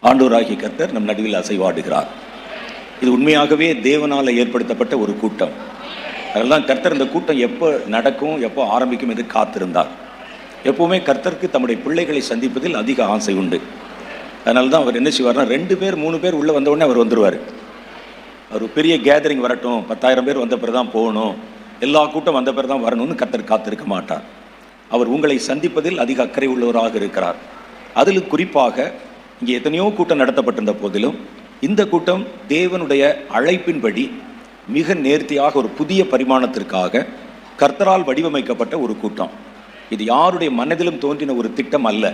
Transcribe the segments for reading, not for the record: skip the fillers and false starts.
ஆண்டவராகிய கர்த்தர் நம் நடுவில் அசைவாடுகிறார். இது உண்மையாகவே தேவனால் ஏற்படுத்தப்பட்ட ஒரு கூட்டம். அதெல்லாம் கர்த்தர் இந்த கூட்டம் எப்போ நடக்கும், எப்போ ஆரம்பிக்கும் என்று காத்திருந்தார். எப்போவுமே கர்த்தருக்கு தம்முடைய பிள்ளைகளை சந்திப்பதில் அதிக ஆசை உண்டு. அதனால தான் அவர் என்ன செய்வார்னா, 2 பேர் 3 பேர் உள்ளே வந்த உடனே அவர் வந்துடுவார். அவர் பெரிய கேதரிங் வரட்டும், 10,000 பேர் வந்த பிறகு தான் போகணும், எல்லா கூட்டம் வந்த பிறகு தான் வரணும்னு கர்த்தர் காத்திருக்க மாட்டார். அவர் உங்களை சந்திப்பதில் அதிக அக்கறை உள்ளவராக இருக்கிறார். அதில் குறிப்பாக இங்கே எத்தனையோ கூட்டம் நடத்தப்பட்டிருந்த போதிலும் இந்த கூட்டம் தேவனுடைய அழைப்பின்படி மிக நேர்த்தியாக ஒரு புதிய பரிமாணத்திற்காக கர்த்தரால் வடிவமைக்கப்பட்ட ஒரு கூட்டம். இது யாருடைய மனதிலும் தோன்றின ஒரு திட்டம் அல்ல.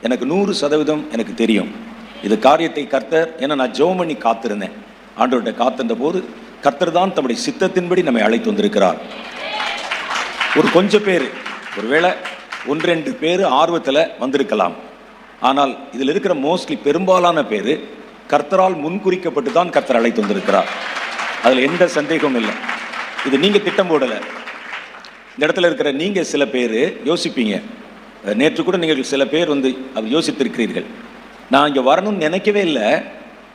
எனக்கு 100% எனக்கு தெரியும் இது காரியத்தை கர்த்தர், ஏன்னா நான் ஜெபம் பண்ணி காத்திருந்தேன். ஆண்டவர்கிட்ட காத்திருந்த போது கர்த்தர் தான் தம்முடைய சித்தத்தின்படி நம்மை அழைத்து வந்திருக்கிறார். ஒரு கொஞ்சம் பேர், ஒருவேளை 1-2 பேர் ஆர்வத்தில் வந்திருக்கலாம். ஆனால் இதில் இருக்கிற மோஸ்ட்லி பெரும்பாலான பேர் கர்த்தரால் முன்குறிக்கப்பட்டு தான் கர்த்தர் அழைத்து வந்திருக்கிறார். அதில் எந்த சந்தேகமும் இல்லை. இது நீங்கள் திட்டம் போடலை. இந்த இடத்துல இருக்கிற நீங்கள் சில பேர் யோசிப்பீங்க. நேற்று கூட நீங்கள் சில பேர் வந்து அது யோசித்திருக்கிறீர்கள். நான் இங்கே வரணும்னு நினைக்கவே இல்லை,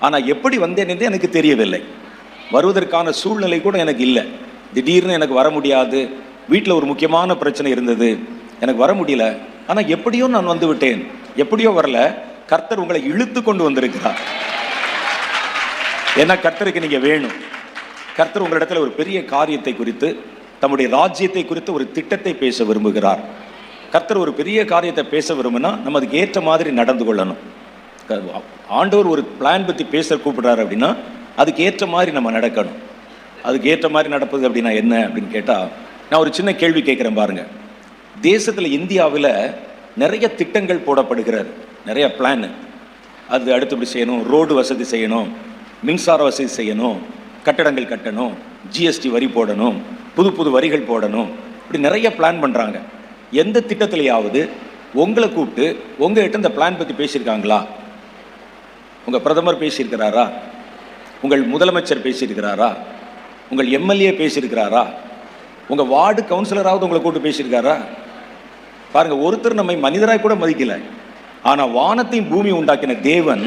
ஆனால் எப்படி வந்தேன் என்று எனக்கு தெரியவில்லை. வருவதற்கான சூழ்நிலை கூட எனக்கு இல்லை. திடீர்னு எனக்கு வர முடியாது, வீட்டில் ஒரு முக்கியமான பிரச்சனை இருந்தது, எனக்கு வர முடியல. ஆனால் எப்படியோ நான் வந்து விட்டேன். எப்படியோ வரல, கர்த்தர் உங்களை இழுத்து கொண்டு வந்திருக்கிறார். ஏன்னா கர்த்தருக்கு நீங்கள் வேணும். கர்த்தர் உங்களிடத்தில் ஒரு பெரிய காரியத்தை குறித்து, தம்முடைய ராஜ்யத்தை குறித்து ஒரு திட்டத்தை பேச விரும்புகிறார். கர்த்தர் ஒரு பெரிய காரியத்தை பேச விரும்புனா நம்ம அதுக்கு ஏற்ற மாதிரி நடந்து கொள்ளணும். ஆண்டவர் ஒரு பிளான் பற்றி பேச கூப்பிடுறாரு அப்படின்னா அதுக்கு ஏற்ற மாதிரி நம்ம நடக்கணும். அதுக்கு ஏற்ற மாதிரி நடப்பது அப்படின்னா என்ன அப்படின்னு கேட்டால், நான் ஒரு சின்ன கேள்வி கேட்குறேன் பாருங்க. தேசத்தில் இந்தியாவில் நிறைய திட்டங்கள் போடப்படுகிறது, நிறைய பிளான். அது அடுத்து இப்படி செய்யணும், ரோடு வசதி செய்யணும், மின்சார வசதி செய்யணும், கட்டடங்கள் கட்டணும், ஜிஎஸ்டி வரி போடணும், புது புது வரிகள் போடணும், இப்படி நிறைய பிளான் பண்ணுறாங்க. எந்த திட்டத்திலேயாவது உங்களை கூப்பிட்டு உங்கள்கிட்ட இந்த பிளான் பற்றி பேசியிருக்காங்களா? உங்கள் பிரதமர் பேசியிருக்கிறாரா? உங்கள் முதலமைச்சர் பேசியிருக்கிறாரா? உங்கள் எம்எல்ஏ பேசியிருக்கிறாரா? உங்கள் வார்டு கவுன்சிலராவது உங்களை கூப்பிட்டு பேசியிருக்காரா? பாருங்கள், ஒருத்தர் நம்மை மனிதராய் கூட மதிக்கல. ஆனால் வானத்தையும் பூமி உண்டாக்கின தேவன்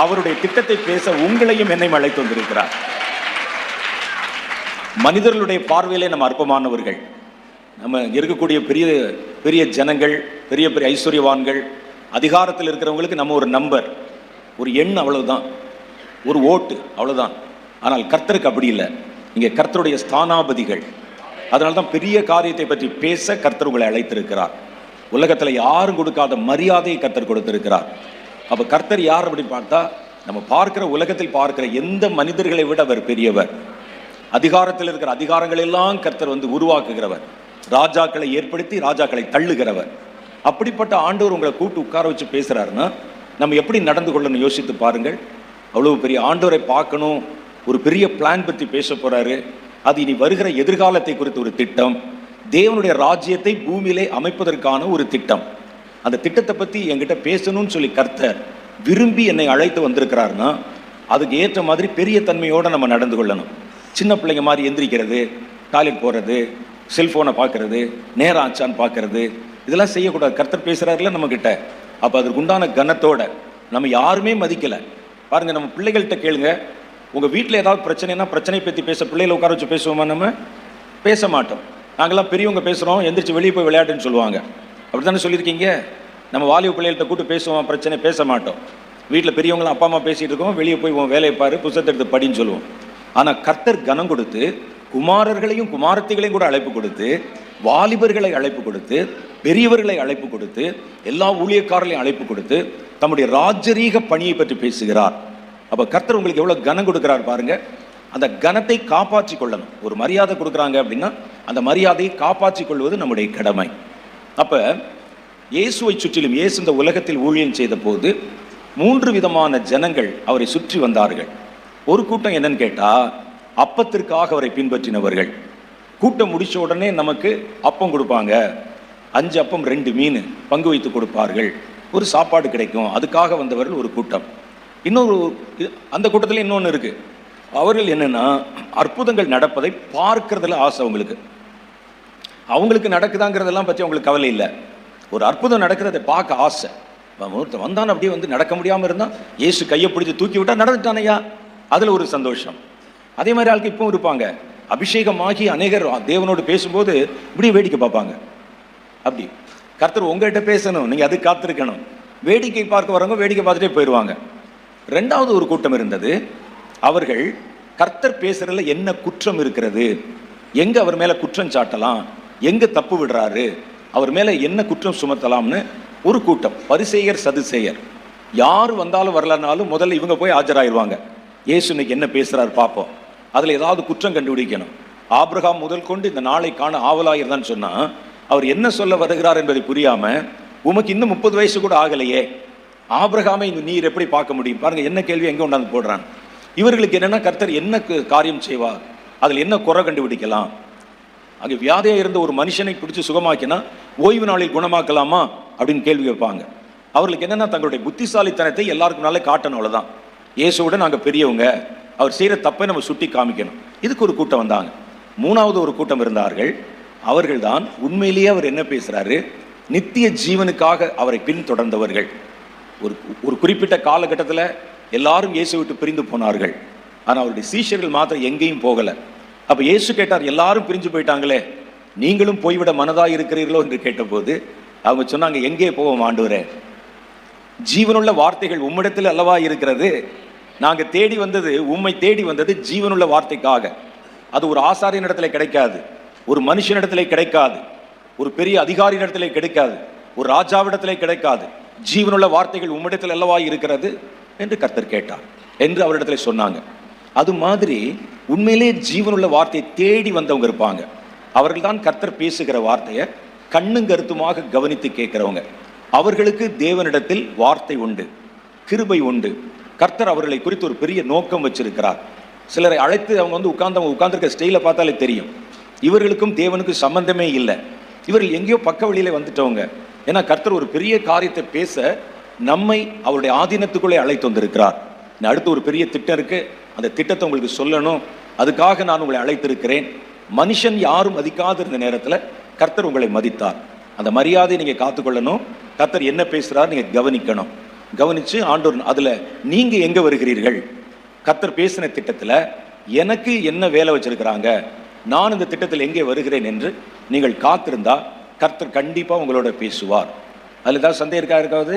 அவருடைய திட்டத்தை பேச உங்களையும் என்னையும் அழைத்து வந்திருக்கிறார். மனிதர்களுடைய பார்வையிலே நம்ம அற்பமானவர்கள். நம்ம இருக்கக்கூடிய பெரிய பெரிய ஜனங்கள், பெரிய பெரிய ஐஸ்வர்யவான்கள், அதிகாரத்தில் இருக்கிறவங்களுக்கு நம்ம ஒரு நம்பர், ஒரு எண், அவ்வளவுதான், ஒரு ஓட்டு, அவ்வளவுதான். ஆனால் கர்த்தருக்கு அப்படி இல்லை. இங்கே கர்த்தருடைய ஸ்தானாபதிகள். அதனால தான் பெரிய காரியத்தை பற்றி பேச கர்த்தர் உங்களை அழைத்திருக்கிறார். உலகத்தில் யாரும் கொடுக்காத மரியாதையை கர்த்தர் கொடுத்திருக்கிறார். அப்போ கர்த்தர் யார் அப்படின்னு பார்த்தா, நம்ம பார்க்கிற உலகத்தில் பார்க்கிற எந்த மனிதர்களை விட அவர் பெரியவர். அதிகாரத்தில் இருக்கிற அதிகாரங்கள் எல்லாம் கர்த்தர் வந்து உருவாக்குகிறவர். ராஜாக்களை ஏற்படுத்தி ராஜாக்களை தள்ளுகிறவர். அப்படிப்பட்ட ஆண்டவர் உங்களை கூப்பிட்டு உட்கார வச்சு பேசுகிறாருன்னா நம்ம எப்படி நடந்து கொள்ளணும் யோசித்து பாருங்கள். அவ்வளோ பெரிய ஆண்டவரை பார்க்கணும், ஒரு பெரிய பிளான் பற்றி பேச போகிறாரு. அது இனி வருகிற எதிர்காலத்தை குறித்த ஒரு திட்டம், தேவனுடைய ராஜ்யத்தை பூமியிலே அமைப்பதற்கான ஒரு திட்டம். அந்த திட்டத்தை பற்றி என்கிட்ட பேசணும்னு சொல்லி கர்த்தர் விரும்பி என்னை அழைத்து வந்திருக்கிறாருன்னா அதுக்கு ஏற்ற மாதிரி பெரிய தன்மையோடு நம்ம நடந்து கொள்ளணும். சின்ன பிள்ளைங்க மாதிரி எந்திரிக்கிறது, டாய்லெட் போகிறது, செல்ஃபோனை பார்க்கறது, நேரம் ஆச்சான்னு பார்க்கறது, இதெல்லாம் செய்யக்கூடாது. கர்த்தர் பேசுகிறாருல நம்மக்கிட்ட. அப்போ அதுக்கு உண்டான கனத்தோட நம்ம யாருமே மதிக்கலை. பாருங்கள், நம்ம பிள்ளைகள்கிட்ட கேளுங்க, உங்கள் வீட்டில் ஏதாவது பிரச்சனைனா பிரச்சனை பற்றி பேச பிள்ளைகளை உட்கார வச்சு பேசுவோமா? நம்ம பேச மாட்டோம். நாங்கள்லாம் பெரியவங்க பேசுகிறோம், எந்திரிச்சு வெளியே போய் விளையாட்டுன்னு சொல்லுவாங்க. அப்படி தானே சொல்லியிருக்கீங்க? நம்ம வாலிப பிள்ளைகள்கிட்ட கூப்பிட்டு பேசுவோம், பிரச்சனை பேச மாட்டோம். வீட்டில் பெரியவங்களாம் அப்பா அம்மா பேசிகிட்டு இருக்கோம், வெளியே போய் உன் வேலையை பாரு, புத்தகத்தை எடுத்து படின்னு சொல்லுவோம். ஆனால் கர்த்தர் கனம் கொடுத்து குமாரர்களையும் குமாரத்திகளையும் கூட அழைப்பு கொடுத்து, வாலிபர்களை அழைப்பு கொடுத்து, பெரியவர்களை அழைப்பு கொடுத்து, எல்லா ஊழியக்காரர்களையும் அழைப்பு கொடுத்து தம்முடைய ராஜரீக பணியை பற்றி பேசுகிறார். அப்போ கர்த்தர் உங்களுக்கு எவ்வளோ கனம் கொடுக்குறார் பாருங்க. அந்த கனத்தை காப்பாற்றி கொள்ளணும். ஒரு மரியாதை கொடுக்குறாங்க அப்படின்னா அந்த மரியாதையை காப்பாற்றி கொள்வது நம்முடைய கடமை. அப்போ இயேசுவை சுற்றிலும், இயேசு இந்த உலகத்தில் ஊழியம் செய்த போது 3 விதமான ஜனங்கள் அவரை சுற்றி வந்தார்கள். ஒரு கூட்டம் என்னன்னு கேட்டால், அப்பத்திற்காக அவரை பின்பற்றினவர்கள். கூட்டம் முடித்த உடனே நமக்கு அப்பம் கொடுப்பாங்க, 5 அப்பம் 2 மீன் பங்கு வைத்து கொடுப்பார்கள், ஒரு சாப்பாடு கிடைக்கும், அதுக்காக வந்தவர்கள் ஒரு கூட்டம். இன்னொரு அந்த கூட்டத்தில் இன்னொன்று இருக்குது. அவர்கள் என்னென்னா, அற்புதங்கள் நடப்பதை பார்க்கறதுல ஆசை. அவங்களுக்கு நடக்குதாங்கிறதெல்லாம் பற்றி அவங்களுக்கு கவலை இல்லை. ஒரு அற்புதம் நடக்கிறத பார்க்க ஆசை. ஒருத்தன் வந்தான் அப்படியே வந்து நடக்க முடியாமல் இருந்தான், இயேசு கையை பிடிச்சி தூக்கி விட்டா நடந்துட்டானையா, அதில் ஒரு சந்தோஷம். அதே மாதிரி ஆளுக்கு இப்பவும் இருப்பாங்க, அபிஷேகமாகி அநேகர் தேவனோடு பேசும்போது இப்படியே வேடிக்கை பார்ப்பாங்க. அப்படி கர்த்தர் உங்கள்கிட்ட பேசணும், நீங்கள் அது காத்திருக்கணும். வேடிக்கை பார்க்க வரவங்க வேடிக்கை பார்த்துட்டே போயிடுவாங்க. ரெண்டாவது ஒரு கூட்டம் இருந்தது. அவர்கள் கர்த்தர் பேசுறதுல என்ன குற்றம் இருக்கிறது, எங்க அவர் மேல குற்றம் சாட்டலாம், எங்க தப்பு விடுறாரு, அவர் மேல என்ன குற்றம் சுமத்தலாம்னு ஒரு கூட்டம். பரிசேயர் சதுசேயர். யார் வந்தாலும் வரலனாலும் முதல்ல இவங்க போய் ஆஜராயிருவாங்க. இயேசு இன்னைக்கு என்ன பேசுறாரு பார்ப்போம், அதுல ஏதாவது குற்றம் கண்டுபிடிக்கணும். ஆபிரகாம் முதல் கொண்டு இந்த நாளை காண ஆவலாயிருந்தான்னு சொன்னா, அவர் என்ன சொல்ல வருகிறார் என்பதை புரியாம, உமக்கு இன்னும் 30 வயசு கூட ஆகலையே, ஆபிரகாமை நீர் எப்படி பார்க்க முடியும், பாருங்க என்ன கேள்வி எங்க கொண்டாந்து போடுறான். இவர்களுக்கு என்னன்னா, கர்த்தர் என்ன காரியம் செய்வார், அதில் என்ன குறை கண்டுபிடிக்கலாம். அங்கே வியாதியாக இருந்த ஒரு மனுஷனை பிடிச்சி சுகமாக்கினா ஓய்வு நாளில் குணமாக்கலாமா அப்படின்னு கேள்வி வைப்பாங்க. அவர்களுக்கு என்னன்னா, தங்களுடைய புத்திசாலித்தனத்தை எல்லாருக்கும் நாளே காட்டணும், அவ்வளோதான். இயேசுவோட நாங்கள் பெரியவங்க, அவர் செய்கிற தப்பை நம்ம சுட்டி காமிக்கணும். இதுக்கு ஒரு கூட்டம் வந்தாங்க. மூணாவது ஒரு கூட்டம் இருந்தார்கள். அவர்கள் தான் உண்மையிலேயே அவர் என்ன பேசுகிறாரு, நித்திய ஜீவனுக்காக அவரை பின்தொடர்ந்தவர்கள். ஒரு குறிப்பிட்ட காலகட்டத்தில் எல்லாரும் இயேசு விட்டு பிரிந்து போனார்கள். ஆனால் அவருடைய சீஷர்கள் மாத்திரம் எங்கேயும் போகலை. அப்போ இயேசு கேட்டார், எல்லாரும் பிரிஞ்சு போயிட்டாங்களே, நீங்களும் போய்விட மனதாக இருக்கிறீர்களோ என்று கேட்டபோது அவங்க சொன்னாங்க, எங்கே போவோம் ஆண்டவரே, ஜீவனுள்ள வார்த்தைகள் உம்மிடத்தில் அல்லவா இருக்கிறது, நாங்கள் தேடி வந்தது, உம்மை தேடி வந்தது ஜீவனுள்ள வார்த்தைக்காக. அது ஒரு ஆசாரியனிடத்துல கிடைக்காது, ஒரு மனுஷனிடத்திலே கிடைக்காது, ஒரு பெரிய அதிகாரியிடத்திலே கிடைக்காது, ஒரு ராஜாவிடத்திலே கிடைக்காது. ஜீவனுள்ள வார்த்தைகள் உம்மிடத்தில் அல்லவா இருக்கிறது என்று கர்த்தர் கேட்டார் என்று அவரிடத்துல சொன்னாங்க. அது மாதிரி உண்மையிலே ஜீவனுள்ள வார்த்தையை தேடி வந்தவங்க இருப்பாங்க. அவர்கள் தான் கர்த்தர் பேசுகிற வார்த்தையை கண்ணும் கருத்துமாக கவனித்து கேட்கிறவங்க. அவர்களுக்கு தேவனிடத்தில் வார்த்தை உண்டு, கிருபை உண்டு. கர்த்தர் அவர்களை குறித்து ஒரு பெரிய நோக்கம் வச்சிருக்கிறார். சிலரை அழைத்து அவங்க வந்து உட்கார்ந்துருக்க ஸ்டைலை பார்த்தாலே தெரியும், இவர்களுக்கும் தேவனுக்கும் சம்பந்தமே இல்லை, இவர்கள் எங்கேயோ பக்க வழியில வந்துட்டவங்க. ஏன்னா கர்த்தர் ஒரு பெரிய காரியத்தை பேச நம்மை அவருடைய ஆதீனத்துக்குள்ளே அழைத்து வந்திருக்கிறார். அடுத்து ஒரு பெரிய திட்டம் இருக்கு, அந்த திட்டத்தை உங்களுக்கு சொல்லணும், அதுக்காக நான் உங்களை அழைத்திருக்கிறேன். மனுஷன் யாரும் மதிக்காத இருந்த நேரத்தில் கர்த்தர் உங்களை மதித்தார். அந்த மரியாதையை நீங்கள் காத்துக்கொள்ளணும். கர்த்தர் என்ன பேசுகிறார் நீங்கள் கவனிக்கணும். கவனித்து ஆண்டவர் அதில் நீங்கள் எங்கே வருகிறீர்கள், கர்த்தர் பேசின திட்டத்தில் எனக்கு என்ன வேலை வச்சிருக்கிறாங்க, நான் இந்த திட்டத்தில் எங்கே வருகிறேன் என்று நீங்கள் காத்திருந்தா கர்த்தர் கண்டிப்பாக உங்களோட பேசுவார். அதில் ஏதாவது சந்தேகம் இருக்காது?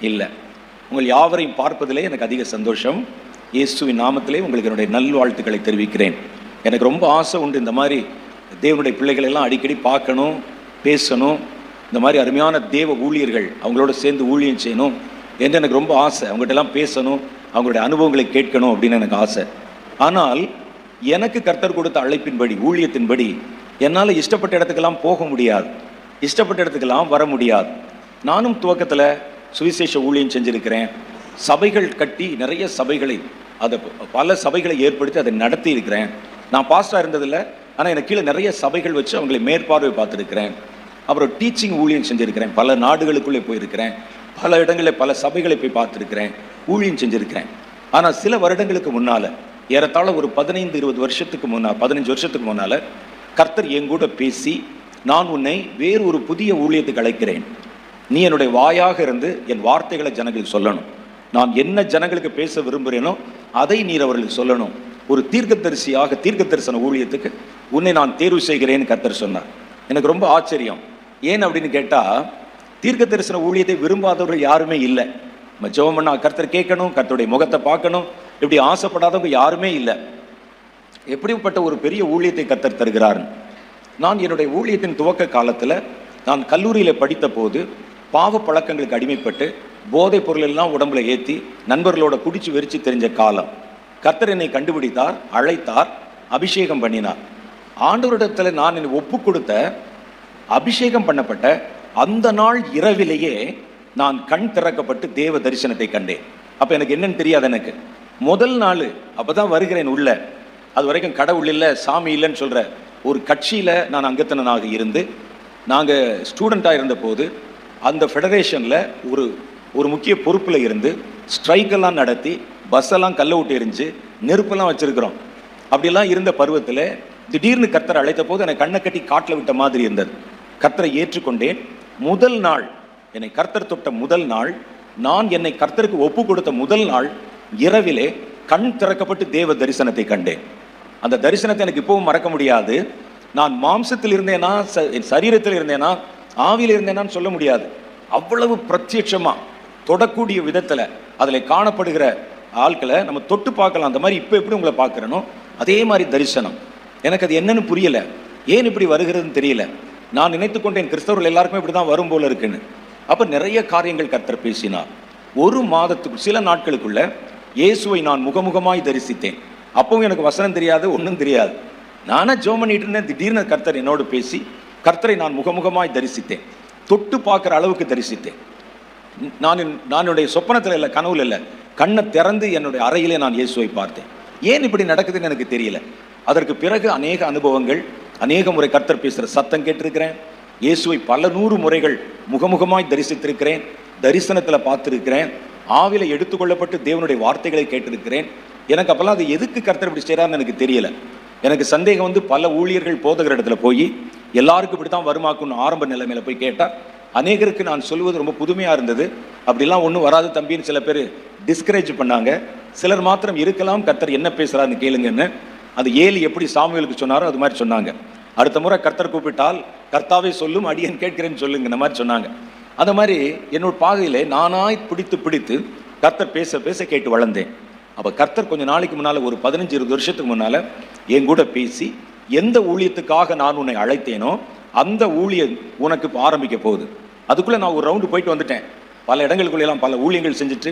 இல்லை. உங்கள் யாவரையும் பார்ப்பதிலே எனக்கு அதிக சந்தோஷம். இயேசுவின் நாமத்திலே உங்களுக்கு என்னுடைய நல்வாழ்த்துக்களை தெரிவிக்கிறேன். எனக்கு ரொம்ப ஆசை உண்டு, இந்த மாதிரி தேவனுடைய பிள்ளைகள் எல்லாம் அடிக்கடி பார்க்கணும், பேசணும். இந்த மாதிரி அருமையான தேவ ஊழியர்கள் அவங்களோட சேர்ந்து ஊழியம் செய்யணும் என்று எனக்கு ரொம்ப ஆசை. அவங்ககிட்ட எல்லாம் பேசணும், அவங்களுடைய அனுபவங்களை கேட்கணும் அப்படின்னு எனக்கு ஆசை. ஆனால் எனக்கு கர்த்தர் கொடுத்த அழைப்பின்படி, ஊழியத்தின்படி என்னால் இஷ்டப்பட்ட இடத்துக்கெல்லாம் போக முடியாது, இஷ்டப்பட்ட இடத்துக்கெல்லாம் வர முடியாது. நானும் துவக்கத்தில் சுவிசேஷ ஊழியம் செஞ்சுருக்கிறேன். சபைகள் கட்டி நிறைய சபைகளை, அதை பல சபைகளை ஏற்படுத்தி அதை நடத்தி இருக்கிறேன். நான் பாஸ்டாக இருந்ததில்லை, ஆனால் எனக்கு கீழே நிறைய சபைகள் வச்சு அவங்களை மேற்பார்வை பார்த்துருக்கிறேன். அப்புறம் டீச்சிங் ஊழியம் செஞ்சுருக்கிறேன், பல நாடுகளுக்குள்ளே போயிருக்கிறேன், பல இடங்களில் பல சபைகளை போய் பார்த்துருக்கிறேன், ஊழியம் செஞ்சுருக்கிறேன். ஆனால் சில வருடங்களுக்கு முன்னால், ஏறத்தாழ ஒரு 15 வருஷத்துக்கு முன்னால், 15 வருஷத்துக்கு முன்னால் கர்த்தர் என் கூட பேசி, நான் உன்னை வேறு ஒரு புதிய ஊழியத்துக்கு அழைக்கிறேன், நீ என்னுடைய வாயாக இருந்து என் வார்த்தைகளை ஜனங்களுக்கு சொல்லணும், நான் என்ன ஜனங்களுக்கு பேச விரும்புகிறேனோ அதை நீர் அவர்களுக்கு சொல்லணும், ஒரு தீர்க்கதரிசியாக தீர்க்க தரிசன ஊழியத்துக்கு உன்னை நான் தேர்வு செய்கிறேன்னு கர்த்தர் சொன்னார். எனக்கு ரொம்ப ஆச்சரியம். ஏன் அப்படின்னு கேட்டால், தீர்க்க தரிசன ஊழியத்தை விரும்பாதவர்கள் யாருமே இல்லை. நம்ம ஜெபம் பண்ணா கர்த்தர் கேட்கணும், கர்த்தருடைய முகத்தை பார்க்கணும், இப்படி ஆசைப்படாதவங்க யாருமே இல்லை. எப்படிப்பட்ட ஒரு பெரிய ஊழியத்தை கர்த்தர் தருகிறார். நான் என்னுடைய ஊழியத்தின் துவக்க காலத்தில், நான் கல்லூரியில் படித்த போது பாவ பழக்கங்களுக்கு அடிமைப்பட்டு போதைப் பொருள் எல்லாம் உடம்புல ஏற்றி நண்பர்களோட குடிச்சு வெறிச்சு தெரிஞ்ச காலம். கர்த்தர் என்னை கண்டுபிடித்தார், அழைத்தார், அபிஷேகம் பண்ணினார். ஆண்டவரிடத்தில் நான் என்னை ஒப்பு கொடுத்த, அபிஷேகம் பண்ணப்பட்ட அந்த நாள் இரவிலேயே நான் கண் திறக்கப்பட்டு தேவ தரிசனத்தை கண்டேன். அப்போ எனக்கு என்னன்னு தெரியாது. எனக்கு முதல் நாள் அப்போ தான் வருகிறேன் உள்ள. அது வரைக்கும் கடவுள் இல்லை, சாமி இல்லைன்னு சொல்கிற ஒரு கட்சியில் நான் அங்கத்தினனாக இருந்து, நாங்கள் ஸ்டூடெண்ட்டாக இருந்த போது அந்த ஃபெடரேஷனில் ஒரு முக்கிய பொறுப்பில் இருந்து ஸ்ட்ரைக்கெல்லாம் நடத்தி பஸ்ஸெல்லாம் கல்லை விட்டு எரிஞ்சு நெருப்பெல்லாம் வச்சுருக்கிறோம். அப்படிலாம் இருந்த பருவத்தில் திடீர்னு கர்த்தரை அழைத்த போது எனக்கு கண்ணை கட்டி காட்டில் விட்ட மாதிரி இருந்தது. கர்த்தரை ஏற்றுக்கொண்டேன். முதல் நாள், என்னை கர்த்தர் தொட்ட முதல் நாள் நான் என்னை கர்த்தருக்கு ஒப்பு கொடுத்த முதல் நாள் இரவிலே கண் திறக்கப்பட்டு தேவ தரிசனத்தை கண்டேன். அந்த தரிசனத்தை எனக்கு இப்பவும் மறக்க முடியாது. நான் மாம்சத்தில் இருந்தேனா, சரீரத்தில் இருந்தேனா, ஆவியில் இருந்தேனான்னு சொல்ல முடியாது. அவ்வளவு பிரத்யட்சமா தொடக்கூடிய விதத்துல அதுல காணப்படுகிற ஆட்களை நம்ம தொட்டு பார்க்கலாம். அந்த மாதிரி இப்ப எப்படி உங்களை பார்க்கிறனோ அதே மாதிரி தரிசனம். எனக்கு அது என்னன்னு புரியல, ஏன் இப்படி வருகிறதுன்னு தெரியல. நான் நினைத்து கொண்டேன் கிறிஸ்தவர்கள் எல்லாருக்குமே இப்படிதான் வரும் போல இருக்குன்னு. அப்ப நிறைய காரியங்கள் கர்த்தர் பேசினார். ஒரு மாதத்துக்கு சில நாட்களுக்குள்ள இயேசுவை நான் முகமுகமாய் தரிசித்தேன். அப்பவும் எனக்கு வசனம் தெரியாது, ஒன்றும் தெரியாது. நானா ஜெபம் பண்ணிட்டு இருந்தேன். திடீர்னு கர்த்தர் என்னோடு பேசி கர்த்தரை நான் முகமுகமாய் தரிசித்தேன். தொட்டு பார்க்குற அளவுக்கு தரிசித்தேன். நான் என்னுடைய சொப்பனத்தில் இல்லை, கனவுல இல்லை, கண்ணை திறந்து என்னுடைய அறையிலே நான் இயேசுவை பார்த்தேன். ஏன் இப்படி நடக்குதுன்னு எனக்கு தெரியல. அதற்கு பிறகு அநேக அனுபவங்கள், அநேக முறை கர்த்தர் பேசுகிற சத்தம் கேட்டிருக்கிறேன். இயேசுவை பல 100 முறைகள் முகமுகமாய் தரிசித்திருக்கிறேன். தரிசனத்தில் பார்த்துருக்கிறேன். ஆவில எடுத்துக்கொள்ளப்பட்டு தேவனுடைய வார்த்தைகளை கேட்டிருக்கிறேன். எனக்கு அப்பெல்லாம் அது எதுக்கு கர்த்தர் இப்படி செய்கிறார்னு எனக்கு தெரியல. எனக்கு சந்தேகம் வந்து பல ஊழியர்கள் போதகர் இடத்துல போய் எல்லாருக்கும் இப்படி தான் வருமாக்குன்னு ஆரம்ப நிலைமையில போய் கேட்டால் அநேகருக்கு நான் சொல்வது ரொம்ப புதுமையாக இருந்தது. அப்படிலாம் ஒன்றும் வராது தம்பின்னு சில பேர் டிஸ்கரேஜ் பண்ணாங்க. சிலர் மாத்திரம் இருக்கலாம், கர்த்தர் என்ன பேசுகிறாருன்னு கேளுங்கன்னு. அது ஏலி எப்படி சாமுவேலுக்கு சொன்னாரோ அது மாதிரி சொன்னாங்க. அடுத்த முறை கர்த்தர் கூப்பிட்டால் கர்த்தாவே சொல்லும், அடியேன் கேட்கிறேன்னு சொல்லுங்க, இந்த மாதிரி சொன்னாங்க. அந்த மாதிரி என்னோட பாகையிலே நானாய் பிடித்து கர்த்தர் பேச பேச கேட்டு வளர்ந்தேன். அப்போ கர்த்தர் கொஞ்சம் நாளைக்கு முன்னால், ஒரு 15-20 வருஷத்துக்கு முன்னால் என் கூட பேசி, எந்த ஊழியத்துக்காக நான் உன்னை அழைத்தேனோ அந்த ஊழியம் உனக்கு ஆரம்பிக்க போகுது. அதுக்குள்ளே நான் ஒரு ரவுண்டு போயிட்டு வந்துட்டேன். பல இடங்களுக்குள்ளெல்லாம் பல ஊழியங்கள் செஞ்சுட்டு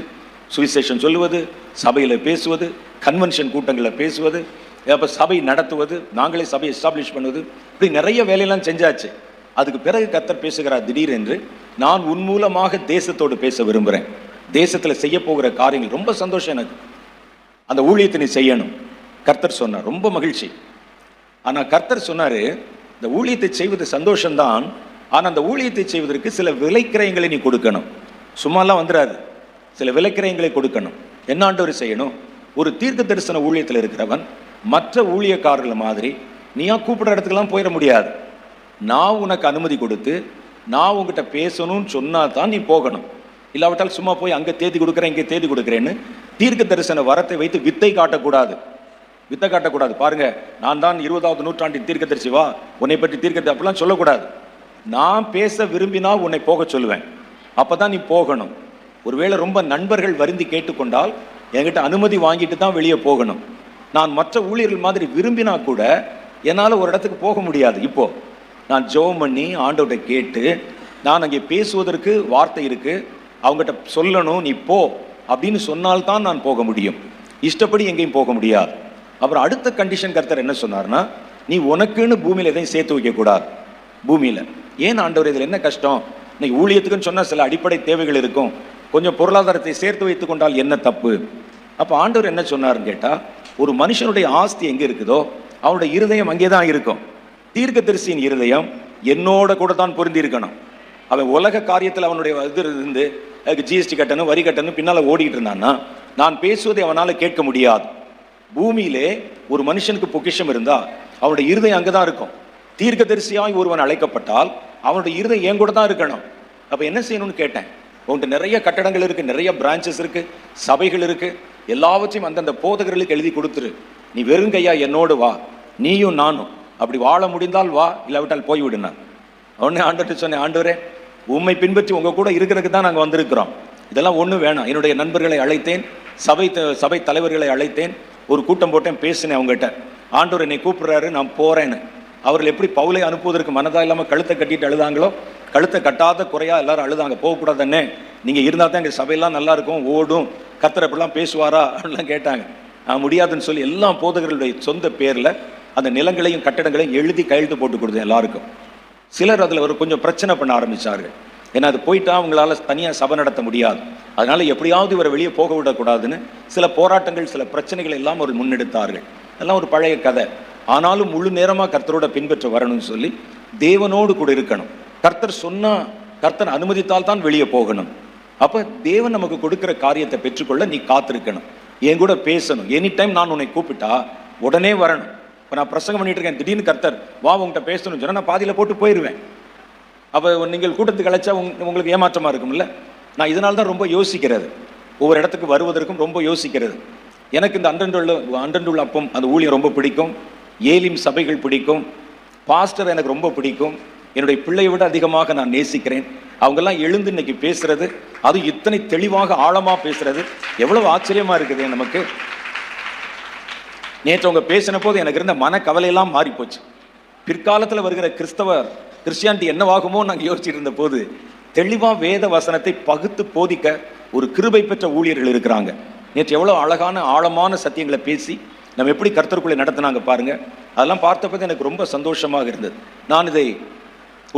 சுவிசேஷன் சொல்லுவது, சபையில் பேசுவது, கன்வென்ஷன் கூட்டங்களில் பேசுவது, அப்போ சபை நடத்துவது, நாங்களே சபையை எஸ்டாப்ளிஷ் பண்ணுவது, இப்படி நிறைய வேலையெல்லாம் செஞ்சாச்சு. அதுக்கு பிறகு கர்த்தர் பேசுகிறார் திடீரென்று, நான் உன் மூலமாக தேசத்தோடு பேச விரும்புகிறேன். தேசத்தில் செய்ய போகிற காரியங்கள் ரொம்ப சந்தோஷம் எனக்கு. அந்த ஊழியத்தை நீ செய்யணும் கர்த்தர் சொன்னார். ரொம்ப மகிழ்ச்சி. ஆனால் கர்த்தர் சொன்னார், இந்த ஊழியத்தை செய்வது சந்தோஷம்தான், ஆனால் அந்த ஊழியத்தை செய்வதற்கு சில விலைக்கிரயங்களை நீ கொடுக்கணும். சும்மாலாம் வந்துடாது, சில விலைக்கிரயங்களை கொடுக்கணும். என்ன ஆண்டவர் செய்யணும்? ஒரு தீர்க்க தரிசன ஊழியத்தில் இருக்கிறவன் மற்ற ஊழியக்காரர்கள் மாதிரி நீயா கூப்பிடுற இடத்துக்கெல்லாம் போயிட முடியாது. நான் உனக்கு அனுமதி கொடுத்து நான் உங்ககிட்ட பேசணும்னு சொன்னா தான் நீ போகணும். இல்லாவிட்டால் சும்மா போய் அங்கே தேதி கொடுக்குறேன் இங்கே தேதி கொடுக்குறேன்னு தீர்க்க தரிசன வரத்தை வைத்து வித்தை காட்டக்கூடாது. பாருங்க, நான் தான் 20வது நூற்றாண்டின் தீர்க்கதரிசி, வா உன்னை பற்றி தீர்க்கதரிசி அப்படிலாம் சொல்லக்கூடாது. நான் பேச விரும்பினா உன்னை போக சொல்லுவேன், அப்பதான் நீ போகணும். ஒருவேளை ரொம்ப நண்பர்கள் வருந்தி கேட்டுக்கொண்டால் என்கிட்ட அனுமதி வாங்கிட்டு தான் வெளியே போகணும். நான் மற்ற ஊழியர்கள் மாதிரி விரும்பினா கூட என்னால் ஒரு இடத்துக்கு போக முடியாது. இப்போ நான் ஜெபம் பண்ணி ஆண்டவர்கிட்ட கேட்டு, நான் அங்கே பேசுவதற்கு வார்த்தை இருக்கு, அவங்ககிட்ட சொல்லணும் நீ போ அப்படின்னு சொன்னால்தான் நான் போக முடியும். இஷ்டப்படி எங்கேயும் போக முடியாது. அப்புறம் அடுத்த கண்டிஷன் கர்த்தர் என்ன சொன்னார்னா, நீ உனக்குன்னு பூமியில் எதையும் சேர்த்து வைக்கக்கூடாது. பூமியில் ஏன் ஆண்டவர், இதில் என்ன கஷ்டம்? இன்னைக்கு ஊழியத்துக்குன்னு சொன்னால் சில அடிப்படை தேவைகள் இருக்கும், கொஞ்சம் பொருளாதாரத்தை சேர்த்து வைத்து கொண்டால் என்ன தப்பு? அப்போ ஆண்டவர் என்ன சொன்னார்னு கேட்டால், ஒரு மனுஷனுடைய ஆஸ்தி எங்கே இருக்குதோ அவனுடைய இருதயம் அங்கே தான் இருக்கும். தீர்க்கதரிசியின் இருதயம் என்னோட கூட தான் பொருந்தி இருக்கணும். அவன் உலக காரியத்தில் அவனுடைய இது இருந்து ஜிஎஸ்டி கட்டணும், வரி கட்டணும் பின்னால் ஓடிக்கிட்டு இருந்தான்னா நான் பேசுவதை அவனால் கேட்க முடியாது. பூமியிலே ஒரு மனுஷனுக்கு பொக்கிஷம் இருந்தா அவனுடைய இருதயம் அங்கே தான் இருக்கும். தீர்க்கதரிசியாய் ஒருவன் அழைக்கப்பட்டால் அவனுடைய இருதயம் என் கூட தான் இருக்கணும். அப்போ என்ன செய்யணும்னு கேட்டேன். உன்கிட்ட நிறைய கட்டடங்கள் இருக்கு, நிறைய பிரான்ச்சஸ் இருக்கு, சபைகள் இருக்கு, எல்லாவற்றையும் அந்தந்த போதகர்களுக்கு எழுதி கொடுத்துரு. நீ வெறும் கையா என்னோடு வா, நீயும் நானும் அப்படி வாழ முடிந்தால் வா, இல்லாவிட்டால் போய்விடுனா. உடனே ஆண்டவர்கிட்ட சொன்னேன், ஆண்டவரே உண்மை பின்பற்றி உங்க கூட இருக்கிறதுக்கு தான் நாங்கள் வந்திருக்கிறோம், இதெல்லாம் ஒன்றும் வேணாம். என்னுடைய நண்பர்களை அழைத்தேன், சபை தலைவர்களை அழைத்தேன், ஒரு கூட்டம் போட்டேன், பேசினேன் அவங்ககிட்ட. ஆண்டவர் என்னை கூப்பிடுறாரு, நான் போறேன்னு. அவர்கள் எப்படி பவுலை அனுப்புவதற்கு மனதா இல்லாமல் கழுத்தை கட்டிட்டு அழுதாங்களோ, கழுத்தை கட்டாத குறையா எல்லாரும் அழுதாங்க. போகக்கூடாதுன்னே, நீங்க இருந்தால் தான் எங்கள் சபையெல்லாம் நல்லா இருக்கும், ஓடும், கர்த்தர் அப்படிலாம் பேசுவாரா அப்படிலாம் கேட்டாங்க. நான் முடியாதுன்னு சொல்லி எல்லா போதகர்களுடைய சொந்த பேரில் அந்த நிலங்களையும் கட்டடங்களையும் எழுதி கையெழுத்து போட்டு கொடுத்தேன் எல்லாருக்கும். சிலர் அதில் ஒரு கொஞ்சம் பிரச்சனை பண்ண ஆரம்பித்தார்கள். ஏன்னா அது போயிட்டா அவங்களால தனியாக சபை நடத்த முடியாது, அதனால எப்படியாவது இவரை வெளியே போக விடக்கூடாதுன்னு சில போராட்டங்கள், சில பிரச்சனைகள் எல்லாம் ஒரு முன்னெடுத்தார்கள். அதெல்லாம் ஒரு பழைய கதை. ஆனாலும் முழு நேரமாக கர்த்தரோட பின்பற்ற வரணும்னு சொல்லி தேவனோடு கூட இருக்கணும். கர்த்தர் சொன்னா, கர்த்தர் அனுமதித்தால் தான் வெளியே போகணும். அப்போ தேவன் நமக்கு கொடுக்குற காரியத்தை பெற்றுக்கொள்ள நீ காத்திருக்கணும், என் கூட பேசணும். எனி டைம் நான் உன்னை கூப்பிட்டா உடனே வரணும். இப்போ நான் பிரசங்கம் பண்ணிட்டு இருக்கேன், திடீர்னு கர்த்தர் வா உங்கள்கிட்ட பேசணும்னு சொன்னால் நான் பாதியில் போட்டு போயிடுவேன். அப்போ நீங்கள் கூட்டத்துக்கு அழைச்சா உங்களுக்கு ஏமாற்றமாக இருக்கும்ல. நான் இதனால தான் ரொம்ப யோசிக்கிறது, ஒவ்வொரு இடத்துக்கு வருவதற்கும் ரொம்ப யோசிக்கிறது. எனக்கு இந்த அன்றண்டுள்ள அப்பம் அந்த ஊழியம் ரொம்ப பிடிக்கும், ஏலிம் சபைகள் பிடிக்கும், பாஸ்டர் எனக்கு ரொம்ப பிடிக்கும், என்னுடைய பிள்ளையை விட அதிகமாக நான் நேசிக்கிறேன். அவங்கெல்லாம் எழுந்து இன்னைக்கு பேசுறது, அது இத்தனை தெளிவாக ஆழமாக பேசுறது எவ்வளவு ஆச்சரியமா இருக்குது நமக்கு. நேற்று அவங்க பேசின போது எனக்கு இருந்த மன கவலையெல்லாம் மாறி போச்சு. பிற்காலத்தில் வருகிற கிறிஸ்டியானிட்டி என்னவாகுமோ நாங்கள் யோசிச்சுட்டு இருந்த போது தெளிவாக வேத வசனத்தை பகுத்து போதிக்க ஒரு கிருபை பெற்ற ஊழியர்கள் இருக்கிறாங்க. நேற்று எவ்வளோ அழகான ஆழமான சத்தியங்களை பேசி நம்ம எப்படி கர்த்தருக்குள்ளே நடத்தினாங்க பாருங்க. அதெல்லாம் பார்த்தப்போ எனக்கு ரொம்ப சந்தோஷமாக இருந்தது. நான் இதை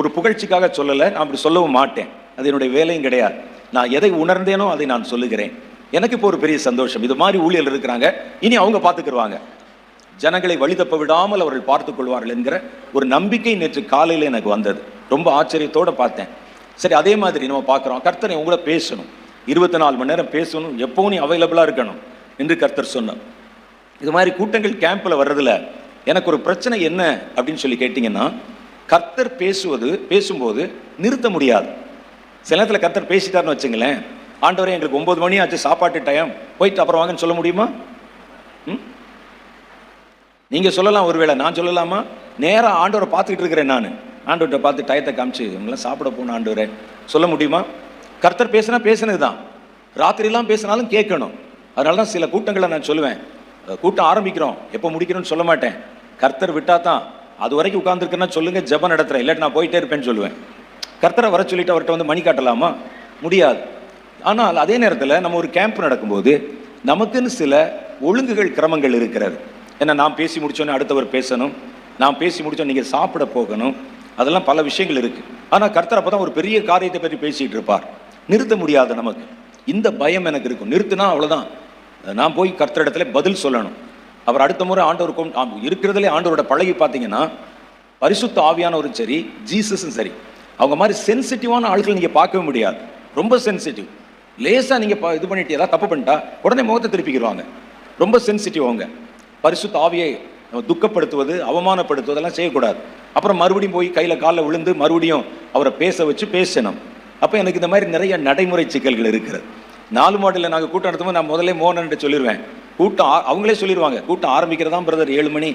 ஒரு புகழ்ச்சிக்காக சொல்லலை, நான் அப்படி சொல்லவும் மாட்டேன், அது என்னுடைய வேலையும் கிடையாது. நான் எதை உணர்ந்தேனோ அதை நான் சொல்லுகிறேன். எனக்கு இப்போ ஒரு பெரிய சந்தோஷம், இது மாதிரி ஊழியர்கள் இருக்கிறாங்க, இனி அவங்க பார்த்துக்கிடுவாங்க, ஜனங்களை வழி தப்ப விடாமல் அவர்கள் பார்த்துக் கொள்வார்கள் என்கிற ஒரு நம்பிக்கை நேற்று காலையில் எனக்கு வந்தது. ரொம்ப ஆச்சரியத்தோடு பார்த்தேன். சரி, அதே மாதிரி நம்ம பார்க்குறோம், கர்த்தரை உங்களை பேசணும், 24 மணி நேரம் பேசணும், எப்பவும் நீ அவைலபிளாக இருக்கணும் என்று கர்த்தர் சொன்னார். இது மாதிரி கூட்டங்கள் கேம்பில் வர்றதில் எனக்கு ஒரு பிரச்சனை என்ன அப்படின்னு சொல்லி கேட்டிங்கன்னா, கர்த்தர் பேசும்போது நிறுத்த முடியாது. சில நேரத்தில் கர்த்தர் பேசிட்டார்னு வச்சுங்களேன், ஆண்டவரே எங்களுக்கு 9 மணி ஆச்சு சாப்பாட்டு டைம், போயிட்டு அப்புறம் வாங்கன்னு சொல்ல முடியுமா? நீங்கள் சொல்லலாம், ஒருவேளை நான் சொல்லலாமா? நேராக ஆண்டவரை பார்த்துக்கிட்டு இருக்கிறேன், நான் ஆண்டவர்கிட்ட பார்த்து டயத்தை காமிச்சு இவங்களாம் சாப்பிட போகணும் ஆண்டவரே சொல்ல முடியுமா? கர்த்தர் பேசினது தான், ராத்திரிலாம் பேசினாலும் கேட்கணும். அதனால தான் சில கூட்டங்களை நான் சொல்லுவேன், கூட்டம் ஆரம்பிக்கிறோம் எப்போ முடிக்கிறோன்னு சொல்ல மாட்டேன், கர்த்தர் விட்டா தான், அது வரைக்கும் உட்காந்துருக்குன்னா சொல்லுங்க, ஜெபம் நடத்துகிறேன், இல்லாட்டி நான் போயிட்டே இருப்பேன்னு சொல்லுவேன். கர்த்தரை வர சொல்லிட்டு அவர்கிட்ட வந்து மணி காட்டலாமா? முடியாது. ஆனால் அதே நேரத்தில் நம்ம ஒரு கேம்ப் நடக்கும்போது நமக்குன்னு சில ஒழுங்குகள் கிரமங்கள் இருக்கிறது. ஏன்னா நான் பேசி முடித்தோன்னே அடுத்தவர் பேசணும், நான் பேசி முடித்தோன்னே நீங்கள் சாப்பிட போகணும், அதெல்லாம் பல விஷயங்கள் இருக்குது. ஆனால் கர்த்தர் அப்போ தான் ஒரு பெரிய காரியத்தை பற்றி பேசிகிட்டு இருப்பார், நிறுத்த முடியாது நமக்கு. இந்த பயம் எனக்கு இருக்கும், நிறுத்தினா அவ்வளோதான், நான் போய் கர்த்தர் இடத்துல பதில் சொல்லணும். அவர் அடுத்த முறை ஆண்டவருக்கும் இருக்கிறதுலே ஆண்டவரோட பழகி பார்த்தீங்கன்னா, பரிசுத்த ஆவியானவரும் சரி, ஜீசஸும் சரி, அவங்க மாதிரி சென்சிட்டிவான ஆட்கள் நீங்கள் பார்க்கவே முடியாது. ரொம்ப சென்சிட்டிவ், லேசாக நீங்கள் இது பண்ணிட்டு ஏதாவது தப்பு பண்ணிட்டா உடனே முகத்தை திருப்பிக்கிடுவாங்க. ரொம்ப சென்சிட்டிவ் அவங்க. பரிசுத்த ஆவியை துக்கப்படுத்துவது, அவமானப்படுத்துவதெல்லாம் செய்யக்கூடாது. அப்புறம் மறுபடியும் போய் கையில் காலில் விழுந்து மறுபடியும் அவரை பேச வச்சு பேசணும். அப்போ எனக்கு இந்த மாதிரி நிறைய நடைமுறை சிக்கல்கள் இருக்கிறது. 4 மாடலில் நாங்கள் கூட்டம் நடத்தும்போது நான் முதல்ல மோகன்ட்டு சொல்லிடுவேன், கூட்டம் அவங்களே சொல்லிடுவாங்க, கூட்டம் ஆரம்பிக்கிறதா பிரதர் 7 மணி,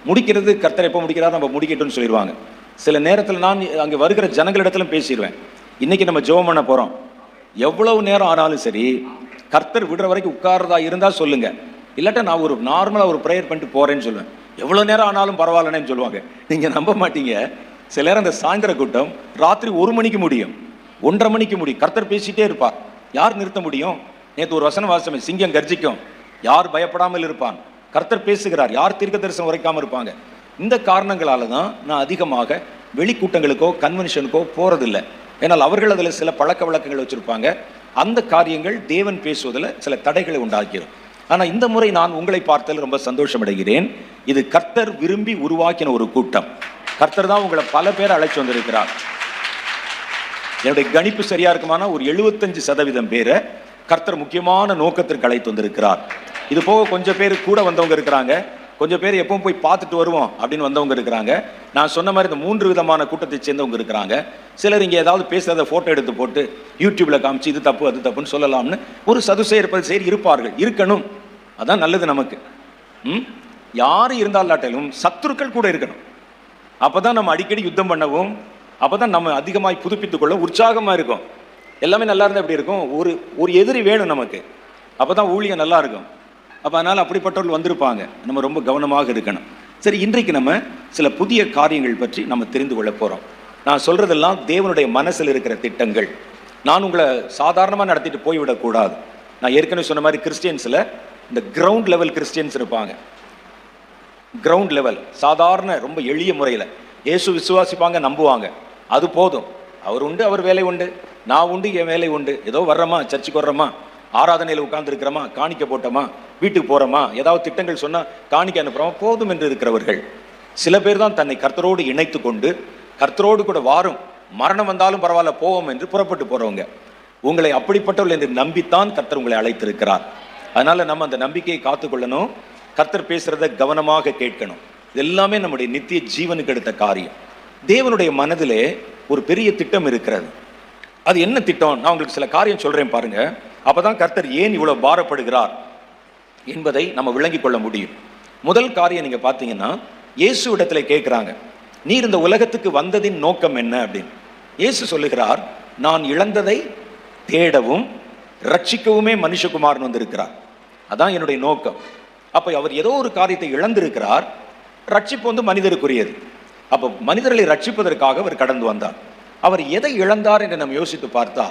முடிக்கிறது கர்த்தர் எப்போ முடிக்கிறாரோ நம்ம முடிக்கட்டும்னு சொல்லிடுவாங்க. சில நேரத்தில் நான் அங்கே வருகிற ஜனங்களிடத்திலும் பேசிடுவேன், இன்னைக்கு நம்ம ஜெபம் பண்ண போகிறோம், எவ்வளவு நேரம் ஆனாலும் சரி கர்த்தர் விடுற வரைக்கும் உட்கார்றதா இருந்தால் சொல்லுங்க, இல்லாட்டா நான் ஒரு நார்மலாக ஒரு ப்ரேயர் பண்ணிட்டு போகிறேன்னு சொல்லுவேன். எவ்வளோ நேரம் ஆனாலும் பரவாயில்லன்னு சொல்லுவாங்க. நீங்கள் நம்ப மாட்டீங்க, சில நேரம் அந்த சாயந்தர கூட்டம் ராத்திரி 1 மணிக்கு முடியும், 1:30 மணிக்கு முடியும், கர்த்தர் பேசிகிட்டே இருப்பார். யார் நிறுத்த முடியும்? நேற்று ஒரு வசன வாசமே, சிங்கம் கர்ஜிக்கும், யார் பயப்படாமல் இருப்பான்? கர்த்தர் பேசுகிறார், யார் தீர்க்க தரிசனம் உரைக்காமல் இருப்பாங்க? இந்த காரணங்களால தான் நான் அதிகமாக வெளிக்கூட்டங்களுக்கோ கன்வென்ஷனுக்கோ போகிறதில்லை. ஏன்னால் அவர்கள் அதில் சில பழக்க வழக்கங்கள் வச்சுருப்பாங்க. அந்த காரியங்கள் தேவன் பேசுவதில் சில தடைகளை உண்டாக்கிடும். ஆனால் இந்த முறை நான் உங்களை பார்த்ததில் ரொம்ப சந்தோஷம் அடைகிறேன். இது கர்த்தர் விரும்பி உருவாக்கின ஒரு கூட்டம். கர்த்தர் தான் உங்களை பல பேர் அழைச்சி வந்திருக்கிறார். என்னுடைய கணிப்பு சரியா இருக்குமானா ஒரு 75% பேரை கர்த்தர் முக்கியமான நோக்கத்திற்கு அழைத்து வந்திருக்கிறார். இது போக கொஞ்சம் பேர் கூட வந்தவங்க இருக்கிறாங்க, கொஞ்சம் பேர் எப்பவும் போய் பார்த்துட்டு வருவோம் அப்படின்னு வந்தவங்க இருக்கிறாங்க. நான் சொன்ன மாதிரி இந்த 3 விதமான கூட்டத்தை சேர்ந்தவங்க இருக்கிறாங்க. சிலர் இங்கே ஏதாவது பேசுறத ஃபோட்டோ எடுத்து போட்டு யூடியூப்ல காமிச்சு இது தப்பு அது தப்புன்னு சொல்லலாம்னு ஒரு சதுசேர் இருப்பார்கள், இருக்கணும், அதான் நல்லது நமக்கு. யாரு இருந்தாலும் சத்துருக்கள் கூட இருக்கணும். அப்பதான் நம்ம அடிக்கடி யுத்தம் பண்ணவும், அப்பதான் நம்ம அதிகமாக புதுப்பித்துக் கொள்ள உற்சாகமா இருக்கும். எல்லாமே நல்லா இருந்தால் எப்படி இருக்கும்? ஒரு எதிரி வேணும் நமக்கு, அப்பதான் ஊழியம் நல்லா இருக்கும். அப்போ அதனால் அப்படிப்பட்டவர்கள் வந்திருப்பாங்க, நம்ம ரொம்ப கவனமாக இருக்கணும். சரி, இன்றைக்கு நம்ம சில புதிய காரியங்கள் பற்றி நம்ம தெரிந்து கொள்ள போகிறோம். நான் சொல்கிறதெல்லாம் தேவனுடைய மனசில் இருக்கிற திட்டங்கள். நான் உங்களை சாதாரணமாக நடத்திட்டு போய்விடக்கூடாது. நான் ஏற்கனவே சொன்ன மாதிரி கிறிஸ்டியன்ஸில் இந்த கிரவுண்ட் லெவல் கிறிஸ்டியன்ஸ் இருப்பாங்க. கிரவுண்ட் லெவல் சாதாரண ரொம்ப எளிய முறையில் இயேசு விசுவாசிப்பாங்க, நம்புவாங்க, அது போதும். அவர் உண்டு, அவர் வேலை உண்டு, நான் உண்டு, என் வேலை உண்டு. ஏதோ வர்றோமா, சர்ச்சுக்கு வர்றோமா, ஆராதனையில் உட்கார்ந்துருக்கிறோமா, காணிக்க போட்டோமா, வீட்டுக்கு போகிறோமா, ஏதாவது திட்டங்கள் சொன்னால் காணிக்க அனுப்புகிறோமா, போதும் என்று இருக்கிறவர்கள். சில பேர் தான் தன்னை கர்த்தரோடு இணைத்து கொண்டு கர்த்தரோடு கூட வாரும், மரணம் வந்தாலும் பரவாயில்ல போவோம் என்று புறப்பட்டு போகிறவங்க. உங்களை அப்படிப்பட்டவர்கள் என்று நம்பித்தான் கர்த்தர் உங்களை அழைத்திருக்கிறார். அதனால் நம்ம அந்த நம்பிக்கையை காத்துக்கொள்ளணும், கர்த்தர் பேசுகிறத கவனமாக கேட்கணும். இது எல்லாமே நம்முடைய நித்திய ஜீவனுக்கு எடுத்த காரியம். தேவனுடைய மனதிலே ஒரு பெரிய திட்டம் இருக்கிறது. அது என்ன திட்டம்? நான் உங்களுக்கு சில காரியம் சொல்றேன் பாருங்க. அப்பதான் கர்த்தர் ஏன் இவ்வளவு பாரப்படுகிறார் என்பதை நம்ம விளங்கிக் கொள்ள முடியும். முதல் காரியம் நீங்க பாத்தீங்கன்னா, இயேசு இடத்துல கேட்கிறாங்க, நீர் இந்த உலகத்துக்கு வந்ததின் நோக்கம் என்ன அப்படின்னு. இயேசு சொல்லுகிறார், நான் இழந்ததை தேடவும் ரட்சிக்கவுமே மனுஷகுமாரன் வந்திருக்கிறார். அதான் என்னுடைய நோக்கம். அப்ப அவர் ஏதோ ஒரு காரியத்தை இழந்திருக்கிறார். ரட்சிப்பு வந்து மனிதருக்குரியது. அப்ப மனிதர்களை ரட்சிப்பதற்காக அவர் கடந்து வந்தார். அவர் எதை இழந்தார் என்று நம்ம யோசித்து பார்த்தா,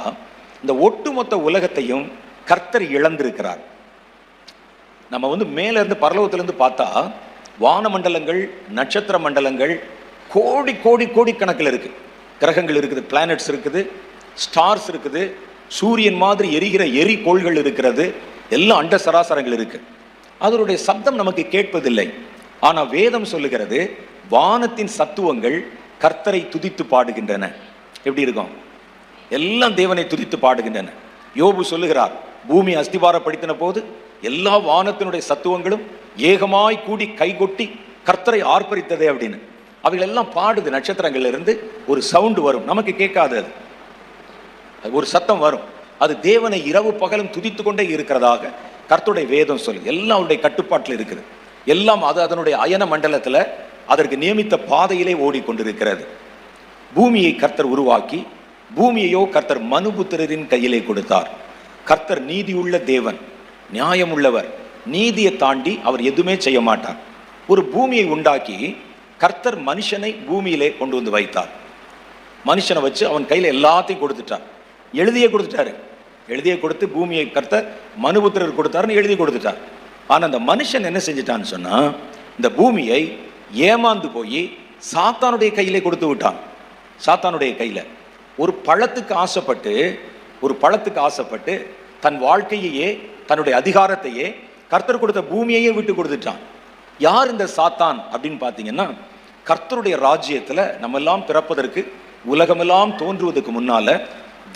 இந்த ஒட்டுமொத்த உலகத்தையும் கர்த்தர் இழந்திருக்கிறார். நம்ம வந்து மேல இருந்து பரலோகத்திலிருந்து பார்த்தா வானமண்டலங்கள், நட்சத்திர மண்டலங்கள் கோடி கோடி கோடி கணக்கில் இருக்கு. கிரகங்கள் இருக்குது, பிளானட்ஸ் இருக்குது, ஸ்டார்ஸ் இருக்குது, சூரியன் மாதிரி எரிகிற எரிகோள்கள் இருக்கிறது, எல்லா அண்ட சராசரங்கள் இருக்கு. அதனுடைய சப்தம் நமக்கு கேட்பதில்லை. ஆனா வேதம் சொல்லுகிறது, வானத்தின் சத்துவங்கள் கர்த்தரை துதித்து பாடுகின்றன. எப்படி இருக்கும்? எல்லாம் தேவனை துதித்து பாடுகின்றன. யோபு சொல்லுகிறார், பூமி அஸ்திவாரப்படுத்தின போது எல்லா வானத்தினுடைய சத்துவங்களும் ஏகமாய் கூடி கைகொட்டி கர்த்தரை ஆர்ப்பரித்ததே அப்படின்னு. அவைகள் எல்லாம் பாடுது. நட்சத்திரங்கள்ல இருந்து ஒரு சவுண்டு வரும், நமக்கு கேட்காது, அது ஒரு சத்தம் வரும். அது தேவனை இரவு பகலும் துதித்து கொண்டே இருக்கிறதாக கர்த்தருடைய வேதம் சொல்லு. எல்லாம் அவருடைய கட்டுப்பாட்டில் இருக்குது. எல்லாம் அது அதனுடைய அயன மண்டலத்தில் அதற்கு நியமித்த பாதையிலே ஓடிக்கொண்டிருக்கிறது. பூமியை கர்த்தர் உருவாக்கி, பூமியையோ கர்த்தர் மனுபுத்திரரின் கையிலே கொடுத்தார். கர்த்தர் நீதியுள்ள தேவன், நியாயம் உள்ளவர். நீதியை தாண்டி அவர் எதுவுமே செய்ய மாட்டார். ஒரு பூமியை உண்டாக்கி கர்த்தர் மனுஷனை பூமியிலே கொண்டு வந்து வைத்தார். மனுஷனை வச்சு அவன் கையில் எல்லாத்தையும் கொடுத்துட்டார். எழுதியே கொடுத்துட்டாரு. எழுதியே கொடுத்து பூமியை கர்த்தர் மனுபுத்திரர் கொடுத்தாருன்னு எழுதி கொடுத்துட்டார். ஆனால் அந்த மனுஷன் என்ன செஞ்சிட்டான்னு சொன்னா, இந்த பூமியை ஏமாந்து போய் சாத்தானுடைய கையிலே கொடுத்து விட்டான். சாத்தானுடைய கையில ஒரு பழத்துக்கு ஆசைப்பட்டு தன் வாழ்க்கையையே, தன்னுடைய அதிகாரத்தையே, கர்த்தர் கொடுத்த பூமியையே விட்டு கொடுத்துட்டான். யார் இந்த சாத்தான் அப்படின்னு பார்த்தீங்கன்னா, கர்த்தருடைய ராஜ்யத்துல நம்ம எல்லாம் பிறப்பதற்கு, உலகமெல்லாம் தோன்றுவதற்கு முன்னால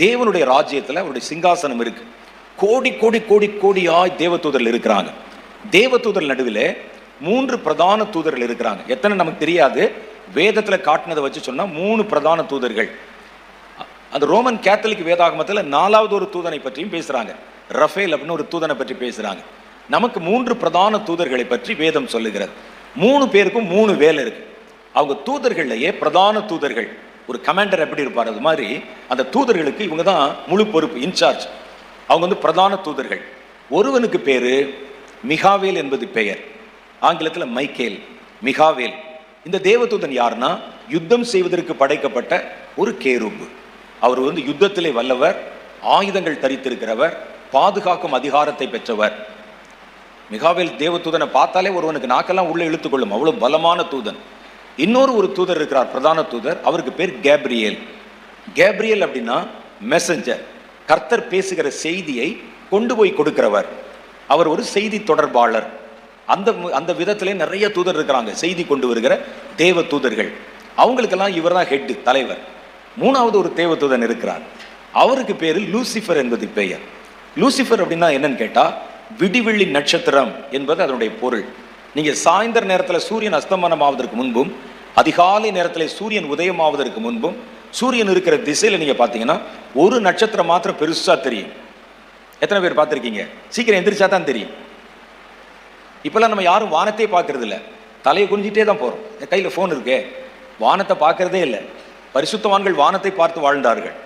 தேவனுடைய ராஜ்யத்துல அவருடைய சிங்காசனம் இருக்கு. கோடி கோடி கோடி கோடியாய் தேவதூதர்கள் இருக்கிறாங்க. தேவதூதர் நடுவில் 3 பிரதான தூதர்கள் இருக்கிறாங்க. எத்தனை நமக்கு தெரியாது. வேதத்துல காட்டினதை வச்சு சொன்னா 3 பிரதான தூதர்கள். அந்த ரோமன் கேத்தலிக் வேதாகமத்தில் 4வது ஒரு தூதனை பற்றியும் பேசுறாங்க. ரஃபேல் அப்படின்னு ஒரு தூதனை பற்றி பேசுறாங்க. நமக்கு 3 பிரதான தூதர்களை பற்றி வேதம் சொல்லுகிறது. 3 பேருக்கும் 3 வேலை இருக்கு. அவங்க தூதர்கள்லையே பிரதான தூதர்கள், ஒரு கமாண்டர் எப்படி இருப்பார் அது மாதிரி அந்த தூதர்களுக்கு இவங்க தான் முழு பொறுப்பு, இன்சார்ஜ். அவங்க வந்து பிரதான தூதர்கள். ஒருவனுக்கு பேரு மிகாவேல் என்பது பெயர். ஆங்கிலத்தில் மைக்கேல், மிகாவேல். இந்த தேவதூதன் யாருன்னா, யுத்தம் செய்வதற்கு படைக்கப்பட்ட ஒரு கேருபு. அவர் வந்து யுத்தத்திலே வல்லவர், ஆயுதங்கள் தரித்திருக்கிறவர், பாதுகாக்கும் அதிகாரத்தை பெற்றவர். மிகாவேல் தேவதூதனை பார்த்தாலே ஒருவனுக்கு நாக்கெல்லாம் உள்ள இழுத்துக்கொள்ளும், அவ்வளவு பலமான தூதன். இன்னொரு ஒரு தூதர் இருக்கிறார், பிரதான தூதர். அவருக்கு பேர் கேப்ரியேல். கேப்ரியேல் அப்படின்னா மெசஞ்சர், கர்த்தர் பேசுகிற செய்தியை கொண்டு போய் கொடுக்கிறவர். அவர் ஒரு செய்தி தொடர்பாளர். அந்த விதத்திலே நிறைய தூதர் இருக்கிறாங்க, செய்தி கொண்டு வருகிற தேவ தூதர்கள். அவங்களுக்கெல்லாம் இவர் தான் ஹெட், தலைவர். 3வது ஒரு தேவ தூதன் இருக்கிறார். அவருக்கு பேரு லூசிஃபர் என்பது பெயர். லூசிஃபர் அப்படின்னா என்னன்னு கேட்டா, விடிவெள்ளி நட்சத்திரம் என்பது அதனுடைய பொருள். நீங்க சாயந்தர நேரத்தில் சூரியன் அஸ்தமனம் ஆவதற்கு முன்பும், அதிகாலை நேரத்தில் சூரியன் உதயம் ஆவதற்கு முன்பும், சூரியன் இருக்கிற திசையில நீங்க பாத்தீங்கன்னா ஒரு நட்சத்திரம் மாத்திரம் பெருசா தெரியும். எத்தனை பேர் பார்த்திருக்கீங்க? சீக்கிரம் எந்திரிச்சா தான் தெரியும். இப்பெல்லாம் நம்ம யாரும் வானத்தை பார்க்கறது இல்லை, தலையை குனிஞ்சிட்டே தான் போறோம். கையில் ஃபோன் இருக்கே, வானத்தை பார்க்கறதே இல்லை. பரிசுத்தவான்கள் வானத்தை பார்த்து வாழ்ந்தார்கள்.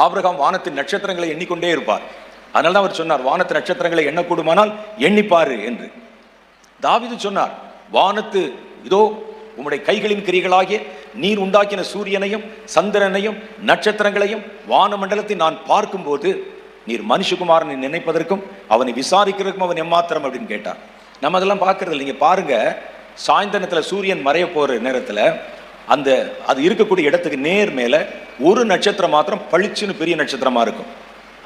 ஆபிரகாம் வானத்தின் நட்சத்திரங்களை எண்ணிக்கொண்டே இருப்பார். அதனால தான் அவர் சொன்னார், வானத்து நட்சத்திரங்களை எண்ணக்கூடுமானால் எண்ணிப்பாரு என்று. தாவீது சொன்னார், வானத்து இதோ உம்முடைய கைகளின் கிரிகளாகிய நீர் உண்டாக்கின சூரியனையும் சந்திரனையும் நட்சத்திரங்களையும் வானமண்டலத்தை நான் பார்க்கும்போது நீர் மனுஷகுமாரனை நினைப்பதற்கும் அவனை விசாரிக்கிறதுக்கும் அவன் எம்மாத்திரம் அப்படின்னு கேட்டார். நம்ம அதெல்லாம் பார்க்கறது இல்லை. நீங்க பாருங்க, சாயந்தரத்தில் சூரியன் மறைய போற நேரத்தில் அது இருக்கக்கூடிய இடத்துக்கு நேர் மேல ஒரு நட்சத்திரம் மாத்திரம் பளிச்சுன்னு பெரிய நட்சத்திரமா இருக்கும்.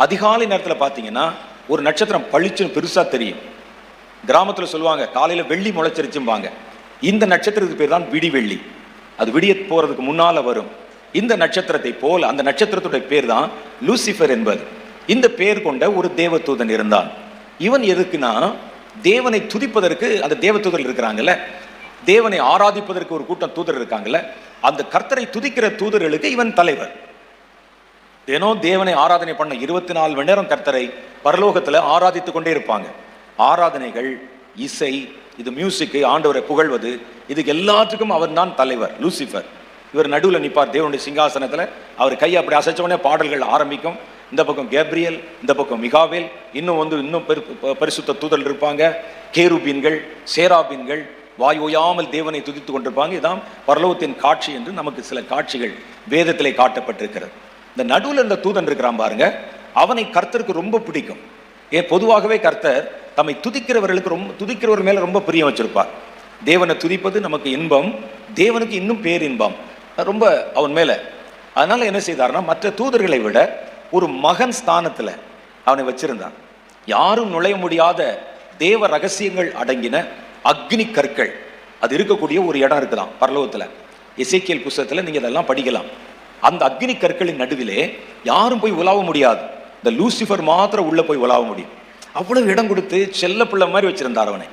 அதிகாலை நேரத்தில் பார்த்தீங்கன்னா ஒரு நட்சத்திரம் பளிச்சுன்னு பெருசா தெரியும். கிராமத்தில் சொல்லுவாங்க, காலையில வெள்ளி முளைச்சிருச்சும்பாங்க. இந்த நட்சத்திரத்துக்கு பேர் தான் விடிவெள்ளி. அது விடிய போறதுக்கு முன்னால வரும். இந்த நட்சத்திரத்தை போல அந்த நட்சத்திரத்துடைய பேர் தான் லூசிஃபர் என்பது. இந்த பேர் கொண்ட ஒரு தேவதூதன் இருந்தான். இவன் எதுக்குன்னா, தேவனை துதிப்பதற்கு அந்த தேவதூதர்கள் இருக்கிறாங்கல்ல, தேவனை ஆராதிப்பதற்கு ஒரு கூட்டம் தூதர் இருக்காங்கல்ல, அந்த கர்த்தரை துதிக்கிற தூதர்களுக்கு இவன் தலைவர். தினம் தேவனை ஆராதனை பண்ண 24 மணி நேரம் கர்த்தரை பரலோகத்துல ஆராதித்து கொண்டே இருப்பாங்க. ஆராதனைகள், இசை, இது மியூசிக், ஆண்டவரை புகழ்வது, இதுக்கு எல்லாத்துக்கும் அவர் தான் தலைவர். லூசிஃபர் இவர் நடுவில் நிற்பார் தேவனுடைய சிங்காசனத்துல. அவர் கையை அப்படி அசைச்ச உடனே பாடல்கள் ஆரம்பிக்கும். இந்த பக்கம் கேப்ரியல், இந்த பக்கம் மிகாவேல், இன்னும் பரிசுத்த தூதர்கள் இருப்பாங்க, கேருபீன்கள், சேராபீன்கள் வாய் ஓயாமல் தேவனை துதித்து கொண்டிருப்பாங்க. இதான் பரலோகத்தின் காட்சி என்று நமக்கு சில காட்சிகள் வேதத்திலே காட்டப்பட்டிருக்கிறது. இந்த நடுவில் இந்த தூதன் இருக்கிறான் பாருங்க, அவனை கர்த்தருக்கு ரொம்ப பிடிக்கும். பொதுவாகவே கர்த்தர் தம்மை துதிக்கிறவர் மேல ரொம்ப பிரியம் வச்சிருப்பார். தேவனை துதிப்பது நமக்கு இன்பம், தேவனுக்கு இன்னும் பேரின்பம் ரொம்ப அவன் மேல. அதனால என்ன செய்தார்னா, மற்ற தூதர்களை விட ஒரு மகன் ஸ்தானத்துல அவனை வச்சிருந்தான். யாரும் நுழைய முடியாத தேவ ரகசியங்கள் அடங்கின அக்னி கற்கள் அது இருக்கக்கூடிய ஒரு இடம் இருக்குதான் பரலோகத்துல. எசேக்கியேல் புஸ்தகத்துல நீங்க இதெல்லாம் படிக்கலாம். அந்த அக்னி கற்களின் நடுவிலே யாரும் போய் உலாவ முடியாது. இந்த லூசிஃபர் மாத்திரம் உள்ள போய் உலாவ முடியும். அவ்வளவு இடம் கொடுத்து செல்ல பிள்ளை மாதிரி வச்சிருந்தார் அவனை.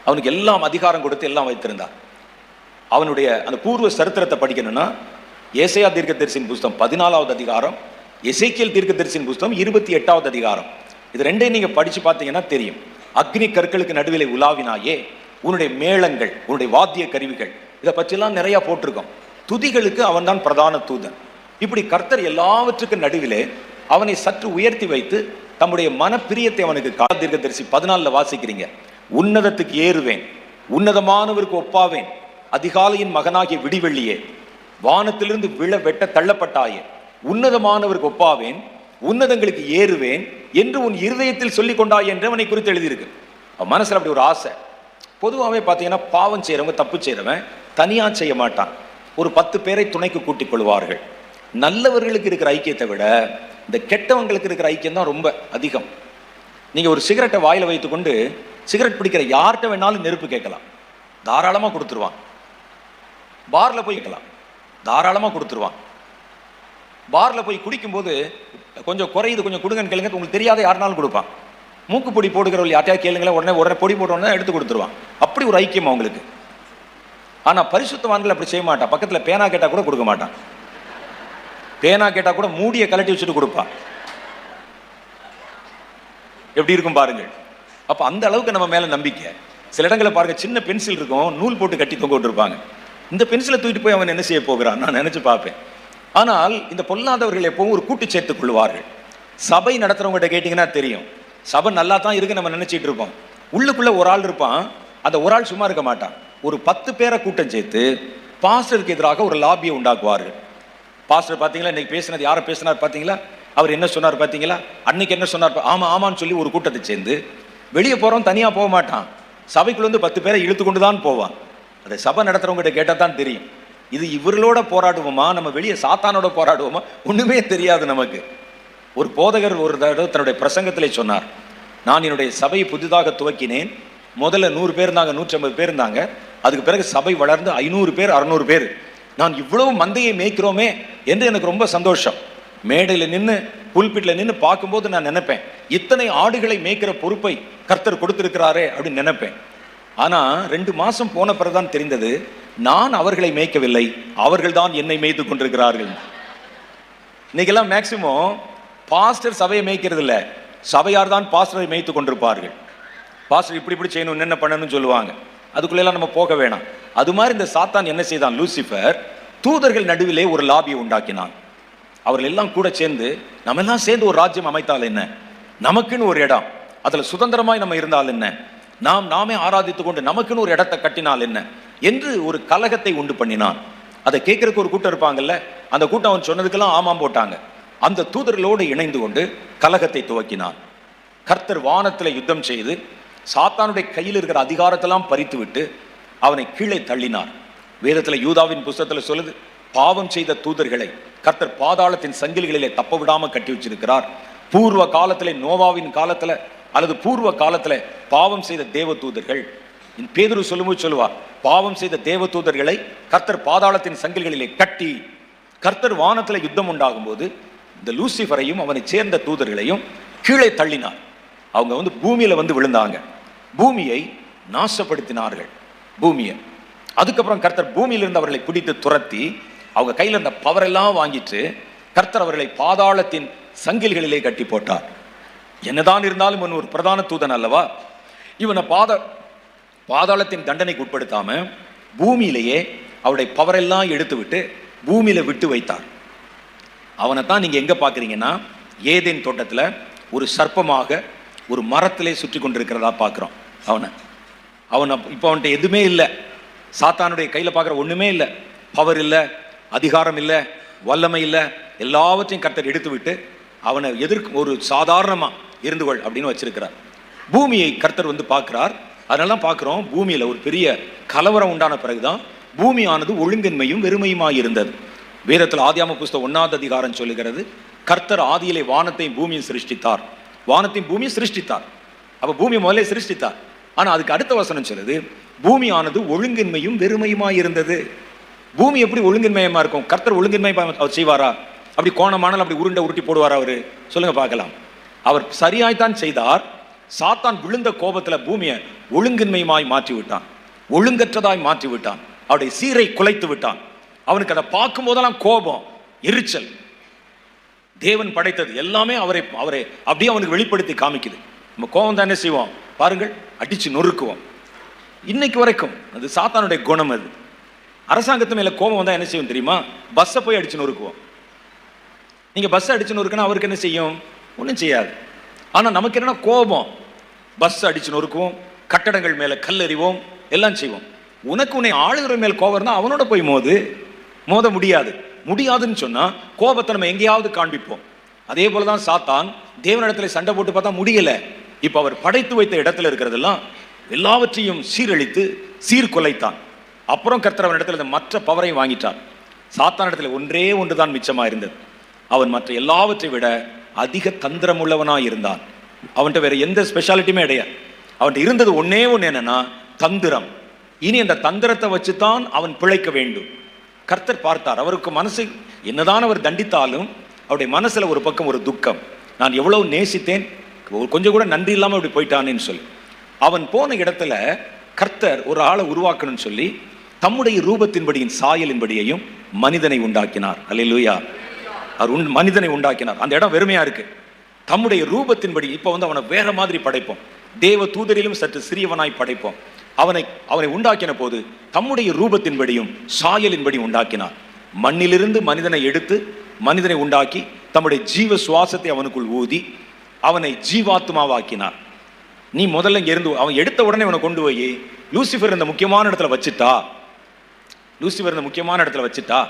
அவனுக்கு எல்லாம் அதிகாரம் கொடுத்து எல்லாம் வைத்திருந்தார். அவனுடைய அந்த பூர்வ சரித்திரத்தை படிக்கணும்னா ஏசாயா தீர்க்கதரிசியின் புஸ்தகம் 14வது அதிகாரம், எசேக்கியேல் தீர்க்கதரிசியின் புஸ்தகம் 28வது அதிகாரம், இது ரெண்டையும் நீங்க படிச்சு பார்த்தீங்கன்னா தெரியும். அக்னி கற்களுக்கு நடுவிலே உலாவினாயே, உன்னுடைய மேளங்கள், உன்னுடைய வாத்திய கருவிகள், இதை பற்றிலாம் நிறைய போட்டிருக்கோம். துதிகளுக்கு அவன் தான் பிரதான தூதன். இப்படி கர்த்தர் எல்லாவற்றுக்கும் நடுவிலே அவனை சற்று உயர்த்தி வைத்து தம்முடைய மனப்பிரியத்தை அவனுக்கு தீர்க்கதரிசி 14 வாசிக்கிறீங்க. உன்னதத்துக்கு ஏறுவேன், உன்னதமானவருக்கு ஒப்பாவேன், அதிகாலையின் மகனாகிய விடிவெள்ளியே, வானத்திலிருந்து வெட்ட தள்ளப்பட்டாயே, உன்னதமானவருக்கு ஒப்பாவேன், உன்னதங்களுக்கு ஏறுவேன் என்று உன் இருதயத்தில் சொல்லிக் கொண்டாய் என்று அவனை குறித்து எழுதியிருக்கு. அவன் மனசுல அப்படி ஒரு ஆசை. பொதுவாகவே பார்த்தீங்கன்னா பாவம் செய்யறவங்க, தப்பு செய்யறவன் தனியா செய்ய மாட்டான். ஒரு 10 பேரை துணைக்கு கூட்டிக் கொள்வார்கள். நல்லவர்களுக்கு இருக்கிற ஐக்கியத்தை விட இந்த கெட்டவங்களுக்கு இருக்கிற ஐக்கியம் தான் ரொம்ப அதிகம். நீங்க ஒரு சிகரெட்டை வாயில வைத்துக்கொண்டு சிகரெட் பிடிக்கிற யார்கிட்ட வேணாலும் நெருப்பு கேட்கலாம், தாராளமா கொடுத்துருவான். பார்ல போய் கேட்கலாம், தாராளமா கொடுத்துருவான். பார்ல போய் குடிக்கும் போது கொஞ்சம் குறையுது, கொஞ்சம் கொடுங்கன்னு கேளுங்க, உங்களுக்கு தெரியாத யாருனாலும் கொடுப்பான். மூக்கு பொடி போடுகிறவர்கள் யார்ட்டையா கேளுங்களேன், உடனே பொடி போட்டோன்னா எடுத்து கொடுத்துருவான். அப்படி ஒரு ஐக்கியம் அவங்களுக்கு. ஆனா பரிசுத்தவான்கள் அப்படி செய்ய மாட்டான். பக்கத்துல பேனா கேட்டா கூட கொடுக்க மாட்டான். பேனா கேட்டா கூட மூடிய கலட்டி வச்சுட்டு கொடுப்பான். எப்படி இருக்கும் பாருங்கள். அப்ப அந்த அளவுக்கு நம்ம மேல நம்பிக்கை. சில இடங்களை பாருங்க, சின்ன பென்சில் இருக்கும், நூல் போட்டு கட்டி தொங்க விட்டுருப்பாங்க. இந்த பென்சிலை தூக்கிட்டு போய் அவன் என்ன செய்ய போகிறான் நான் நினைச்சு பார்ப்பேன். ஆனால் இந்த பொல்லாதவர்கள் எப்பவும் ஒரு கூட்டு சேர்த்துக் கொள்வார்கள். சபை நடத்துறவங்ககிட்ட கேட்டீங்கன்னா தெரியும், சபை நல்லா தான் இருக்கு நம்ம நினைச்சிட்டு இருப்போம். உள்ளுக்குள்ள ஒரு ஆள் இருப்பான், அந்த ஒரு ஆள் சும்மா இருக்க மாட்டான். ஒரு 10 பேரை கூட்டம் சேர்த்து பாஸ்டருக்கு எதிராக ஒரு லாபியை உண்டாக்குவார்கள். பாஸ்டர் பார்த்தீங்களா, இன்னைக்கு பேசினது யாரை பேசினார் பார்த்தீங்களா, அவர் என்ன சொன்னார் பார்த்தீங்களா, அன்னைக்கு என்ன சொன்னார், ஆமான்னு சொல்லி ஒரு கூட்டத்தை சேர்ந்து வெளியே போறோம், தனியா போக மாட்டான். சபைக்குள்ள வந்து 10 பேரை இழுத்து கொண்டு தான் போவான். அதை சபை நடத்துறவங்க கேட்டா தான் தெரியும், இது இவர்களோட போராடுவோமா, நம்ம வெளியே சாத்தானோட போராடுவோமா, ஒண்ணுமே தெரியாது நமக்கு. ஒரு போதகர் ஒரு தடவை தன்னுடைய பிரசங்கத்திலே சொன்னார், நான் என்னுடைய சபையை புதிதாக துவக்கினேன். முதல்ல 100 பேர் இருந்தாங்க, 150 பேர் இருந்தாங்க. அதுக்கு பிறகு சபை வளர்ந்து 500 பேர், 600 பேர். நான் இவ்வளவு மந்தையை மேய்க்கிறோமே என்று எனக்கு ரொம்ப சந்தோஷம். மேடையில் நின்று, புல்பிட்டில் நின்று பார்க்கும்போது நான் நினைப்பேன், இத்தனை ஆடுகளை மேய்க்கிற பொறுப்பை கர்த்தர் கொடுத்திருக்கிறாரே அப்படின்னு நினைப்பேன். ஆனா 2 மாசம் போன பிறகுதான் தெரிந்தது, நான் அவர்களை மேய்க்கவில்லை, அவர்கள் தான் என்னை மேய்த்து கொண்டிருக்கிறார்கள். இன்னைக்கெல்லாம் மேக்சிமம் பாஸ்டர் சபையை மேய்க்கிறது இல்லை, சபையார் தான் பாஸ்டரை மேய்த்து கொண்டிருப்பார்கள். பாஸ்டர் இப்படி செய்யணும், என்ன பண்ணணும்னு சொல்லுவாங்க. அதுக்குள்ளெல்லாம் நம்ம போக வேணாம். அது மாதிரி இந்த சாத்தான் என்ன செய்தான், லூசிஃபர் தூதர்கள் நடுவிலே ஒரு லாபியை உண்டாக்கினான். அவர்கள் எல்லாம் கூட சேர்ந்து, நம்ம எல்லாம் சேர்ந்து ஒரு ராஜ்யம் அமைத்தால் என்ன, நமக்குன்னு ஒரு இடம், அதுல சுதந்திரமாய் நம்ம இருந்தால் என்ன, நாமே ஆராதித்துக் கொண்டு நமக்குன்னு ஒரு இடத்தை கட்டினால் என்ன என்று ஒரு கலகத்தை உண்டு பண்ணினான். அதை கேட்கறதுக்கு ஒரு கூட்டம் இருப்பாங்கல்ல, அந்த கூட்டம் அவன் சொன்னதுக்கெல்லாம் ஆமாம் போட்டாங்க. அந்த தூதர்களோடு இணைந்து கொண்டு கலகத்தை துவக்கினான். கர்த்தர் வானத்தில் யுத்தம் செய்து சாத்தானுடைய கையில் இருக்கிற அதிகாரத்தெல்லாம் பறித்து விட்டு அவனை கீழே தள்ளினார். வேதத்தில் யூதாவின் புஸ்தகத்தில் சொல்லுது, பாவம் செய்த தூதர்களை கர்த்தர் பாதாளத்தின் சங்கிலிகளிலே தப்ப விடாம கட்டி வச்சிருக்கிறார். பூர்வ காலத்திலே, நோவாவின் காலத்துல அல்லது பூர்வ காலத்துல பாவம் செய்த தேவ தூதர்கள், பேதுரு சொல்லும்போது சொல்லுவார், பாவம் செய்த தேவ தூதர்களை கர்த்தர் பாதாளத்தின் சங்கிலிகளிலே கட்டி, கர்த்தர் வானத்துல யுத்தம் உண்டாகும் போது இந்த லூசிஃபரையும் அவனை சேர்ந்த தூதர்களையும் கீழே தள்ளினார். அவங்க வந்து பூமியில வந்து விழுந்தாங்க, பூமியை நாசப்படுத்தினார்கள். பூமியை அதுக்கப்புறம் கர்த்தர் பூமியிலிருந்து அவர்களை பிடித்து துரத்தி அவங்க கையில் இருந்த பவர் எல்லாம் வாங்கிட்டு கர்த்தர் அவர்களை பாதாளத்தின் சங்கிலிகளிலே கட்டி போட்டார். என்னதான் இருந்தாலும் இவன் ஒரு பிரதான தூதன் அல்லவா? இவனை பாதாளத்தின் தண்டனைக்கு உட்படுத்தாம பூமியிலேயே அவருடைய பவரெல்லாம் எடுத்து விட்டு பூமியில விட்டு வைத்தார். அவனை தான் நீங்க எங்க பாக்குறீங்கன்னா, ஏதேன் தோட்டத்துல ஒரு சர்ப்பமாக ஒரு மரத்திலே சுற்றி கொண்டிருக்கிறதா பார்க்கிறோம். அவனை இப்போ அவன்கிட்ட எதுவுமே இல்லை, சாத்தானுடைய கையில பார்க்குற ஒண்ணுமே இல்லை, பவர் இல்லை, அதிகாரம் இல்லை, வல்லமை இல்லை, எல்லாவற்றையும் கர்த்தர் எடுத்து விட்டு அவனை எதிர்க்கு ஒரு சாதாரணமா இருந்து கொள் அப்படின்னு வச்சிருக்கிறார். பூமியை கர்த்தர் வந்து பார்க்கிறார். அதனால பார்க்கிறோம், பூமியில ஒரு பெரிய கலவரம் உண்டான பிறகுதான் பூமியானது ஒழுங்கின்மையும் வெறுமையுமாய் இருந்தது. வேதத்தில் ஆதியாம புஸ்தகம் 1ஆம் அதிகாரம் சொல்லுகிறது, கர்த்தர் ஆதியிலே வானத்தையும் பூமியும் சிருஷ்டித்தார். வானத்தையும் பூமியும் சிருஷ்டித்தார். அப்ப பூமி முதலே சிருஷ்டித்தார். ஆனா அதுக்கு அடுத்த வசனம் சொல்லுது, பூமியானது ஒழுங்கின்மையும் வெறுமையுமாய் இருந்தது. பூமி எப்படி ஒழுங்கின்மையமா இருக்கும்? கர்த்தர் ஒழுங்கின்மை அவர் செய்வாரா? அப்படி கோணமானால் அப்படி உருட்டி போடுவாரா அவரு? சொல்லுங்க பார்க்கலாம். அவர் சரியாய்த்தான் செய்தார். சாத்தான் விழுந்த கோபத்துல பூமியை ஒழுங்கின்மையுமாய் மாற்றி விட்டான், ஒழுங்கற்றதாய் மாற்றி விட்டான், அவருடைய சீரை குலைத்து விட்டான். அவனுக்கு அதை பார்க்கும் போதெல்லாம் கோபம், எரிச்சல். தேவன் படைத்தது எல்லாமே அவரை அப்படியே அவனுக்கு வெளிப்படுத்தி காமிக்குது. நம்ம கோபம் தான் என்ன செய்வோம் பாருங்கள், அடிச்சு நொறுக்குவோம். இன்னைக்கு வரைக்கும் அது சாத்தானுடைய குணம். அது அரசாங்கத்து மேல கோபம் வந்தா என்ன செய்யும் தெரியுமா? பஸ்ஸை போய் அடிச்சு நொறுக்குவோம். நீங்க பஸ் அடிச்சு நொறுக்குன்னா அவருக்கு என்ன செய்யும்? ஒன்றும் செய்யாது. ஆனா நமக்கு என்னன்னா கோபம், பஸ் அடிச்சு நொறுக்குவோம், கட்டடங்கள் மேல கல்லெறிவோம், எல்லாம் செய்வோம். உனக்கு உன்னை ஆளுகிற மேல் கோபம் இருந்தா அவனோட போய் மோத முடியாதுன்னு சொன்னா கோபத்தை நம்ம எங்கேயாவது காண்பிப்போம். அதே போலதான் சாத்தான் தேவனிடத்துல சண்டை போட்டு பார்த்தா முடியல. இப்ப அவர் படைத்து வைத்த இடத்துல இருக்கிறதெல்லாம் எல்லாவற்றையும் சீரழித்து சீர்குலைத்தான். அப்புறம் கர்த்தர் அவன் இடத்துல மற்ற பவரையும் வாங்கிட்டான். சாத்தான் இடத்துல ஒன்றே ஒன்றுதான் மிச்சமா இருந்தது. அவன் மற்ற எல்லாவற்றை விட அதிக தந்திரம் உள்ளவனாய் இருந்தான். அவன்கிட்ட வேற எந்த ஸ்பெஷாலிட்டியுமே கிடையாது. அவன்கிட்ட இருந்தது ஒன்னே ஒன்று, என்னன்னா தந்திரம். இனி அந்த தந்திரத்தை வச்சுதான் அவன் பிழைக்க வேண்டும். கர்த்தர் பார்த்தார். அவருக்கு மனசு என்னதான் அவர் தண்டித்தாலும் அவருடைய மனசுல ஒரு பக்கம் ஒரு துக்கம். நான் எவ்வளவு நேசித்தேன், கொஞ்சம் கூட நன்றி இல்லாம அப்படி போயிட்டானேன்னு சொல்லி அவன் போன இடத்துல கர்த்தர் ஒரு ஆளை உருவாக்கணும்னு சொல்லி தம்முடைய ரூபத்தின்படியின் சாயலின்படியையும் மனிதனை உண்டாக்கினார். அல்லேலூயா. அவர் மனிதனை உண்டாக்கினார். அந்த இடம் வெறுமையா இருக்கு. தம்முடைய ரூபத்தின்படி இப்ப வந்து அவனை வேற மாதிரி படைப்போம். தேவ தூதரிலும் சற்று சிறியவனாய் படைப்போம். அவனை உண்டாக்கின போது தம்முடைய ரூபத்தின்படியும் சாயலின்படியும் உண்டாக்கினார். மண்ணிலிருந்து மனிதனை எடுத்து மனிதனை உண்டாக்கி தம்முடைய ஜீவ சுவாசத்தை அவனுக்குள் ஊதி அவனை ஜீவாத்மாவாக்கினார். நீ முதல்ல இங்க இருந்து அவன் எடுத்த உடனே அவனை கொண்டு போய் லூசிஃபர் இந்த முக்கியமான இடத்துல வச்சுட்டா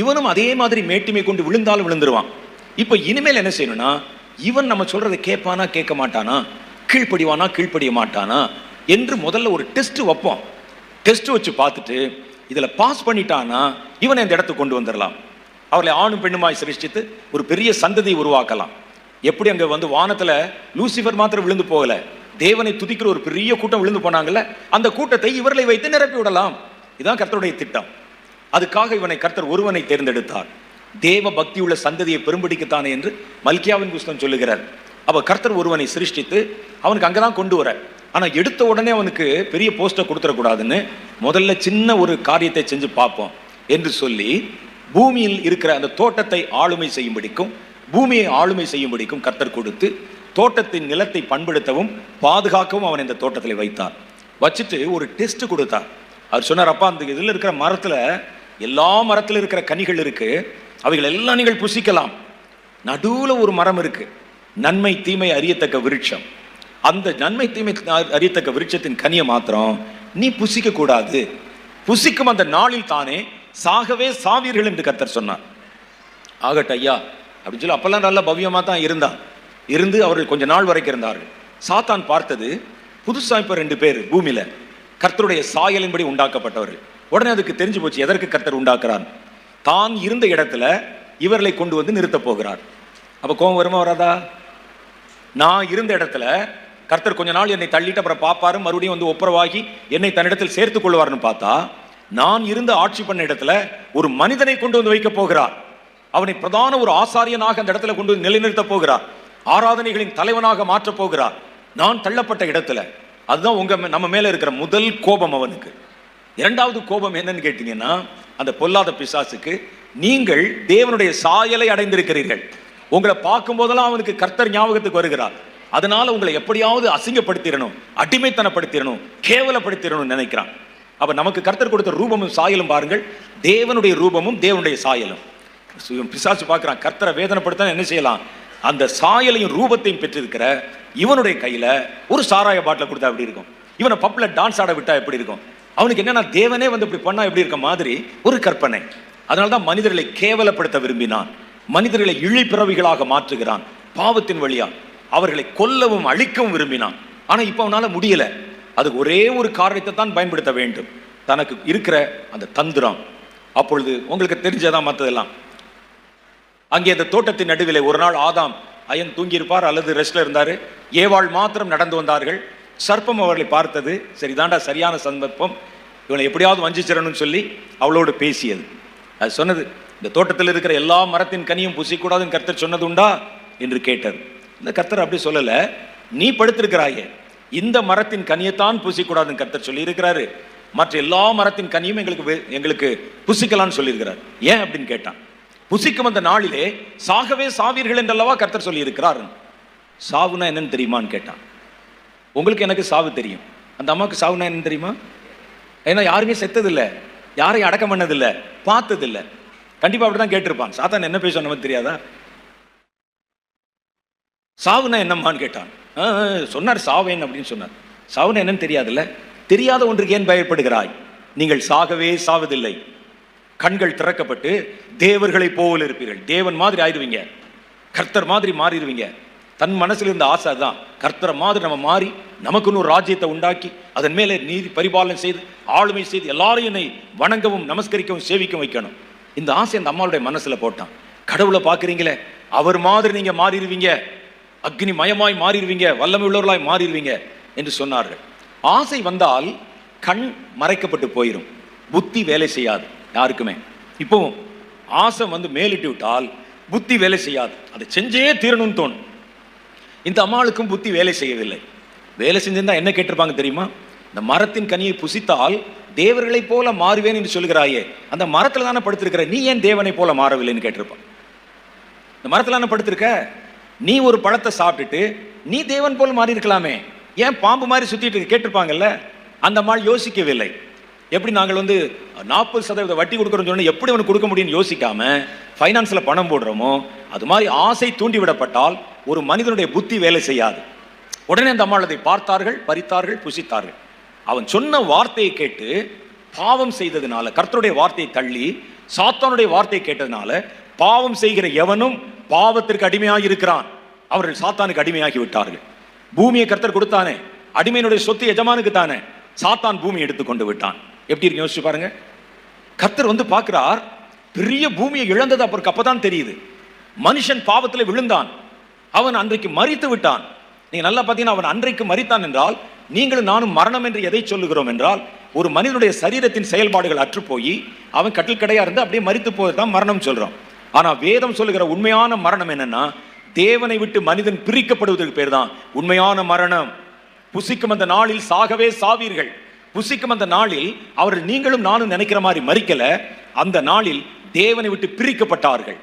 இவனும் அதே மாதிரி மேட்டிமை கொண்டு விழுந்தாலும் விழுந்துருவான். இப்ப இனிமேல் என்ன செய்யணும்னா, இவன் நம்ம சொல்றதை கேட்பானா கேட்க மாட்டானா, கீழ்ப்படிவானா கீழ்ப்படிய மாட்டானா என்று முதல்ல ஒரு டெஸ்ட் வைப்போம். டெஸ்ட் வச்சு பார்த்துட்டு இதுல பாஸ் பண்ணிட்டானா இவனை இந்த இடத்துக்கு கொண்டு வந்துடலாம். அவர்களை ஆணும் பெண்ணுமாய் சிருஷ்டித்து ஒரு பெரிய சந்ததியை உருவாக்கலாம். எப்படி அங்க வந்து வானத்துல லூசிஃபர் மாத்திரம் விழுந்து போகல, தேவனை துதிக்கிற ஒரு பெரிய கூட்டம் விழுந்து போனாங்கல்ல, அந்த கூட்டத்தை இவர்களை வைத்து நிரப்பி விடலாம். இதுதான் கர்த்தருடைய திட்டம். அதுக்காக இவனை கர்த்தர் ஒருவனை தேர்ந்தெடுத்தார். தேவ பக்தி உள்ள சந்ததியை பெரும்படிக்குத்தானே என்று மல்கியாவின் புஸ்தகம் சொல்லுகிறார். அப்ப கர்த்தர் ஒருவனை சிருஷ்டித்து அவனுக்கு அங்கதான் கொண்டு வர. ஆனா எடுத்த உடனே அவனுக்கு பெரிய போஸ்டர் கொடுத்துடக்கூடாதுன்னு முதல்ல சின்ன ஒரு காரியத்தை செஞ்சு பார்ப்போம் என்று சொல்லி பூமியில் இருக்கிற அந்த தோட்டத்தை ஆளுமை செய்யும்படிக்கும் பூமியை ஆளுமை செய்யும்படிக்கும் கர்த்தர் கொடுத்து தோட்டத்தின் நிலத்தை பண்படுத்தவும் பாதுகாக்கவும் அவன் இந்த தோட்டத்தில் வைத்தார். வச்சுட்டு ஒரு டெஸ்ட் கொடுத்தார். அவர் சொன்னார், அப்பா அந்த இதில் இருக்கிற மரத்துல எல்லா மரத்தில் இருக்கிற கனிகள் இருக்கு, அவைகள் எல்லாம் நீங்கள் புசிக்கலாம். நடுவுல ஒரு மரம் இருக்கு, நன்மை தீமை அறியத்தக்க விருட்சம். அந்த நன்மை தீமை அறியத்தக்க விருட்சத்தின் கனியை மாத்திரம் நீ புசிக்க கூடாது, புசிக்கும் அந்த நாளில் தானே சாகவே சாவீர்கள் என்று கர்த்தர் சொன்னார். ஆகட்ட ஐயா அப்படின்னு சொல்லி அப்பெல்லாம் நல்ல பவ்யமா தான் இருந்து அவர்கள் கொஞ்ச நாள் வரைக்கும் இருந்தார்கள். சாத்தான் பார்த்தது புதுசா இப்ப 2 பேர் பூமியில கர்த்தருடைய சாயலின்படி உண்டாக்கப்பட்டவர்கள். உடனே அதுக்கு தெரிஞ்சு போச்சு எதற்கு கர்த்தர் உண்டாக்குறார். தான் இருந்த இடத்துல இவர்களை கொண்டு வந்து நிறுத்த போகிறார். அப்ப கோபம் வருமா வராதா? நான் இருந்த இடத்துல கர்த்தர் கொஞ்ச நாள் என்னை தள்ளிட்டு அப்புறம் பாப்பாரு, மறுபடியும் வந்து ஒப்புரவாகி என்னை தன்னிடத்தில் சேர்த்துக் கொள்வார்னு பார்த்தா, நான் இருந்த ஆட்சி பண்ண இடத்துல ஒரு மனிதனை கொண்டு வந்து வைக்க போகிறார். அவனை பிரதான ஒரு ஆசாரியனாக அந்த இடத்துல கொண்டு வந்து நிலைநிறுத்த போகிறார். ஆராதனைகளின் தலைவனாக மாற்ற போகிறார். நான் தள்ளப்பட்ட இடத்துல. அதுதான் நம்ம மேல இருக்கிற முதல் கோபம் அவனுக்கு. இரண்டாவது கோபம் என்னன்னு கேட்டீங்கன்னா, அந்த பொல்லாத பிசாசுக்கு நீங்கள் தேவனுடைய சாயலை அடைந்திருக்கிறீர்கள். உங்களை பார்க்கும் போதெல்லாம் அவனுக்கு கர்த்தர் ஞாபகத்துக்கு வருகிறார். அதனால உங்களை எப்படியாவது அசிங்கப்படுத்திடணும், அடிமைத்தனப்படுத்திடணும், கேவலப்படுத்திடணும் நினைக்கிறான். அப்ப நமக்கு கர்த்தர் கொடுத்த ரூபமும் சாயலும் பாருங்கள், தேவனுடைய ரூபமும் தேவனுடைய சாயலும். பிசாசு பார்க்கிறான், கர்த்தரை வேதனைப்படுத்த என்ன செய்யலாம்? அந்த சாயலையும் ரூபத்தையும் பெற்றிருக்கிற இவனுடைய கையில ஒரு சாராய பாட்டில் கொடுத்தா எப்படி இருக்கும்? இவனை பப்ல டான்ஸ் ஆட விட்டா எப்படி இருக்கும்? அவனுக்கு என்னன்னா, தேவனே வந்து இப்படி பண்ணா எப்படி இருக்க மாதிரி ஒரு கற்பனை. அதனால்தான் மனிதர்களை கேவலப்படுத்த விரும்பினான், மனிதர்களை இழிபிறவிகளாக மாற்றுகிறான். பாவத்தின் வழியா அவர்களை கொல்லவும் அழிக்கவும் விரும்பினான். ஆனா இப்ப அவனால முடியல. அதுக்கு ஒரே ஒரு காரணத்தை தான் பயன்படுத்த வேண்டும், தனக்கு இருக்கிற அந்த தந்திரம். அப்பொழுது உங்களுக்கு தெரிஞ்சதான் மற்றதெல்லாம். அங்கே அந்த தோட்டத்தின் நடுவிலே ஒரு நாள் ஆதாம் ஐயன் தூங்கியிருப்பார் அல்லது ரெஸ்ட்ல இருந்தாரு. ஏவாள் மாத்திரம் நடந்து வந்தார்கள். சர்ப்பம் அவர்களை பார்த்தது, சரிதாண்டா சரியான சந்தர்ப்பம், இவனை எப்படியாவது வஞ்சிச்சிடணும்னு சொல்லி அவளோடு பேசியது. அது சொன்னது, இந்த தோட்டத்தில் இருக்கிற எல்லா மரத்தின் கனியும் புசிக்கூடாதுன்னு கர்த்தர் சொன்னது உண்டா என்று கேட்டது. இந்த கர்த்தர் அப்படி சொல்லல, நீ படுத்திருக்கிறாயே இந்த மரத்தின் கனியைத்தான் புசிக்கூடாதுன்னு கர்த்தர் சொல்லி இருக்கிறாரு, மற்ற எல்லா மரத்தின் கனியும் எங்களுக்கு புசிக்கலாம்னு சொல்லியிருக்கிறார். ஏன் அப்படின்னு கேட்டான். புசிக்கும் அந்த நாளிலே சாகவே சாவீர்கள் என்றல்லவா கர்த்தர் சொல்லி இருக்கிறார். சாவுனா என்னன்னு தெரியுமான்னு கேட்டான். உங்களுக்கு எனக்கு சாவு தெரியும், அந்த அம்மாவுக்கு சாவுனா என்னன்னு தெரியுமா? ஏன்னா யாருமே செத்ததில்லை, யாரையும் அடக்கம் பண்ணதில்லை, பார்த்ததில்லை. கண்டிப்பா அப்படிதான் கேட்டிருப்பான். சாத்தான் என்ன பேச நமக்கு தெரியாதா? சாவுனா என்னம்மான்னு கேட்டான். சொன்னார் சாவேன் அப்படின்னு சொன்னார். சாவுனா என்னன்னு தெரியாதுல்ல, தெரியாத ஒன்றுக்கு ஏன் பயப்படுகிறாய்? நீங்கள் சாகவே சாவதில்லை, கண்கள் திறக்கப்பட்டு தேவர்களை போல இருப்பீர்கள். தேவன் மாதிரி ஆயிடுவீங்க, கர்த்தர் மாதிரி மாறிடுவீங்க. தன் மனசில் இருந்த ஆசை தான், கர்த்தரை மாதிரி நம்ம மாறி நமக்குன்னு ஒரு ராஜ்யத்தை உண்டாக்கி அதன் மேலே நீதி பரிபாலனை செய்து ஆளுமை செய்து எல்லாரையும் என்னை வணங்கவும் நமஸ்கரிக்கவும் சேவிக்கவும் வைக்கணும். இந்த ஆசை அந்த அம்மாவுடைய மனசுல போட்டான். கடவுளை பார்க்குறீங்களே, அவர் மாதிரி நீங்க மாறிடுவீங்க, அக்னி மயமாய் மாறிடுவீங்க, வல்லமை உள்ளவர்களாய் மாறிடுவீங்க என்று சொன்னார்கள். ஆசை வந்தால் கண் மறைக்கப்பட்டு போயிடும், புத்தி வேலை செய்யாது யாருக்குமே. இப்போவும் ஆசை வந்து மேலிட்டு விட்டால் புத்தி வேலை செய்யாது, அதை செஞ்சே தீரணும்னு தோணும். இந்த அம்மாளுக்கும் புத்தி வேலை செய்யவில்லை. வேலை செஞ்சிருந்தா என்ன கேட்டிருப்பாங்க தெரியுமா? இந்த மரத்தின் கனியை புசித்தால் தேவர்களை போல மாறுவேன் என்று சொல்கிறாயே, அந்த மரத்துல தானே படுத்திருக்கிற, நீ ஏன் தேவனை போல மாறவில்லைன்னு கேட்டிருப்பான். இந்த மரத்துல தானே படுத்திருக்க, நீ ஒரு பழத்தை சாப்பிட்டுட்டு நீ தேவன் போல மாறி இருக்கலாமே, ஏன் பாம்பு மாதிரி சுத்திட்டு கேட்டிருப்பாங்கல்ல. அந்த அம்மாள் யோசிக்கவில்லை. எப்படி நாங்கள் வந்து 40% வட்டி கொடுக்குறோம்னு சொன்னா எப்படி அவனுக்கு கொடுக்க முடியும்னு யோசிக்காம ஃபைனான்ஸ்ல பணம் போடுறோமோ, அது மாதிரி ஆசை தூண்டிவிடப்பட்டால் ஒரு மனிதனுடைய புத்தி வேலை செய்யாது. உடனே அந்த அம்மாள் அதை பார்த்தார்கள், பறித்தார்கள், புசித்தார்கள். அவன் சொன்ன வார்த்தையை கேட்டு பாவம் செய்ததுனால, கர்த்தருடைய வார்த்தையை தள்ளி சாத்தானுடைய வார்த்தையை கேட்டதுனால பாவம் செய்கிற எவனும் பாவத்திற்கு அடிமையாகி இருக்கிறான். அவர்கள் சாத்தானுக்கு அடிமையாகி விட்டார்கள். பூமியை கர்த்தர் கொடுத்தானே, அடிமையினுடைய சொத்து எஜமானுக்கு தானே, சாத்தான் பூமி எடுத்துக்கொண்டு விட்டான். எப்படி இருக்கு யோசிச்சு பாருங்க. கர்த்தர் வந்து பார்க்கிறார், பெரிய பூமியை இழந்தது அவருக்கு அப்பதான் தெரியுது. மனுஷன் பாவத்தில் விழுந்தான், அவன் அன்றைக்கு மரித்து விட்டான். நீங்க நல்லா பார்த்தீங்கன்னா, அவன் அன்றைக்கு மரித்தான் என்றால் நீங்களும் நானும் மரணம் என்று எதை சொல்லுகிறோம் என்றால், ஒரு மனிதனுடைய சரீரத்தின் செயல்பாடுகள் அற்று போய் அவன் கட்டில் கடையா இருந்து அப்படியே மரித்து போவதுதான் மரணம் சொல்றோம். ஆனா வேதம் சொல்லுகிற உண்மையான மரணம் என்னன்னா, தேவனை விட்டு மனிதன் பிரிக்கப்படுவதற்கு பேர் தான் உண்மையான மரணம். புசிக்கும் அந்த நாளில் சாகவே சாவீர்கள். புசிக்கும் அந்த நாளில் அவர்கள் நீங்களும் நானும் நினைக்கிற மாதிரி மரிக்கல, அந்த நாளில் தேவனை விட்டு பிரிக்கப்பட்டார்கள்,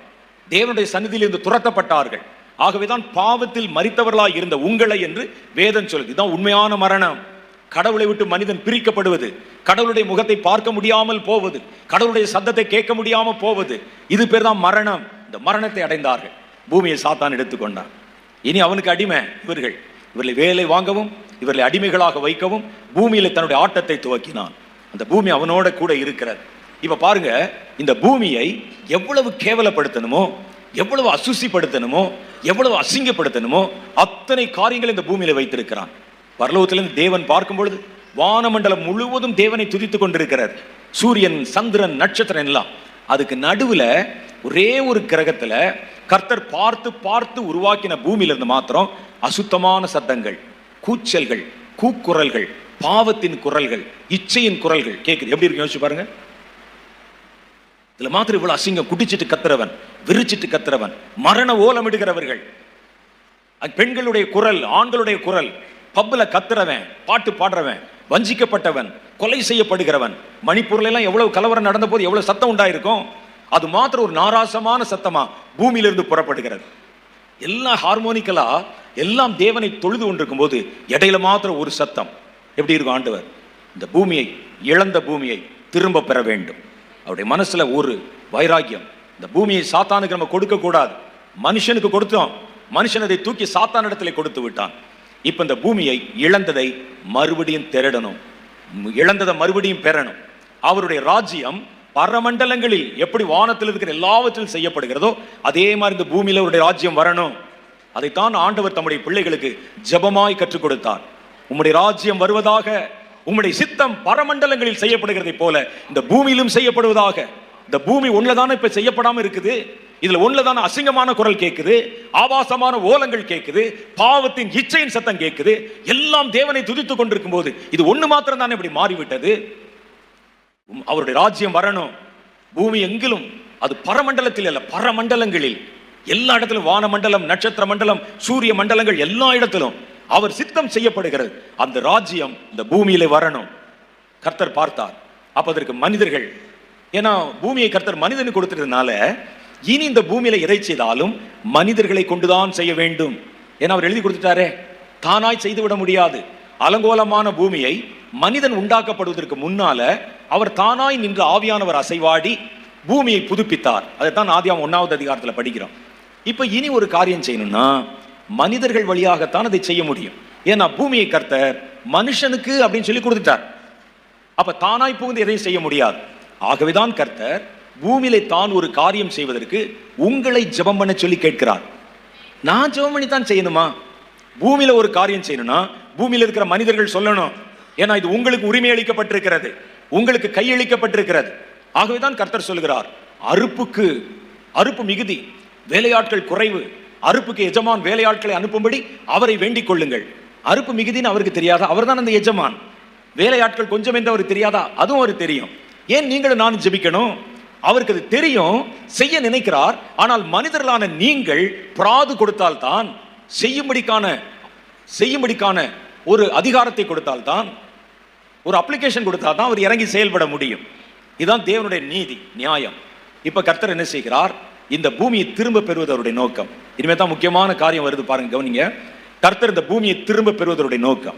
தேவனுடைய சந்நிதியில் இருந்து துரத்தப்பட்டார்கள். ஆகவேதான் பாவத்தில் மரித்தவர்களாய் இருந்த உங்களை என்று வேதம் சொல்லுது. இதுதான் உண்மையான மரணம். கடவுளை விட்டு மனிதன் பிரிக்கப்படுவது, கடவுளுடைய முகத்தை பார்க்க முடியாமல் போவது, கடவுளுடைய சத்தத்தை கேட்க முடியாமல் போவது, இது பேர் தான் மரணம். இந்த மரணத்தை அடைந்தார்கள். பூமியை சாத்தான் எடுத்துக்கொண்டான். இனி அவனுக்கு அடிமை இவர்களை வேலை வாங்கவும் இவர்களை அடிமைகளாக வைக்கவும் பூமியில தன்னுடைய ஆட்டத்தை துவக்கினான். அந்த பூமி அவனோட கூட இருக்கிறது. இப்ப பாருங்க, இந்த பூமியை எவ்வளவு கேவலப்படுத்தணுமோ, எவ்வளவு அசுசிப்படுத்தணுமோ, எவ்வளவு அசிங்கப்படுத்தணுமோ அத்தனை காரியங்கள் இந்த பூமியில வைத்திருக்கிறான். பரலோகத்திலிருந்து தேவன் பார்க்கும் பொழுது வானமண்டலம் முழுவதும் தேவனை துதித்துக் கொண்டிருக்கிறார். சூரியன், சந்திரன், நட்சத்திரம் எல்லாம். அதுக்கு நடுவுல ஒரே ஒரு கிரகத்துல கர்த்தர் பார்த்து பார்த்து உருவாக்கின பூமியில இருந்து மாத்திரம் அசுத்தமான சத்தங்கள், கூச்சல்கள், கூக்குரல்கள், பாவத்தின் குரல்கள், இச்சையின் குரல்கள் கேட்குது. எப்படி இருக்கு யோசிச்சு பாருங்க. இதுல மாத்திரம் இவ்வளவு அசிங்கம். குடிச்சிட்டு கத்துறவன், விரிச்சிட்டு கத்துறவன், மரண ஓலமிடுகிறவர்கள், பெண்களுடைய குரல், ஆண்களுடைய குரல், பப்புல கத்துறவன், பாட்டு பாடுறவன், வஞ்சிக்கப்பட்டவன், கொலை செய்யப்படுகிறவன். மணிப்பூர்ல எல்லாம் எவ்வளவு கலவரம் நடந்த போது எவ்வளவு சத்தம் உண்டாயிருக்கும். அது மாத்திரம் ஒரு நாராசமான சத்தமா பூமியிலிருந்து புறப்படுகிறது. எல்லாம் ஹார்மோனிக்கலா எல்லாம் தேவனை தொழுது கொண்டிருக்கும் போது இடையில மாத்திரம் ஒரு சத்தம். எப்படி இருக்கும்? ஆண்டவர் இந்த பூமியை, இழந்த பூமியை திரும்ப பெற வேண்டும். அவருடைய மனசுல ஒரு வைராக்கியம். இந்த பூமியை சாத்தானுக்கு நம்ம கொடுக்க கூடாது. மனுஷனுக்கு கொடுத்தோம், மனுஷன் அதை தூக்கி சாத்தான் இடத்துல கொடுத்து விட்டான். இப்ப இந்த பூமியை இழந்ததை மறுபடியும் திரடணும், இழந்ததை மறுபடியும் பெறணும். அவருடைய ராஜ்யம் பரமண்டலங்களில் எப்படி வானத்தில் இருக்கிற எல்லாவற்றிலும் செய்யப்படுகிறதோ அதே மாதிரி இந்த பூமியில அவருடைய ராஜ்யம் வரணும். அதைத்தான் ஆண்டவர் தம்முடைய பிள்ளைகளுக்கு ஜெபமாய் கற்றுக் கொடுத்தார். உம்முடைய ராஜ்யம் வருவதாக, உம்முடைய சித்தம் பரமண்டலங்களில் செய்யப்படுகிறதை போல இந்த பூமியிலும் செய்யப்படுவதாக. இந்த பூமி ஒன்றுதானே இப்ப செய்யப்படாம இருக்குது. இதுல ஒன்றுதான அசிங்கமான குரல் கேட்குது, ஆபாசமான ஓலங்கள் கேட்குது, பாவத்தின் இச்சையின் சத்தம் கேட்குது. எல்லாம் தேவனை துதித்துக் கொண்டிருக்கும் போது இது ஒண்ணு மாத்திரம் தானே இப்படி மாறிவிட்டது. அவருடைய ராஜ்யம் வரணும். பூமி எங்கிலும், அது பரமண்டலத்தில் அல்ல, பரமண்டலங்களில் எல்லா இடத்திலும், வானமண்டலம், நட்சத்திர மண்டலம், சூரிய மண்டலங்கள் எல்லா இடத்திலும் அவர் சித்தம் செய்யப்படுகிறது. அந்த ராஜ்யம் இந்த பூமியிலே வரணும். கர்த்தர் பார்த்தார். அப்ப அதற்கு மனிதர்கள், ஏன்னா பூமியை கர்த்தர் மனிதனுக்கு கொடுத்ததுனால இனி இந்த பூமியில எதை செய்தாலும் மனிதர்களை கொண்டுதான் செய்ய வேண்டும். ஏன்னா அவர் எழுதி கொடுத்துட்டாரே, தானாய் செய்துவிட முடியாது. அலங்கோலமான பூமியை மனிதன் உண்டாக்கப்படுவதற்கு முன்னால அவர் தானாய் நின்று ஆவியானவர் அசைவாடி பூமியை புதுப்பித்தார். அதைத்தான் ஆதியாகமம் 1வது அதிகாரத்தில் படிக்கிறோம். இப்ப இனி ஒரு காரியம் செய்யணும்னா மனிதர்கள் வழியாகத்தான் அதை செய்ய முடியும். ஏன்னா பூமியை கர்த்தர் மனுஷனுக்கு அப்படின்னு சொல்லி கொடுத்துட்டார். அப்ப தானாய் புகுந்து எதையும் செய்ய முடியாது. ஆகவேதான் கர்த்தர் பூமியிலே தான் ஒரு காரியம் செய்வதற்கு உங்களை ஜெபம் பண்ண சொல்லி கேட்கிறார். நான் ஜெபம் பண்ணி தான் செய்யணுமா? பூமியில ஒரு காரியம் செய்யணும்னா பூமியில இருக்கிற மனிதர்கள் சொல்லணும். ஏன்னா இது உங்களுக்கு உரிமை அளிக்கப்பட்டிருக்கிறது, உங்களுக்கு கையளிக்கப்பட்டிருக்கிறது. ஆகவேதான் கர்த்தர் சொல்கிறார், அறுப்பு மிகுதி, வேலையாட்கள் குறைவு, அறுப்புக்கு எஜமான் வேலையாட்களை அனுப்பும்படி அவரை வேண்டிக் கொள்ளுங்கள். அறுப்பு மிகுதின்னு அவருக்கு தெரியாதா? அவர் தான் அந்த எஜமான். வேலையாட்கள் கொஞ்சம் என்று அவருக்கு தெரியாதா? அதுவும் அவருக்கு தெரியும். ஏன் நீங்களும் நானும் ஜெபிக்கணும்? அவருக்கு அது தெரியும், செய்ய நினைக்கிறார். ஆனால் மனிதர்களான நீங்கள் பிராது கொடுத்தால்தான், செய்யும்படிக்கான ஒரு அதிகாரத்தை கொடுத்தால்தான், ஒரு அப்ளிகேஷன் கொடுத்தால்தான் அவர் இறங்கி செயல்பட முடியும். இதுதான் தேவனுடைய நீதி, நியாயம். இப்ப கர்த்தர் என்ன செய்கிறார்? இந்த பூமியை திரும்ப பெறுவது அவருடைய நோக்கம். இனிமே தான் முக்கியமான காரியம் வருது பாருங்க, கவனிங்க. கர்த்தர் இந்த பூமியை திரும்ப பெறுவதனுடைய நோக்கம்,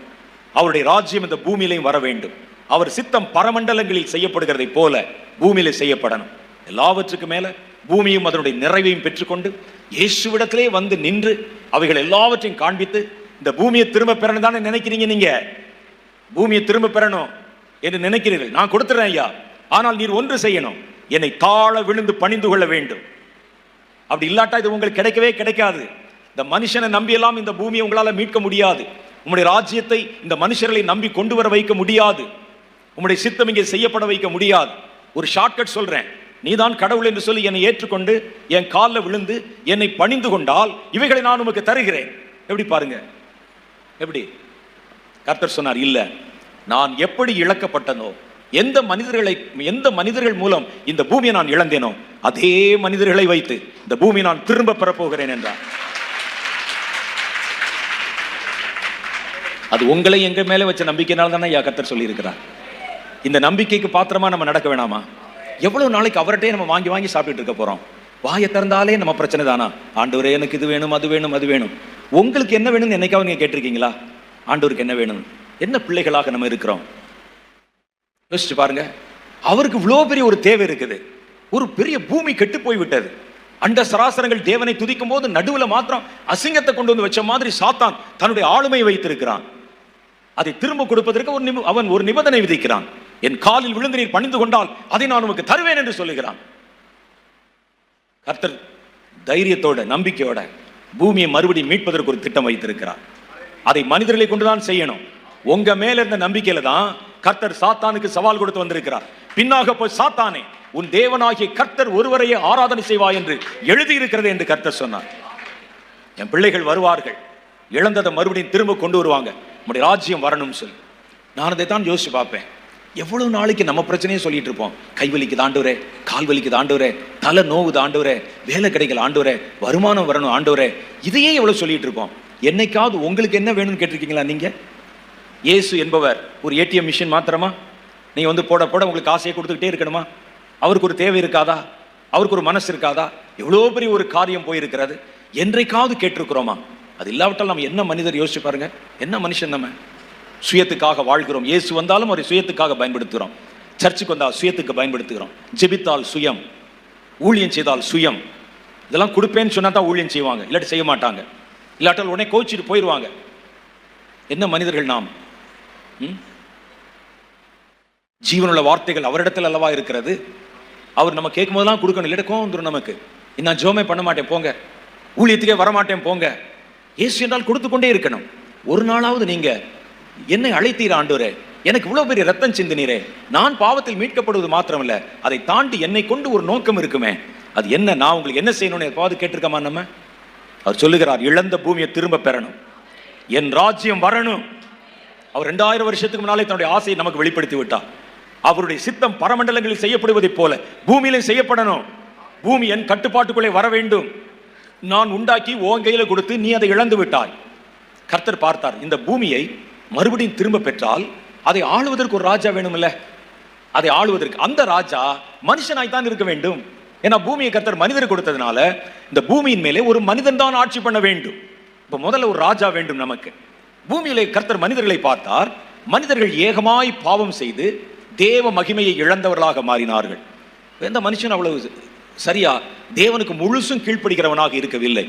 அவருடைய ராஜ்யம் இந்த பூமியிலையும் வர வேண்டும். அவர் சித்தம் பரமண்டலங்களில் செய்யப்படுகிறதை போல பூமியில செய்யப்படணும். எல்லாவற்றுக்கு மேல பூமியும் அதனுடைய நிறைவையும் பெற்றுக்கொண்டு இயேசுவிடத்திலே வந்து நின்று அவைகள் எல்லாவற்றையும் காண்பித்து இந்த பூமியை திரும்ப பெறணும் தானே நினைக்கிறீங்க. நீங்க பூமியை திரும்ப பெறணும் என்று நினைக்கிறீர்கள். நான் கொடுத்துறேன் ஐயா, ஆனால் நீர் ஒன்று செய்யணும், என்னை தாழ விழுந்து பணிந்து கொள்ள வேண்டும். அப்படி இல்லாட்டா இது உங்களுக்கு கிடைக்கவே கிடைக்காது. இந்த மனுஷனை நம்பியெல்லாம் இந்த பூமியை உங்களால மீட்க முடியாது. உங்களுடைய ராஜ்யத்தை இந்த மனுஷர்களை நம்பி கொண்டு வர வைக்க முடியாது. உங்களுடைய சித்தம் இங்கே செய்யப்பட வைக்க முடியாது. ஒரு ஷார்ட்கட் சொல்றேன், நீதான் கடவுள் என்று சொல்லி என்னை ஏற்றுக்கொண்டு என் காலில் விழுந்து என்னை பணிந்து கொண்டால் இவைகளை நான் உமக்கு தருகிறேன். எப்படி பாருங்க, எப்படி? கர்த்தர் சொன்னார், இல்ல, நான் எப்படி இழக்கப்பட்டனோ, எந்த மனிதர்கள் மூலம் இந்த பூமியை நான் இழந்தேனோ அதே மனிதர்களை வைத்து இந்த பூமியை நான் திரும்ப பெறப்போகிறேன் என்றார். அது உங்களை எங்க மேல வச்ச நம்பிக்கையினால தானே கர்த்தர் சொல்லி இருக்கிறார். இந்த நம்பிக்கைக்கு பாத்திரமா நம்ம நடக்க வேணாமா? எவ்வளவு நாளைக்கு அவர்கிட்டே நம்ம வாங்கி வாங்கி சாப்பிட்டு இருக்க போறோம்? வாயை திறந்தாலே நம்ம பிரச்சனை தானா? ஆண்டவரே எனக்கு இது வேணும், அது வேணும், அது வேணும். உங்களுக்கு என்ன வேணும்னு என்னைக்காவது நீங்க கேட்டிருக்கீங்களா? ஆண்டவருக்கு என்ன வேணும்? என்ன பிள்ளைகளாக நம்ம இருக்கிறோம்? யோசிச்சு பாருங்க. அவருக்கு இவ்வளவு பெரிய ஒரு தேவை இருக்குது. ஒரு பெரிய பூமி கெட்டு போய் விட்டது. அண்ட சராசரங்கள் தேவனை துதிக்கும் போது நடுவுல மாத்திரம் அசிங்கத்தை கொண்டு வந்து வச்ச மாதிரி சாத்தான் தன்னுடைய ஆளுமையை வைத்திருக்கிறான். அதை திரும்ப கொடுப்பதற்கு அவன் ஒரு நிபந்தனை விதிக்கிறான். என் காலில் விழுந்து நீர் பணிந்து கொண்டால் அதை நான் உனக்கு தருவேன் என்று சொல்லுகிறான். கர்த்தர் தைரியத்தோட நம்பிக்கையோட பூமியை மறுபடியும் மீட்பதற்கு ஒரு திட்டம் வைத்திருக்கிறார். அதை மனிதர்களை கொண்டுதான் செய்யணும். உங்க மேல இருந்த நம்பிக்கையில தான் கர்த்தர் சாத்தானுக்கு சவால் கொடுத்து வந்திருக்கிறார். பின்னாக போய் சாத்தானே, உன் தேவனாகிய கர்த்தர் ஒருவரையே ஆராதனை செய்வாய் என்று எழுதியிருக்கிறது என்று கர்த்தர் சொன்னார். என் பிள்ளைகள் வருவார்கள், இழந்ததை மறுபடியும் திரும்ப கொண்டு வருவாங்க, நம்முடைய ராஜ்யம் வரணும்னு சொல்லி. நான் அதை தான் யோசிச்சு பார்ப்பேன். எவ்வளவு நாளைக்கு நம்ம பிரச்சனையே சொல்லிட்டு இருப்போம். கை வலிக்குது ஆண்டவரே, கால் வலிக்குது ஆண்டவரே, தலை நோவுது ஆண்டவரே, வேலை கிடைக்கல ஆண்டவரே, வருமானம் வரணும் ஆண்டவரே, இதையே எவ்வளவு சொல்லிட்டு இருப்போம். என்னைக்காவது உங்களுக்கு என்ன வேணும்னு கேட்டிருக்கீங்களா? நீங்க இயேசு என்பவர் ஒரு ஏடிஎம் மிஷின் மாத்திரமா? நீங்க வந்து போட போட உங்களுக்கு காசையை கொடுத்துக்கிட்டே இருக்கணுமா? அவருக்கு ஒரு தேவை இருக்காதா? அவருக்கு ஒரு மனசு இருக்காதா? எவ்வளோ பெரிய ஒரு காரியம் போயிருக்கிறது, என்றைக்காவது கேட்டிருக்கிறோமா? அது இல்லாவிட்டால் நம்ம என்ன மனிதர் யோசிச்சு பாருங்க, என்ன மனுஷன் நம்ம. சுயத்துக்காக வாழ்கிறோம். இயேசு வந்தாலும் ஒரு சுயத்துக்காக பயன்படுத்துகிறோம். சர்ச்சுக்கு வந்தால் சுயத்துக்கு பயன்படுத்துகிறோம். ஜெபித்தால் சுயம், ஊழியம் செய்தால் சுயம். இதெல்லாம் கொடுப்பேன்னு சொன்னா தான் ஊழியம் செய்வாங்க, இல்லாட்டி செய்ய மாட்டாங்க. இல்லாட்டால் உடனே கோச்சிட்டு போயிடுவாங்க. என்ன மனிதர்கள் நாம். ஜீவனுள்ள வார்த்தைகள் அவரிடத்தில் அல்லவா இருக்கிறது. அவர் நம்ம கேட்கும் போதெல்லாம் கொடுக்கணும், இல்லாட்ட கோவம் வந்துடும் நமக்கு. நான் ஜோமே பண்ண மாட்டேன் போங்க, ஊழியத்துக்கே வரமாட்டேன் போங்க. இயேசு என்றால் கொடுத்து கொண்டே இருக்கணும். ஒரு நாளாவது நீங்க என்னை அழைத்தீர் ஆண்டவரே, எனக்கு இவ்வளவு பெரிய ரத்தம் சிந்தினீரே, நான் பாவத்தில் மீட்கப்படுவது மாத்திரமல்ல, அதை தாண்டி என்னை கொண்டு ஒரு நோக்கம் இருக்குமே, அது என்ன, நான் உங்களுக்கு என்ன செய்யணும்னு எப்பாவது கேட்டிருக்கமா நம்ம? அவர் சொல்லுகிறார், இழந்த பூமியை திரும்ப பெறணும், என் ராஜ்யம் வரணும். அவர் 2000 வருஷத்துக்கு முன்னாலே தன்னுடைய ஆசையை நமக்கு வெளிப்படுத்தி விட்டார். அவருடைய சித்தம் பரமண்டலங்களில் செய்யப்படுவதைப் போல பூமியிலே செய்யப்படணும். பூமி என் கட்டுப்பாட்டுக்குள்ளே வர வேண்டும். நான் உண்டாக்கி உன் கையில கொடுத்து நீ அதை இழந்து விட்டாய். கர்த்தர் பார்த்தார், இந்த பூமியை மறுபடியும் திரும்ப பெற்றால் அதை ஆளுவதற்கு ஒரு ராஜா வேணும் இல்ல? அதை ஆளுவதற்கு அந்த ராஜா மனுஷனாய் தான் இருக்க வேண்டும். ஏன்னா பூமியை கர்த்தர் மனிதர் கொடுத்ததுனால இந்த பூமியின் மேலே ஒரு மனிதன் தான் ஆட்சி பண்ண வேண்டும். இப்ப முதல்ல ஒரு ராஜா வேண்டும் நமக்கு. பூமியிலே கர்த்தர் மனிதர்களை பார்த்தார். மனிதர்கள் ஏகமாய் பாவம் செய்து தேவ மகிமையை இழந்தவர்களாக மாறினார்கள். எந்த மனுஷன் அவ்வளவு சரியா தேவனுக்கு முழுசும் கீழ்ப்படுகிறவனாக இருக்கவில்லை.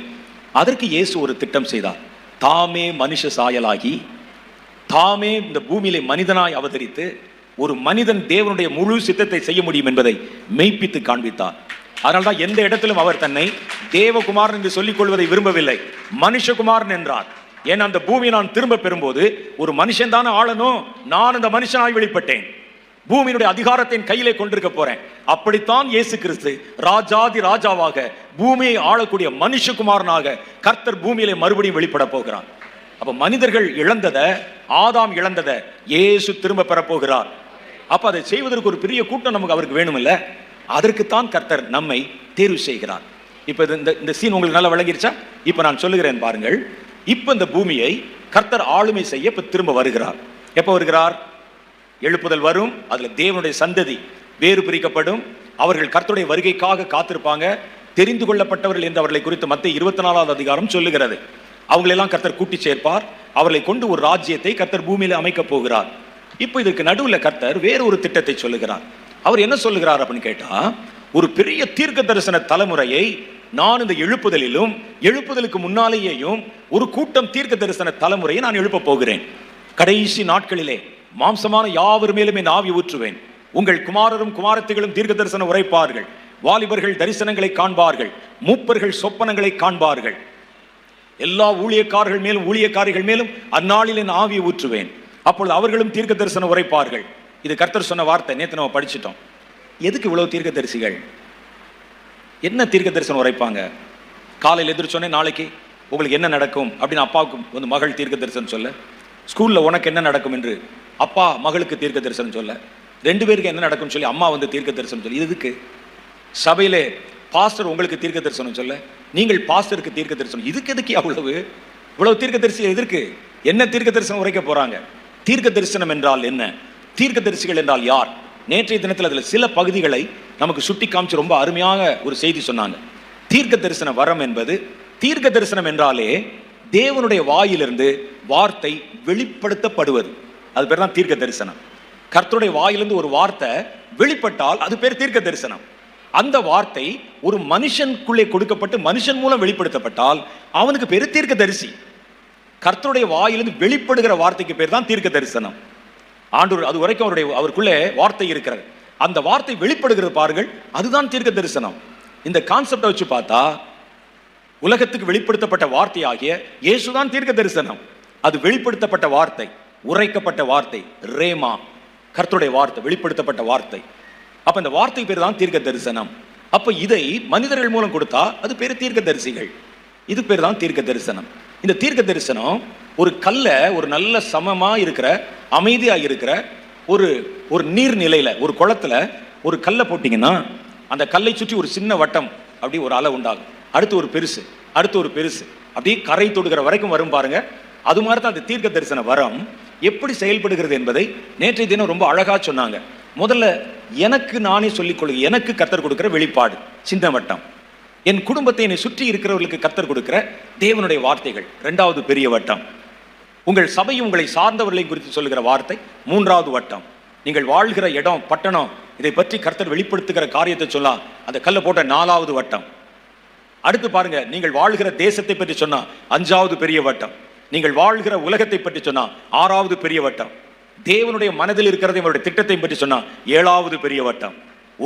அதற்கு இயேசு ஒரு திட்டம் செய்தார். தாமே மனுஷ சாயலாகி தாமே இந்த பூமியிலே மனிதனாய் அவதரித்து ஒரு மனிதன் தேவனுடைய முழு சித்தத்தை செய்ய முடியும் என்பதை மெய்ப்பித்து காண்பித்தார். அதனால்தான் எந்த இடத்திலும் அவர் தன்னை தேவகுமாரன் என்று சொல்லிக் கொள்வதை விரும்பவில்லை, மனுஷகுமாரன் என்றார். ஏன்னா அந்த பூமியை நான் திரும்ப பெறும்போது ஒரு மனுஷன் தானே ஆளணும், நான் அந்த மனுஷனாய் வெளிப்பட்டேன், பூமியினுடைய அதிகாரத்தை கையிலே கொண்டிருக்க போறேன். அப்படித்தான் இயேசு கிறிஸ்து ராஜாதி ராஜாவாக பூமியை ஆளக்கூடிய மனுஷகுமாரனாக கர்த்தர் பூமியிலே மறுபடியும் வெளிப்பட போகிறார். அப்ப மனிதர்கள் இழந்ததை, ஆதாம் இழந்ததை இயேசு திரும்ப பெறப்போகிறார். அப்ப அதை செய்வதற்கு ஒரு பெரிய கூட்டம் நமக்கு அவருக்கு வேணும் இல்ல? அதற்குத்தான் கர்த்தர் நம்மை தேர்வு செய்கிறார். இப்ப இந்த சீன் உங்களுக்கு நல்லா விளங்கிருச்சா? இப்ப நான் சொல்லுகிறேன் பாருங்கள். இப்ப இந்த பூமியை கர்த்தர் ஆளுமை செய்ய இப்ப திரும்ப வருகிறார். எப்ப வருகிறார்? எழுப்புதல் வரும். அதுல தேவனுடைய சந்ததி வேறு பிரிக்கப்படும். அவர்கள் கர்த்தருடைய வருகைக்காக காத்திருப்பாங்க. தெரிந்து கொள்ளப்பட்டவர்கள் என்று அவர்களை குறித்து மத்தேயு 24வது அதிகாரம் சொல்லுகிறது. அவங்களெல்லாம் கர்த்தர் கூட்டி சேர்ப்பார். அவர்களை கொண்டு ஒரு ராஜ்யத்தை கர்த்தர் பூமியில அமைக்க போகிறார். இப்போ இதற்கு நடுவில் கர்த்தர் வேறு ஒரு திட்டத்தை சொல்லுகிறார். அவர் என்ன சொல்லுகிறார் அப்படின்னு கேட்டா, ஒரு பெரிய தீர்க்க தரிசன தலைமுறையை நான் இந்த எழுப்புதலிலும் எழுப்புதலுக்கு முன்னாலேயும் ஒரு கூட்டம் தீர்க்க தரிசன தலைமுறையை நான் எழுப்ப போகிறேன். கடைசி நாட்களிலே மாம்சமான யாவர் மேலும் என் ஆவி ஊற்றுவேன். உங்கள் குமாரரும் குமாரத்திகளும் தீர்க்க தரிசனம் உரைப்பார்கள். வாலிபர்கள் தரிசனங்களை காண்பார்கள். மூப்பர்கள் சொப்பனங்களை காண்பார்கள். எல்லா ஊழியக்காரர்கள் மேலும் ஊழியக்காரிகள் மேலும் அந்நாளில் என் ஆவியை ஊற்றுவேன். அப்பொழுது அவர்களும் தீர்க்க தரிசனம் உரைப்பார்கள். இது கர்த்தர் சொன்ன வார்த்தை. நேற்று நம்ம படிச்சிட்டோம். எதுக்கு இவ்வளவு தீர்க்க தரிசிகள்? என்ன தீர்க்க தரிசனம் உரைப்பாங்க? காலையில் எதிர்ச்சோன்னே நாளைக்கு உங்களுக்கு என்ன நடக்கும் அப்படின்னு அப்பாவுக்கு வந்து மகள் தீர்க்க தரிசனம் சொல்ல, ஸ்கூல்ல உனக்கு என்ன நடக்கும் என்று அப்பா மகளுக்கு தீர்க்க தரிசனம் சொல்ல, 2 பேருக்கு என்ன நடக்கும்னு சொல்லி அம்மா வந்து தீர்க்க தரிசனம் சொல்லி, இதுக்கு சபையிலே பாஸ்டர் உங்களுக்கு தீர்க்க தரிசனம் சொல்ல, நீங்கள் பாஸ்டருக்கு தீர்க்க தரிசனம், இதுக்கு எதுக்கு இவ்வளவு தீர்க்க தரிசி எதற்கு? என்ன தீர்க்க தரிசனம் உரைக்க போறாங்க? தீர்க்க தரிசனம் என்றால் என்ன? தீர்க்க தரிசிகள் என்றால் யார்? நேற்றைய தினத்தில் அதில் சில பகுதிகளை நமக்கு சுட்டி காமிச்சு ரொம்ப அருமையாக ஒரு செய்தி சொன்னாங்க. தீர்க்க தரிசன வரம் என்பது, தீர்க்க தரிசனம் என்றாலே தேவனுடைய வாயிலிருந்து வார்த்தை வெளிப்படுத்தப்படுவது, அது பேர் தான் தீர்க்க தரிசனம். கர்த்தருடைய வாயிலிருந்து ஒரு வார்த்தை வெளிப்பட்டால் அது பேர் தீர்க்க தரிசனம். அந்த வார்த்தை ஒரு மனுஷனுக்குள்ளே கொடுக்கப்பட்டு மனுஷன் மூலம் வெளிப்படுத்தப்பட்டால் அவனுக்கு பேர் தீர்க்க தரிசி. கர்த்தருடைய வாயிலிருந்து வெளிப்படுகிற வார்த்தைக்கு பேர் தான் தீர்க்க தரிசனம். ஆண்டவர் அது வரைக்கும் அவருக்குள்ளே வார்த்தை இருக்கிறது, அந்த வார்த்தை வெளிப்படுகிறது பாருங்கள், அதுதான் தீர்க்க தரிசனம். இந்த கான்செப்டை வச்சு பார்த்தா உலகத்துக்கு வெளிப்படுத்தப்பட்ட வார்த்தையாகிய இயேசுதான் தீர்க்க தரிசனம். அது வெளிப்படுத்தப்பட்ட வார்த்தை, உரைக்கப்பட்ட வார்த்தை, ரேமா, கர்த்தருடைய வார்த்தை, வெளிப்படுத்தப்பட்ட வார்த்தை. அப்ப இந்த வார்த்தை பேர் தான் தீர்க்க தரிசனம். அப்ப இதை மனிதர்கள் மூலம் கொடுத்தா அது பேர் தீர்க்க தரிசிகள். இது பேர் தான் தீர்க்க தரிசனம். இந்த தீர்க்க தரிசனம் ஒரு கல்ல, ஒரு நல்ல சமமா இருக்கிற அமைதியா இருக்கிற ஒரு நீர்நிலையில, ஒரு குளத்துல ஒரு கல்லை போட்டீங்கன்னா அந்த கல்லை சுற்றி ஒரு சின்ன வட்டம் அப்படி ஒரு அலை உண்டாகும். அடுத்து ஒரு பெருசு, அடுத்து ஒரு பெருசு, அப்படியே கரை தொடுகிற வரைக்கும் வரும் பாருங்க. அது மாதிரி தான் அந்த தீர்க்க தரிசன வரம் எப்படி செயல்படுகிறது என்பதை நேற்றைய தினம் ரொம்ப அழகா சொன்னாங்க. முதல்ல எனக்கு நானே சொல்லிக் கொள்ளுங்க. எனக்கு கர்த்தர் கொடுக்கிற வெளிப்பாடு சின்ன வட்டம். என் குடும்பத்தை என்னை சுற்றி இருக்கிறவர்களுக்கு கர்த்தர் கொடுக்கிற தேவனுடைய வார்த்தைகள் இரண்டாவது பெரிய வட்டம். உங்கள் சபை உங்களை சார்ந்தவர்களை குறித்து சொல்லுகிற வார்த்தை மூன்றாவது வட்டம். நீங்கள் வாழ்கிற இடம், பட்டணம், இதை பற்றி கர்த்தர் வெளிப்படுத்துகிற காரியத்தை சொல்லலாம், அந்த கல்லை போட்ட நாலாவது வட்டம். அடுத்து பாருங்க, நீங்கள் வாழ்கிற தேசத்தை பற்றி சொன்னா அஞ்சாவது பெரிய வட்டம். நீங்கள் வாழ்கிற உலகத்தை பற்றி சொன்னா ஆறாவது பெரிய வட்டம். தேவனுடைய மனதில் இருக்கிறதை, அவருடைய திட்டத்தை பற்றி சொன்னா ஏழாவது பெரிய வட்டம்.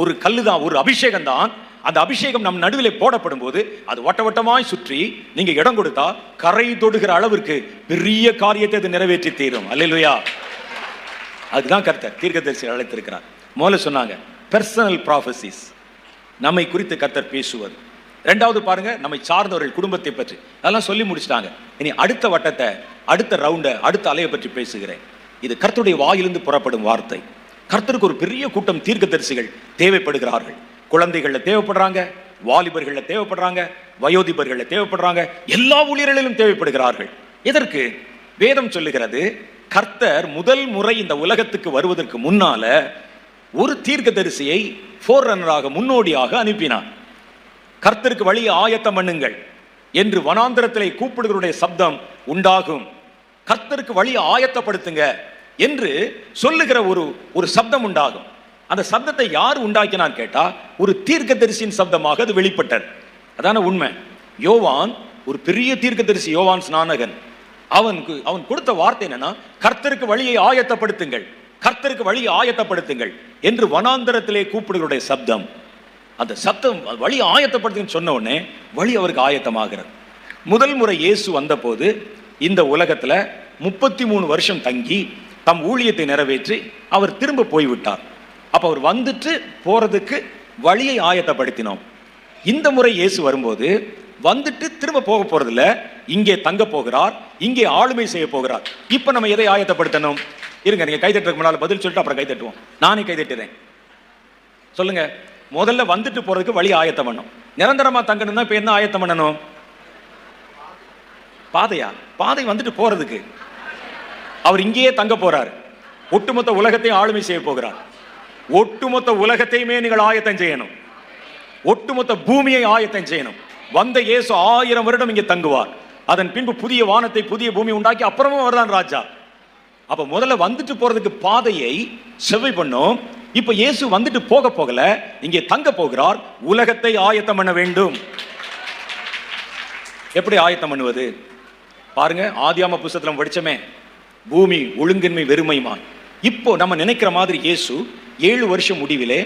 ஒரு கல்லு தான், ஒரு அபிஷேகம் தான். அந்த அபிஷேகம் நம் நடுவில் போடப்படும் போது அது வட்ட வட்டமாய் சுற்றி நீங்க இடம் கொடுத்தா கரை தொடுகிற அளவிற்கு பெரிய காரியத்தை அது நிறைவேற்றி தீரும். அல்லேலூயா. அதுதான் கர்த்தர் தீர்க்கதரிசி அழைத்திருக்கிறார். முதல்ல சொன்னாங்க பர்சனல் ப்ராஃபசிஸ், நம்மை குறித்து கர்த்தர் பேசுவது. ரெண்டாவது பாருங்க, நம்மை சார்ந்தவர்கள் குடும்பத்தை பற்றி, அதெல்லாம் சொல்லி முடிச்சிட்டாங்க. இனி அடுத்த வட்டத்தை, அடுத்த ரவுண்டை, அடுத்த அலையை பற்றி பேசுகிறேன். இது கர்த்தருடைய வாயிலிருந்து புறப்படும் வார்த்தை. கர்த்தருக்கு ஒரு பெரிய கூட்டம் தீர்க்கதரிசிகள் தேவைப்படுகிறார்கள். குழந்தைகள்ல தேவைப்படுறாங்க, வாலிபர்கள்ல தேவைப்படுறாங்க, வயோதிபர்கள்ல தேவைப்படுறாங்க, எல்லா ஊழியர்களிலும் தேவைப்படுகிறார்கள். எதற்கு? வேதம் சொல்லுகிறது, கர்த்தர் முதல் முறை இந்த உலகத்துக்கு வருவதற்கு முன்னால ஒரு தீர்க்கதரிசியை ஃபோர்ரன்னராக, முன்னோடியாக அனுப்பினார். கர்த்தருக்கு வழியை ஆயத்தம் பண்ணுங்கள் என்று வனாந்திரத்திலே கூப்பிடுகிறவருடைய சப்தம் உண்டாகும். கர்த்தருக்கு வழியை ஆயத்தப்படுத்துங்க என்று சொல்லுகிற ஒரு சப்தம் உண்டாகும். அந்த சப்தத்தை யார் உண்டாக்கினான்னு கேட்டா ஒரு தீர்க்கதரிசியின் சப்தமாக அது வெளிப்பட்டது. அதான உண்மை. யோவான் ஒரு பெரிய தீர்க்கதரிசி, யோவான் ஸ்நானகன். அவன் கொடுத்த வார்த்தை என்னன்னா, கர்த்தருக்கு வழியை ஆயத்தப்படுத்துங்கள், கர்த்தருக்கு வழியை ஆயத்தப்படுத்துங்கள் என்று வனாந்தரத்திலே கூப்பிடுகளுடைய சப்தம். அந்த சப்தம் வழி ஆயத்தப்படுத்துன்னு சொன்ன உடனே வழி அவருக்கு ஆயத்தமாகிறது. முதல் முறை இயேசு வந்த போது இந்த உலகத்துல 33 வருஷம் தங்கி தம் ஊழியத்தை நிறைவேற்றி அவர் திரும்ப போய்விட்டார். அப்ப அவர் வந்துட்டு போறதுக்கு வழியை ஆயத்தப்படுத்தினோம். இந்த முறை இயேசு வரும்போது வந்துட்டு திரும்ப போக போறதில்ல, இங்கே தங்க போகிறார், இங்கே ஆளுமை செய்ய போகிறார். இப்ப நம்ம எதை ஆயத்தப்படுத்தணும்? இருங்க, நீங்க கைதட்டுறதுக்கு முன்னால பதில் சொல்லிட்டு அப்புறம் கைதட்டுவோம். நானே கைதட்டுறேன். சொல்லுங்க. முதல்ல வந்துட்டு போறதுக்கு வழி ஆயத்தம் பண்ணணும். நிரந்தரமா தங்கணும்னா இப்ப என்ன ஆயத்தம் பண்ணணும்? பாதையா? பாதை வந்துட்டு போறதுக்கு. அவர் இங்கேயே தங்க போறார். ஒட்டுமொத்த உலகத்தையும் ஆளுமை செய்ய போகிறார். ஒட்டுமொத்த உலகத்தையுமே நீங்கள் ஆயத்தம் செய்யணும். ஒட்டுமொத்த பூமியை ஆயத்தம் செய்யணும். வந்த இயேசு 1000 வருடம் இங்கே தங்குவார். அதன் பின்பு புதிய வானத்தை, புதிய பூமி உண்டாக்கி அப்புறமும் அவர்தான் ராஜா. அப்ப முதல்ல வந்துட்டு போறதுக்கு பாதையை செவ்வை பண்ணோம். இப்ப இயேசு வந்துட்டு போக போகல, இங்கே தங்க போகிறார். உலகத்தை ஆயத்தம் பண்ண வேண்டும். எப்படி ஆயத்தம் பண்ணுவது? பாருங்க, ஆதியாம புஸ்தகத்துல படிச்சமே, பூமி ஒழுங்கின்மை வெறுமைமாய். இப்போ நம்ம நினைக்கிற மாதிரி இயேசு 7 வருஷம் முடிவிலே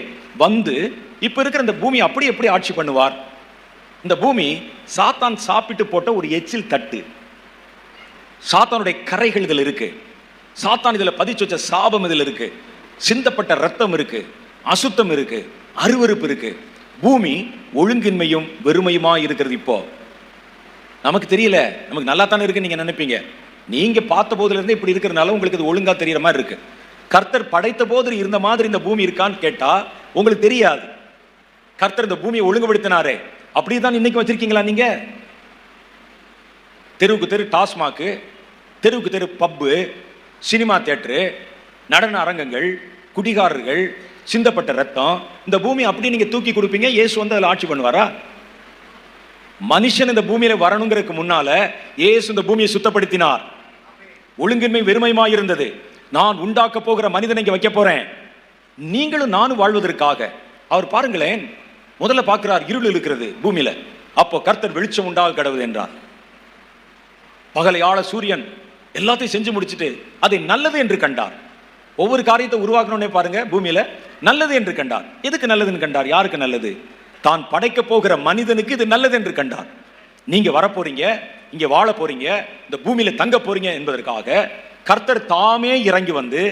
வந்து இப்ப இருக்கிற இந்த பூமி அப்படி எப்படி ஆட்சி பண்ணுவார்? இந்த பூமி சாத்தான் சாப்பிட்டு போட்ட ஒரு எச்சில் தட்டு. சாத்தானுடைய கரைகள் இதில் இருக்கு. சாத்தான் இதுல பதிச்சு வச்ச சாபம் இதில் இருக்கு. சிந்தப்பட்ட ரத்தம் இருக்கு, அசுத்தம் இருக்கு, அருவருப்பு இருக்கு. பூமி ஒழுங்கின்மையும் வெறுமையுமா இருக்கிறது. இப்போ நமக்கு தெரியல, நமக்கு நல்லா தானே இருக்கு நீங்க நினைப்பீங்க. நீங்க பார்த்த போதுல இருந்து இப்படி இருக்கிறதுனால உங்களுக்கு இது ஒழுங்கா தெரியற மாதிரி இருக்கு. கர்த்தர் படைத்த போது இருந்த மாதிரி இந்த பூமி இருக்கான்னு கேட்டா உங்களுக்கு தெரியாது. கர்த்தர் இந்த பூமியை ஒழுங்குபடுத்தினாரே, அப்படிதான் இன்னைக்கு வச்சிருக்கீங்களா? நீங்க தெருவுக்கு தெரு டாஸ்மாக்கு, தெருவுக்கு தெரு பப்பு, சினிமா தியேட்டரு, நடன அரங்கங்கள், குடிகாரர்கள், சிந்தப்பட்ட ரத்தம், இந்த பூமி அப்படி நீங்க தூக்கி கொடுப்பீங்க. இயேசு வந்து அதில் ஆட்சி பண்ணுவாரா? மனுஷன் இந்த பூமியில வரணுங்கிறதுக்கு முன்னால இயேசு இந்த பூமியை சுத்தப்படுத்தினார். ஒழுங்கின்மை வெறுமையுமாய் இருந்தது. நான் உண்டாக்க போகிற மனிதனை இங்க வைக்க போறேன், நீங்களும் நானும் வாழ்வதற்காக. அவர் பாருங்களேன், முதல்ல பார்க்கிறார் இருள் இருக்கிறது பூமியில. அப்போ கர்த்தர் வெளிச்சம் உண்டாக கடவுது என்றார். பகலை ஆள சூரியன் எல்லாத்தையும் செஞ்சு முடிச்சுட்டு அதை நல்லது என்று கண்டார். ஒவ்வொரு காரியத்தை உருவாக்கணும்னே பாருங்க, பூமியில நல்லது என்று கண்டார். எதுக்கு நல்லதுன்னு கண்டார்? யாருக்கு நல்லது? தான் படைக்க போகிற மனிதனுக்கு இது நல்லது என்று கண்டார். நீங்க வரப்போறீங்க, இங்க வாழ போறீங்க, இந்த பூமியில தங்க போறீங்க என்பதற்காக கர்த்தர் தாமே இறங்கி வந்து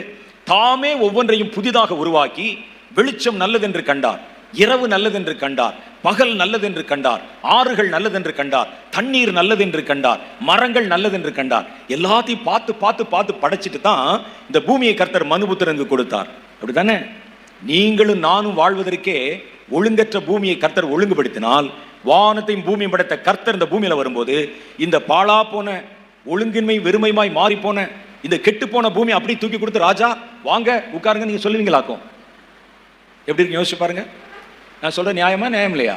தாமே ஒவ்வொன்றையும் புதிதாக உருவாக்கி வெளிச்சம் நல்லது என்று கண்டார், இரவு நல்லது என்று கண்டார், பகல் நல்லது என்று கண்டார், ஆறுகள் நல்லது என்று கண்டார், தண்ணீர் நல்லது என்று கண்டார், மரங்கள் நல்லது என்று கண்டார். எல்லாத்தையும் பார்த்து பார்த்து பார்த்து படைச்சிட்டு தான் இந்த பூமியை கர்த்தர் மனுபுத்திரனுக்கு கொடுத்தார். அப்படித்தானே? நீங்களும் நானும் வாழ்வதற்கே ஒழுங்கற்ற பூமியை கர்த்தர் ஒழுங்குபடுத்தினால், வானத்தையும் பூமியும் படைத்த கர்த்தர் இந்த பூமியில வரும்போது இந்த பாழா போன ஒழுங்கின்மை வெறுமையுமாய் மாறி போன இந்த கெட்டு போன பூமி அப்படி தூக்கி கொடுத்து, ராஜா வாங்க உட்காருங்க நீங்க சொல்லுவீங்களாக்கும். எப்படி இருக்கு யோசிச்சு பாருங்க. நான் சொல்ற நியாயமா நியாயம் இல்லையா?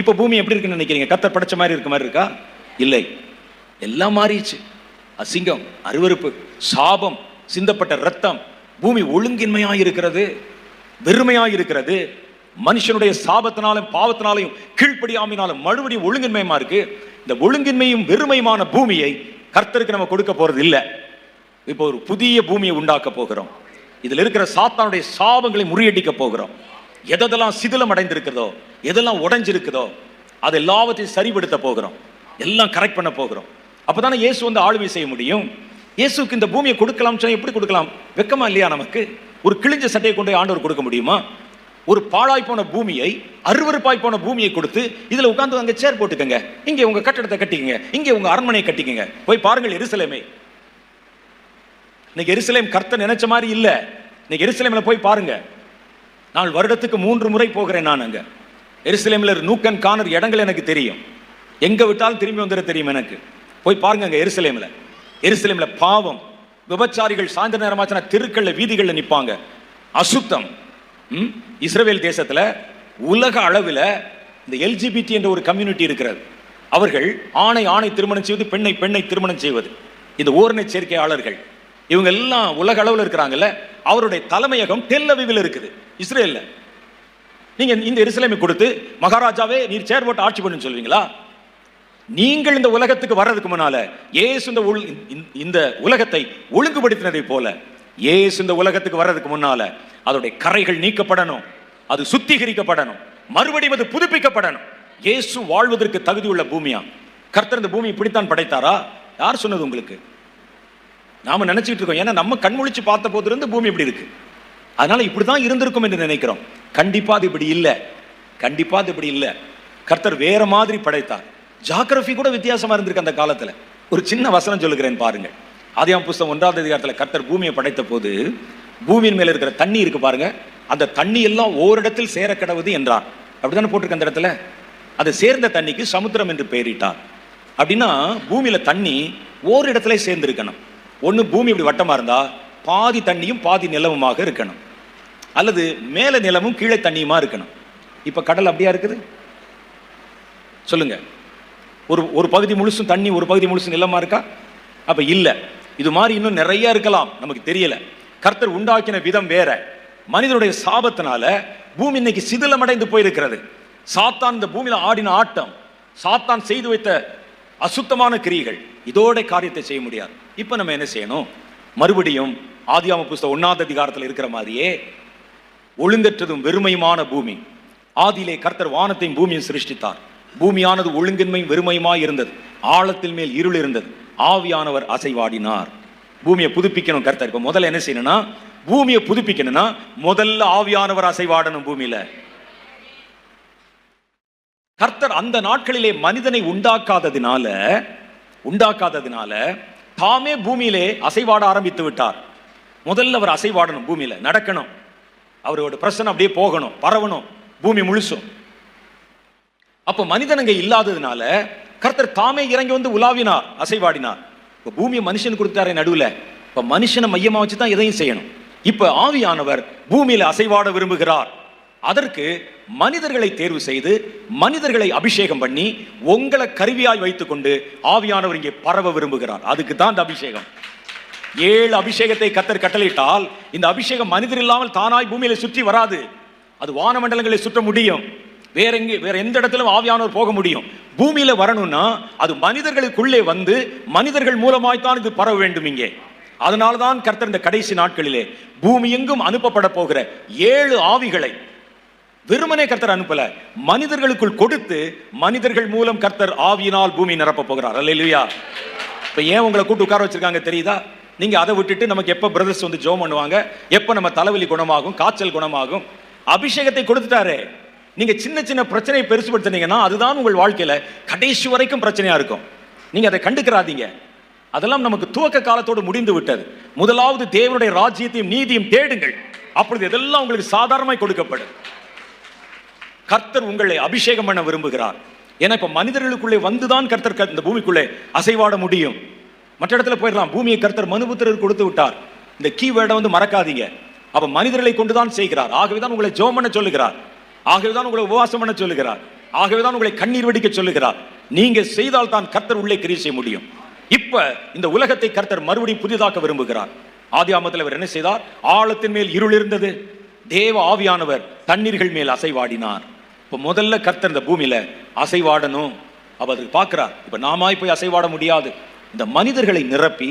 இப்ப பூமி எப்படி இருக்குன்னு நினைக்கிறீங்க? கர்த்தர் படைச்ச மாதிரி இருக்க மாதிரி இருக்கா? இல்லை, எல்லாம் மாறிடுச்சு. அசிங்கம், அருவருப்பு, சாபம், சிந்தப்பட்ட ரத்தம், பூமி ஒழுங்கின்மையாக இருக்கிறது, வெறுமையாக இருக்கிறது. மனுஷனுடைய சாபத்தினாலும் பாவத்தினாலையும் கீழ்ப்படியாமையினாலும் மறுபடியும் ஒழுங்கின்மையமா இருக்கு. இந்த ஒழுங்கின்மையும் வெறுமையுமான பூமியை கர்த்தருக்கு நம்ம கொடுக்க போறது இல்லை. இப்போ ஒரு புதிய பூமியை உண்டாக்க போகிறோம். இதில் இருக்கிற சாத்தானுடைய சாபங்களை முறியடிக்க போகிறோம். எதெல்லாம் சிதிலம் அடைந்திருக்கிறதோ, எதெல்லாம் உடைஞ்சிருக்குதோ, அது எல்லாவற்றையும் சரிபடுத்த போகிறோம், எல்லாம் கரெக்ட் பண்ண போகிறோம். அப்பதானே இயேசு வந்து ஆளுமை செய்ய முடியும். இயேசுக்கு இந்த பூமியை கொடுக்கலாம் சொன்னா எப்படி கொடுக்கலாம்? வெக்கமா இல்லையா நமக்கு? ஒரு கிழிஞ்ச சட்டையை கொண்டு ஆண்டவர் கொடுக்க முடியுமா? ஒரு பாழாய் போன பூமியை, அருவருப்பாய் போன பூமியை கொடுத்து இதுல உட்கார்ந்து அங்க சேர் போட்டுக்கங்க, இங்க உங்க கட்டடத்தை கட்டிக்கங்க, இங்க உங்க அரண்மனையை கட்டிக்கங்க. போய் பாருங்கள் எருசலேமை. இன்னைக்கு எருசலேம் கர்த்தர் நினைச்ச மாதிரி இல்ல. இன்னைக்கு எருசலேம்ல போய் பாருங்க. நான் வருடத்துக்கு 3 முறை போகிறேன். நான் அங்க எருசலேம்ல நூக்கன் காணர் இடங்கள் எனக்கு தெரியும். எங்க விட்டாலும் திரும்பி வந்துட தெரியும் எனக்கு. போய் பாருங்க அங்க எருசலேம்ல. எருசலேம்ல பாவம், விபச்சாரிகள் சாயந்தர நேரமாச்சுனா தெருக்கள்ல வீதிகள்ல நிப்பாங்க, அசுத்தம். இஸ்ரவேல் தேசத்துல உலக அளவில் இந்த எல்ஜிபிடி என்ற ஒரு கம்யூனிட்டி இருக்கிறது. அவர்கள் ஆணை ஆணை திருமணம் செய்வது, பெண்ணை பெண்ணை திருமணம் செய்வது, இந்த ஓரணை சேர்க்கையாளர்கள், இவங்க எல்லாம் உலக அளவில் இருக்கிறாங்கல்ல. அவருடைய தலைமையகம் டெல் அவிவில் இருக்குது, இஸ்ரேல்ல. நீங்க இந்த எருசலேமை கொடுத்து மகாராஜாவே நீர் சேர் போட்டு ஆட்சி பண்ணுன்னு சொல்வீங்களா? நீங்கள் இந்த உலகத்துக்கு வர்றதுக்கு முன்னால இயேசு இந்த உலகத்தை ஒழுங்குபடுத்தினதை போல இயேசு இந்த உலகத்துக்கு வர்றதுக்கு முன்னால அதோடைய கரைகள் நீக்கப்படணும், அது சுத்திகரிக்கப்படணும், மறுபடியும் அது புதுப்பிக்கப்படணும். இயேசு வாழ்வதற்கு தகுதியுள்ள பூமியா? கர்த்தர் இந்த பூமி இப்படித்தான் படைத்தாரா? யார் சொன்னது உங்களுக்கு? நாம நினைச்சிட்டு இருக்கோம், ஏன்னா நம்ம கண்முழிச்சு பார்த்த போது இருந்து பூமி இப்படி இருக்கு, அதனால இப்படிதான் இருந்திருக்கும் என்று நினைக்கிறோம். கண்டிப்பா அது இப்படி இல்லை, கண்டிப்பா அது இப்படி இல்லை. கர்த்தர் வேற மாதிரி படைத்தார். ஜியோகிராஃபி கூட வித்தியாசமா இருந்திருக்கு அந்த காலத்துல. ஒரு சின்ன வசனம் சொல்லுகிறேன் பாருங்க. ஆதியாகமம் புஸ்தகம் 1ஆம் அதிகாரத்தில் கர்த்தர் பூமியை படைத்த போது பூமியின் மேல இருக்கிற தண்ணி இருக்கு பாருங்க, அந்த தண்ணி எல்லாம் ஓரிடத்தில் சேர கடவுது என்றார். அப்படித்தானே போட்டிருக்க அந்த இடத்துல. அது சேர்ந்த தண்ணிக்கு சமுத்திரம் என்று பெயரிட்டார். அப்படின்னா பூமியில தண்ணி ஓரிடத்துல சேர்ந்து இருக்கணும். ஒன்று பூமி இப்படி வட்டமா இருந்தா பாதி தண்ணியும் பாதி நிலமுமாக இருக்கணும், அல்லது மேல நிலமும் கீழே தண்ணியுமா இருக்கணும். இப்ப கடல் அப்படியா இருக்குது? சொல்லுங்க. ஒரு பகுதி முழுசும் தண்ணி, ஒரு பகுதி முழுசும் நிலமா இருக்கா? அப்ப இல்ல. இது மாதிரி இன்னும் நிறைய இருக்கலாம், நமக்கு தெரியல. கர்த்தர் உண்டாக்கின விதம் வேற. மனிதனுடைய சாபத்தினால பூமி இன்னைக்கு சிதிலமடைந்து போயிருக்கிறது. சாத்தான் இந்த பூமியில ஆடின ஆட்டம், சாத்தான் செய்து வைத்த அசுத்தமான கிரியைகள், இதோட காரியத்தை செய்ய முடியாது. இப்ப நம்ம என்ன செய்யணும்? மறுபடியும் ஆதியாகமம் புஸ்தகம் 1ஆம் அதிகாரத்தில் இருக்கிற மாதிரியே ஒழுங்கற்றதும் வெறுமையுமான பூமி. ஆதியிலே கர்த்தர் வானத்தையும் பூமியும் சிருஷ்டித்தார். பூமியானது ஒழுங்கின்மையும் வெறுமையுமாய் இருந்தது, ஆழத்தில் மேல் இருள் இருந்தது, ஆவியானவர் அசைவாடினார். பூமியை புதுப்பிக்கணும் கர்த்தர். இப்ப முதல்ல என்ன செய்யணும்னா, பூமியை புதுப்பிக்கணும்னா முதல்ல ஆவியானவர் அசைவாடணும் பூமியில. கர்த்தர் அந்த நாட்களிலே மனிதனை உண்டாக்காததினால தாமே பூமியிலே அசைவாட ஆரம்பித்து விட்டார். முதல்ல அவர் அசைவாடணும், பூமியில நடக்கணும், அவரோட பிரசன்னம் அப்படியே போகணும், பரவணும் பூமி முழுசும். அப்ப மனிதனங்க இல்லாததுனால கர்த்தர் தாமே இறங்கி வந்து உலாவினார், அசைவாடினார். இப்ப பூமியை மனுஷன் கொடுத்தாரே நடுவில், இப்ப மனுஷனை மையமா வச்சு தான் எதையும் செய்யணும். இப்ப ஆவியானவர் பூமியில அசைவாட விரும்புகிறார். அதற்கு மனிதர்களை தேர்வு செய்து மனிதர்களை அபிஷேகம் பண்ணி உங்களை கருவியாய் வைத்துக் கொண்டு ஆவியானவர் இங்கே பரவ விரும்புகிறார். அதுக்கு தான் இந்த அபிஷேகம். 7 அபிஷேகத்தை கர்த்தர் கட்டளையிட்டால் இந்த அபிஷேகம் மனிதர் இல்லாமல் தானாய் பூமியில சுற்றி வராது. அது வானமண்டலங்களை சுற்ற முடியும், வேற எந்த இடத்திலும் ஆவியானவர் போக முடியும். பூமியில வரணும்னா அது மனிதர்களுக்குள்ளே வந்து மனிதர்கள் மூலமாய்த்தான் இது பரவ வேண்டும் இங்கே. அதனால்தான் கர்த்தர் இந்த கடைசி நாட்களிலே பூமி எங்கும் அனுப்பப்பட போகிற 7 ஆவிகளை வெறுமனே கர்த்தர் அனுப்பல, மனிதர்களுக்குள் கொடுத்து மனிதர்கள் மூலம் கர்த்தர் ஆவியினால் பூமி நிரப்ப போகிறார். அல்லேலூயா. இப்ப ஏன் உங்களை கூட்டு உட்கார வச்சிருக்காங்க தெரியுதா? நீங்க அதை விட்டுட்டு நமக்கு எப்ப பிரதர்ஸ் வந்து ஜெபம் பண்ணுவாங்க, எப்ப நம்ம தலைவலி குணமாகும், காய்ச்சல் குணமாகும், அபிஷேகத்தை கொடுத்துட்டாரு. நீங்க சின்ன சின்ன பிரச்சனையை பெருசுபடுத்தினீங்கன்னா அதுதான் உங்கள் வாழ்க்கையில கடைசி வரைக்கும் பிரச்சனையா இருக்கும். நீங்க அதை கண்டுக்கிறாதீங்க. அதெல்லாம் நமக்கு துவக்க காலத்தோடு முடிந்து விட்டது. முதலாவது தேவனுடைய ராஜ்யத்தையும் நீதியும் தேடுங்கள், அப்பொழுது இதெல்லாம் உங்களுக்கு சாதாரணமாய் கொடுக்கப்படும். கர்த்தர் உங்களை அபிஷேகம் பண்ண விரும்புகிறார். ஏன்னா இப்ப மனிதர்களுக்குள்ளே வந்துதான் கர்த்தர் இந்த பூமிக்குள்ளே அசைவாட முடியும். மற்ற இடத்துல போயிடலாம். பூமியை கர்த்தர் மனுபுத்திரருக்கு கொடுத்து விட்டார். இந்த கீவேர்டை வந்து மறக்காதீங்க. அப்ப மனிதர்களை கொண்டுதான் செய்கிறார். ஆகவேதான் உங்களை ஜெபம் பண்ண சொல்லுகிறார், ஆகவேதான் உங்களை உபவாசம் பண்ண சொல்லுகிறார், ஆகவேதான் உங்களை கண்ணீர் வடிக்க சொல்லுகிறார். நீங்க செய்தால் தான் கர்த்தர் உள்ளே கிரியை செய்ய முடியும். இப்ப இந்த உலகத்தை கர்த்தர் மறுபடியும் புதிதாக்க விரும்புகிறார். ஆதியாகமத்தில் அவர் என்ன செய்தார்? ஆழத்தின் மேல் இருள் இருந்தது, தேவ ஆவியானவர் தண்ணீர்கள் மேல் அசைவாடினார். இப்ப முதல்ல கர்த்தர் இந்த பூமியில அசைவாடணும். அப்ப அதுக்கு பார்க்கிறார். இப்ப நாமாய் போய் அசைவாட முடியாது. இந்த மனிதர்களை நிரப்பி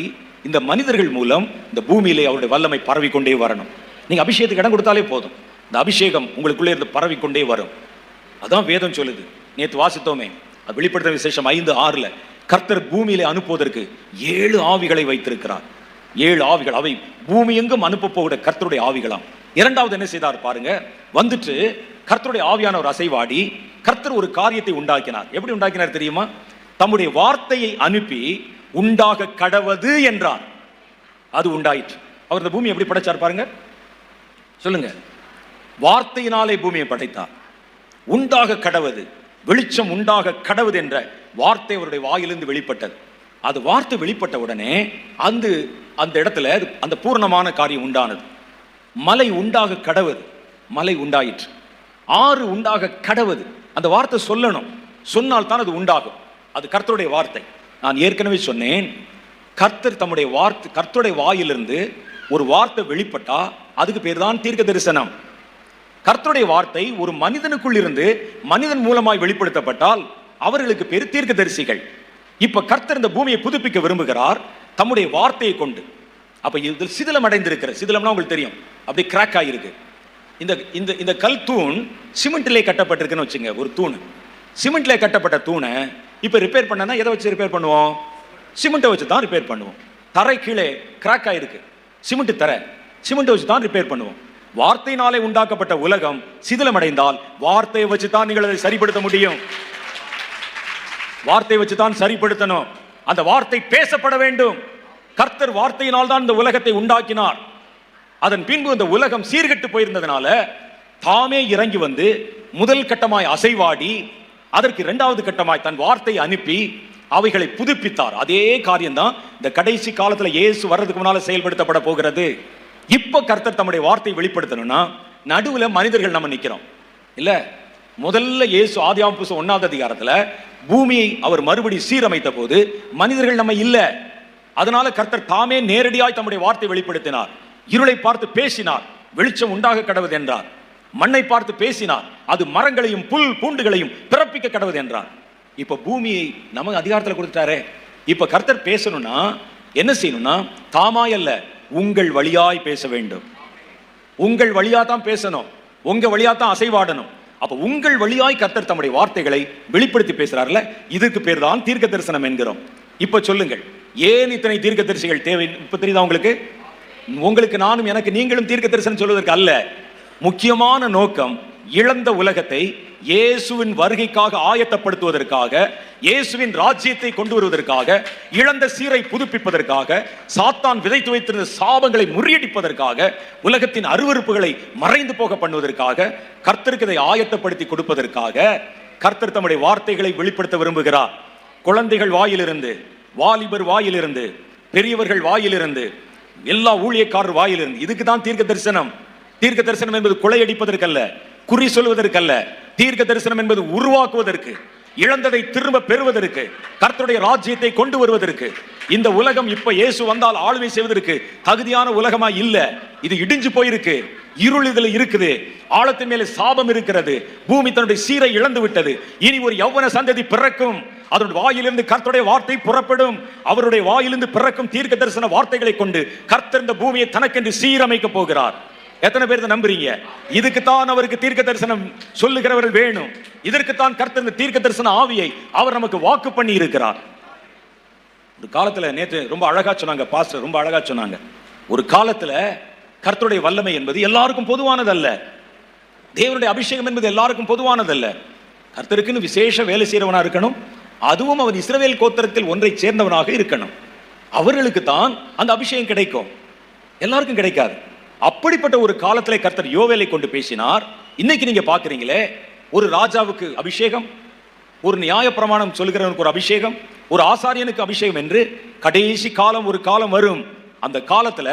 இந்த மனிதர்கள் மூலம் இந்த பூமியிலே அவருடைய வல்லமை பரவிக்கொண்டே வரணும். நீங்க அபிஷேகத்துக்கு இடம் கொடுத்தாலே போதும், இந்த அபிஷேகம் உங்களுக்குள்ளே இருந்து பரவிக்கொண்டே வரும். அதான் வேதம் சொல்லுது. நேற்று வாசித்தோமே, வெளிப்படுத்தின விசேஷம் 5:6 கர்த்தர் பூமியிலே அனுப்புவதற்கு 7 ஆவிகளை வைத்திருக்கிறார். 7 ஆவிகள், அவை பூமி எங்கும் அனுப்ப போகிற கர்த்தருடைய ஆவிகளாம். இரண்டாவது என்ன செய்தார் பாருங்க, வந்துட்டு கர்த்தருடைய ஆவியானவர் அசைவாடி கர்த்தர் ஒரு காரியத்தை உண்டாக்கினார். எப்படி உண்டாக்கினார் தெரியுமா? தம்முடைய வார்த்தையை அனுப்பி உண்டாக கடவது என்றார். அது உண்டாயிற்று. அவர் இந்த பூமி எப்படி படைச்சார் பாருங்க, சொல்லுங்க. வார்த்தையினாலே பூமியை படைத்தார். உண்டாக கடவது, வெளிச்சம் உண்டாக கடவுது என்ற வார்த்தை அவருடைய வாயிலிருந்து வெளிப்பட்டது. அது வார்த்தை வெளிப்பட்ட உடனே அந்த இடத்துல அந்த பூர்ணமான காரியம் உண்டானது. மலை உண்டாக கடவுது, மலை உண்டாயிற்று. ஆறு உண்டாக கடவுது, அந்த வார்த்தை சொல்லணும், சொன்னால் தான் அது உண்டாகும். அது கர்த்தருடைய வார்த்தை. நான் ஏற்கனவே சொன்னேன், கர்த்தர் தம்முடைய வார்த்தை, கர்த்தருடைய வாயிலிருந்து ஒரு வார்த்தை வெளிப்பட்டா அதுக்கு பேர் தான் தீர்க்க தரிசனம். கர்த்தருடைய வார்த்தை ஒரு மனிதனுக்குள் இருந்து மனிதன் மூலமாய் வெளிப்படுத்தப்பட்டால் அவர்களுக்கு பேர் தீர்க்க தரிசிகள். இப்ப கர்த்தர் இந்த பூமியை புதுப்பிக்க விரும்புகிறார் தம்முடைய வார்த்தையை கொண்டு. அப்ப இதில் சிதிலம் அடைந்திருக்கிற, சிதிலம்னா உங்களுக்கு தெரியும், அப்படி கிராக் ஆகிருக்கு. இந்த கல் தூண் சிமெண்ட்லே கட்டப்பட்டிருக்குன்னு வச்சுங்க. ஒரு தூண் சிமெண்ட்ல கட்டப்பட்ட தூணை இப்ப ரிப்பேர் பண்ணனா எதை வச்சு ரிப்பேர் பண்ணுவோம்? சிமெண்ட்டை வச்சு தான் ரிப்பேர் பண்ணுவோம். தரை கீழே கிராக் ஆயிருக்கு, சிமெண்ட் தரை, சிமெண்ட் வச்சு தான் ரிப்பேர் பண்ணுவோம். வார்த்தையினாலே உண்டாக்கப்பட்ட உலகம் சிதிலம் அடைந்தால் வார்த்தையை வச்சு தான் நீங்கள் அதை சரிப்படுத்த முடியும். வார்த்தையை வச்சு தான் சரிப்படுத்தணும். அந்த வார்த்தை பேசப்பட வேண்டும். கர்த்தர் வார்த்தையினால் தான் இந்த உலகத்தை உண்டாக்கினார். அதன் பின்பு இந்த உலகம் சீர்கெட்டு போயிருந்ததுனால தாமே இறங்கி வந்து முதல் கட்டமாய் அசைவாடி அதற்கு இரண்டாவது கட்டமாய் தன் வார்த்தையை அனுப்பி அவைகளை புதுப்பித்தார். அதே காரியம் தான் இந்த கடைசி காலத்துல இயேசு வர்றதுக்கு முன்னால செயல்படுத்தப்பட போகிறது. இப்ப கர்த்தர் தம்முடைய வார்த்தையை வெளிப்படுத்தணும்னா நடுவுல மனிதர்கள் நம்ம நிக்கிறோம் இல்ல. முதல்ல இயேசு ஆதியாகமம் 1ஆம் அதிகாரத்துல பூமியை அவர் மறுபடி சீரமைத்த போது மனிதர்கள் நம்ம இல்ல. அதனால கர்த்தர் தாமே நேரடியாய் தம்முடைய வார்த்தை வெளிப்படுத்தினார். இருளை பார்த்து பேசினார், வெளிச்சம் உண்டாக கடவுது என்றார். மண்ணை பார்த்து பேசினார், அது மரங்களையும் புல் பூண்டுகளையும் பிறப்பிக்க கடவுது என்றார். இப்ப பூமியை நமக்கு அதிகாரத்தில் கொடுத்துட்டாரே. இப்ப கர்த்தர் பேசணும்னா என்ன செய்யணும்னா தாமாய் அல்ல, உங்கள் வழியாய் பேச வேண்டும். உங்கள் வழியா தான் பேசணும், உங்க வழியா தான் அசைவாடணும். அப்ப உங்கள் வழியாய் கர்த்தர் தம்முடைய வார்த்தைகளை வெளிப்படுத்தி பேசுறாருல, இதுக்கு பேர் தான் தீர்க்க தரிசனம் என்கிறோம். இப்ப சொல்லுங்கள், ஏன் இத்தனை தீர்க்க தரிசிகள் தேவை? இப்ப தெரியுதா உங்களுக்கு? உங்களுக்கு நானும் எனக்கு நீங்களும் தீர்க்க தரிசனம் சொல்வதற்கு அல்ல. முக்கியமான நோக்கம் இழந்த உலகத்தை இயேசுவின் வருகைக்காக ஆயத்தப்படுத்துவதற்காக, இயேசுவின் ராஜ்யத்தை கொண்டு வருவதற்காக, இழந்த சீரை புதுப்பிப்பதற்காக, சாத்தான் விதைத்து வைத்திருந்த சாபங்களை முறியடிப்பதற்காக, உலகத்தின் அருவருப்புகளை மறைந்து போக பண்ணுவதற்காக, கர்த்தருக்கு இதை ஆயத்தப்படுத்தி கொடுப்பதற்காக கர்த்தர் தம்முடைய வார்த்தைகளை வெளிப்படுத்த விரும்புகிறார். குழந்தைகள் வாயிலிருந்து, வாலிபர் வாயிலிருந்து, பெரியவர்கள் வாயிலிருந்து, எல்லா ஊழியக்காரர் வாயிலிருந்து. இதுக்கு தான் தீர்க்க தரிசனம். தீர்க்க தரிசனம் என்பது கொள்ளையடிப்பதற்கல்ல, குறி சொல்வதற்கல்ல. தீர்க்க தரிசனம் என்பது உருவாக்குவதற்கு, இழந்ததை திரும்ப பெறுவதற்கு, கர்த்தருடைய ராஜ்யத்தை கொண்டு வருவதற்கு. இந்த உலகம் இப்ப இயேசு வந்தால் ஆளுமை செய்வதற்கு தகுதியான உலகமா இல்ல. இது இடிஞ்சு போயிருக்கு, இருள் இதுல இருக்குது, ஆழத்தின் மேலே சாபம் இருக்கிறது, பூமி தன்னுடைய சீரை இழந்து விட்டது. இனி ஒரு யௌவன சந்ததி பிறக்கும், அதனுடைய வாயிலிருந்து கர்த்தருடைய வார்த்தை புறப்படும். அவருடைய வாயிலிருந்து பிறக்கும் தீர்க்க தரிசன வார்த்தைகளை கொண்டு கர்த்தர் இந்த பூமியை தனக்கென்று சீரமைக்க போகிறார். எத்தனை பேர் நம்புறீங்க? இதுக்குத்தான் அவருக்கு தீர்க்க தரிசனம் சொல்லுகிறவர்கள் வேணும். இதற்குத்தான் கர்த்தர் இந்த தீர்க்க தரிசன ஆவியை அவர் நமக்கு வாக்கு பண்ணி இருக்கிறார். ஒரு காலத்துல, நேற்று ரொம்ப அழகா சொன்னாங்க பாஸ்டர், ரொம்ப அழகா சொன்னாங்க. ஒரு காலத்துல கர்த்தருடைய வல்லமை என்பது எல்லாருக்கும் பொதுவானதல்ல. தேவனுடைய அபிஷேகம் என்பது எல்லாருக்கும் பொதுவானதல்ல. கர்த்தருக்குன்னு விசேஷ வேலை செய்யறவனா இருக்கணும், அதுவும் அவன் இஸ்ரவேல் கோத்திரத்தில் ஒன்றை சேர்ந்தவனாக இருக்கணும். அவர்களுக்கு தான் அந்த அபிஷேகம் கிடைக்கும், எல்லாருக்கும் கிடைக்காது. அப்படிப்பட்ட ஒரு காலத்திலே கர்த்தர் யோவேலை கொண்டு பேசினார். இன்னைக்கு நீங்க பாக்குறீங்களே, ஒரு ராஜாவுக்கு அபிஷேகம், ஒரு நியாய பிரமாணம் சொல்லுகிறவனுக்கு ஒரு அபிஷேகம், ஒரு ஆசாரியனுக்கு அபிஷேகம் என்று கடைசி காலம் ஒரு காலம் வரும். அந்த காலத்துல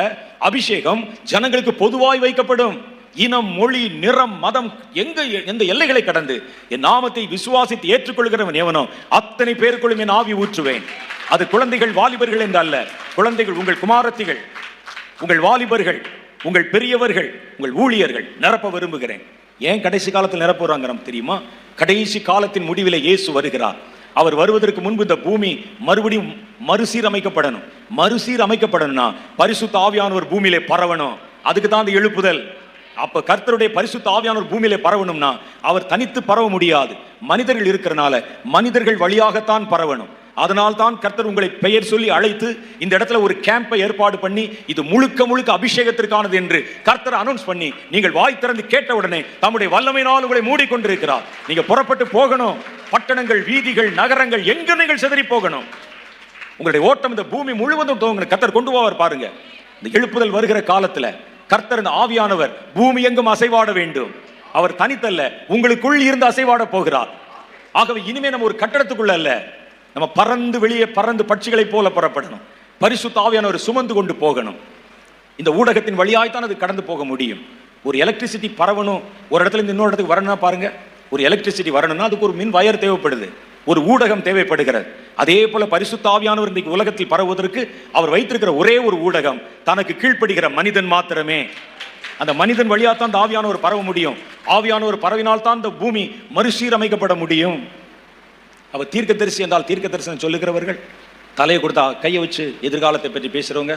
அபிஷேகம் ஜனங்களுக்கு பொதுவாய் வைக்கப்படும். இனம், மொழி, நிறம், மதம், எந்த எல்லைகளை கடந்து என் நாமத்தை விசுவாசித்து ஏற்றுக்கொள்கிறவன் எவனோ அத்தனை பேருக்குள்ளும் என் ஆவி ஊற்றுவேன். அது குழந்தைகள் வாலிபர்கள் என்று அல்ல. குழந்தைகள், உங்கள் குமாரத்திகள், உங்கள் வாலிபர்கள், உங்கள் பெரியவர்கள், உங்கள் ஊழியர்கள் நிரப்ப விரும்புகிறேன். ஏன் கடைசி காலத்தில் நிரப்புறாங்க நம்ம தெரியுமா? கடைசி காலத்தின் முடிவிலே இயேசு வருகிறார். அவர் வருவதற்கு முன்பு இந்த பூமி மறுபடியும் மறுசீரமைக்கப்படணும். மறுசீரமைக்கப்படணும்னா பரிசுத்த ஆவியானவர் பூமியிலே பரவணும். அதுக்கு தான் அந்த எழுப்புதல். அப்ப கர்த்தருடைய பரிசுத்த ஆவியானவர் பூமியிலே பரவணும்னா அவர் தனித்து பரவ முடியாது. மனிதர்கள் இருக்கிறனால மனிதர்கள் வழியாகத்தான் பரவணும். அதனால் தான் கர்த்தர் உங்களை பெயர் சொல்லி அழைத்து இந்த இடத்துல ஒரு கேம்பை ஏற்பாடு பண்ணி இது முழுக்க முழுக்க அபிஷேகத்திற்கானது என்று கர்த்தர் அனௌன்ஸ் பண்ணி நீங்கள் வாய் திறந்து கேட்ட உடனே தம்முடைய வல்லமையினால் உங்களை மூடிக்கொண்டிருக்கிறார். நீங்க புறப்பட்டு போகணும். பட்டணங்கள், வீதிகள், நகரங்கள் எங்கு நீங்கள் சிதறி போகணும். உங்களுடைய ஓட்டம் இந்த பூமி முழுவதும் துவங்கணும். கர்த்தர் கொண்டு போவார் பாருங்க. இந்த எழுப்புதல் வருகிற காலத்துல கர்த்தர், இந்த ஆவியானவர் பூமி எங்கும் அசைவாட வேண்டும். அவர் தனித்தல்ல, உங்களுக்குள் இருந்து அசைவாட போகிறார். ஆகவே இனிமே நம்ம ஒரு கட்டடத்துக்குள்ள அல்ல, நம்ம பறந்து வெளியே பறந்து பட்சிகளை போல புறப்படணும். பரிசுத்த ஆவியானவர் சுமந்து கொண்டு போகணும். இந்த ஊடகத்தின் வழியாய்த்தான் அது கடந்து போக முடியும். ஒரு எலக்ட்ரிசிட்டி பரவணும், ஒரு இடத்துல இருந்து இன்னொரு இடத்துக்கு வரணும்னா பாருங்க, ஒரு எலக்ட்ரிசிட்டி வரணும்னா அதுக்கு ஒரு மின் வயர் தேவைப்படுது, ஒரு ஊடகம் தேவைப்படுகிறது. அதே போல பரிசுத்த ஆவியானவர் இன்றைக்கு உலகத்தில் பரவுவதற்கு அவர் வைத்திருக்கிற ஒரே ஒரு ஊடகம் தனக்கு கீழ்ப்படுகிற மனிதன் மாத்திரமே. அந்த மனிதன் வழியாக தான் அந்த ஆவியானவர் பரவ முடியும். ஆவியானவர் பரவினால் தான் இந்த பூமி மறுசீரமைக்கப்பட முடியும். அவர் தீர்க்கதரிசி என்றால் தீர்க்க தரிசனம் சொல்லுகிறவர்கள், தலையை கொடுத்தா கையை வச்சு எதிர்காலத்தை பற்றி பேசுறவங்க,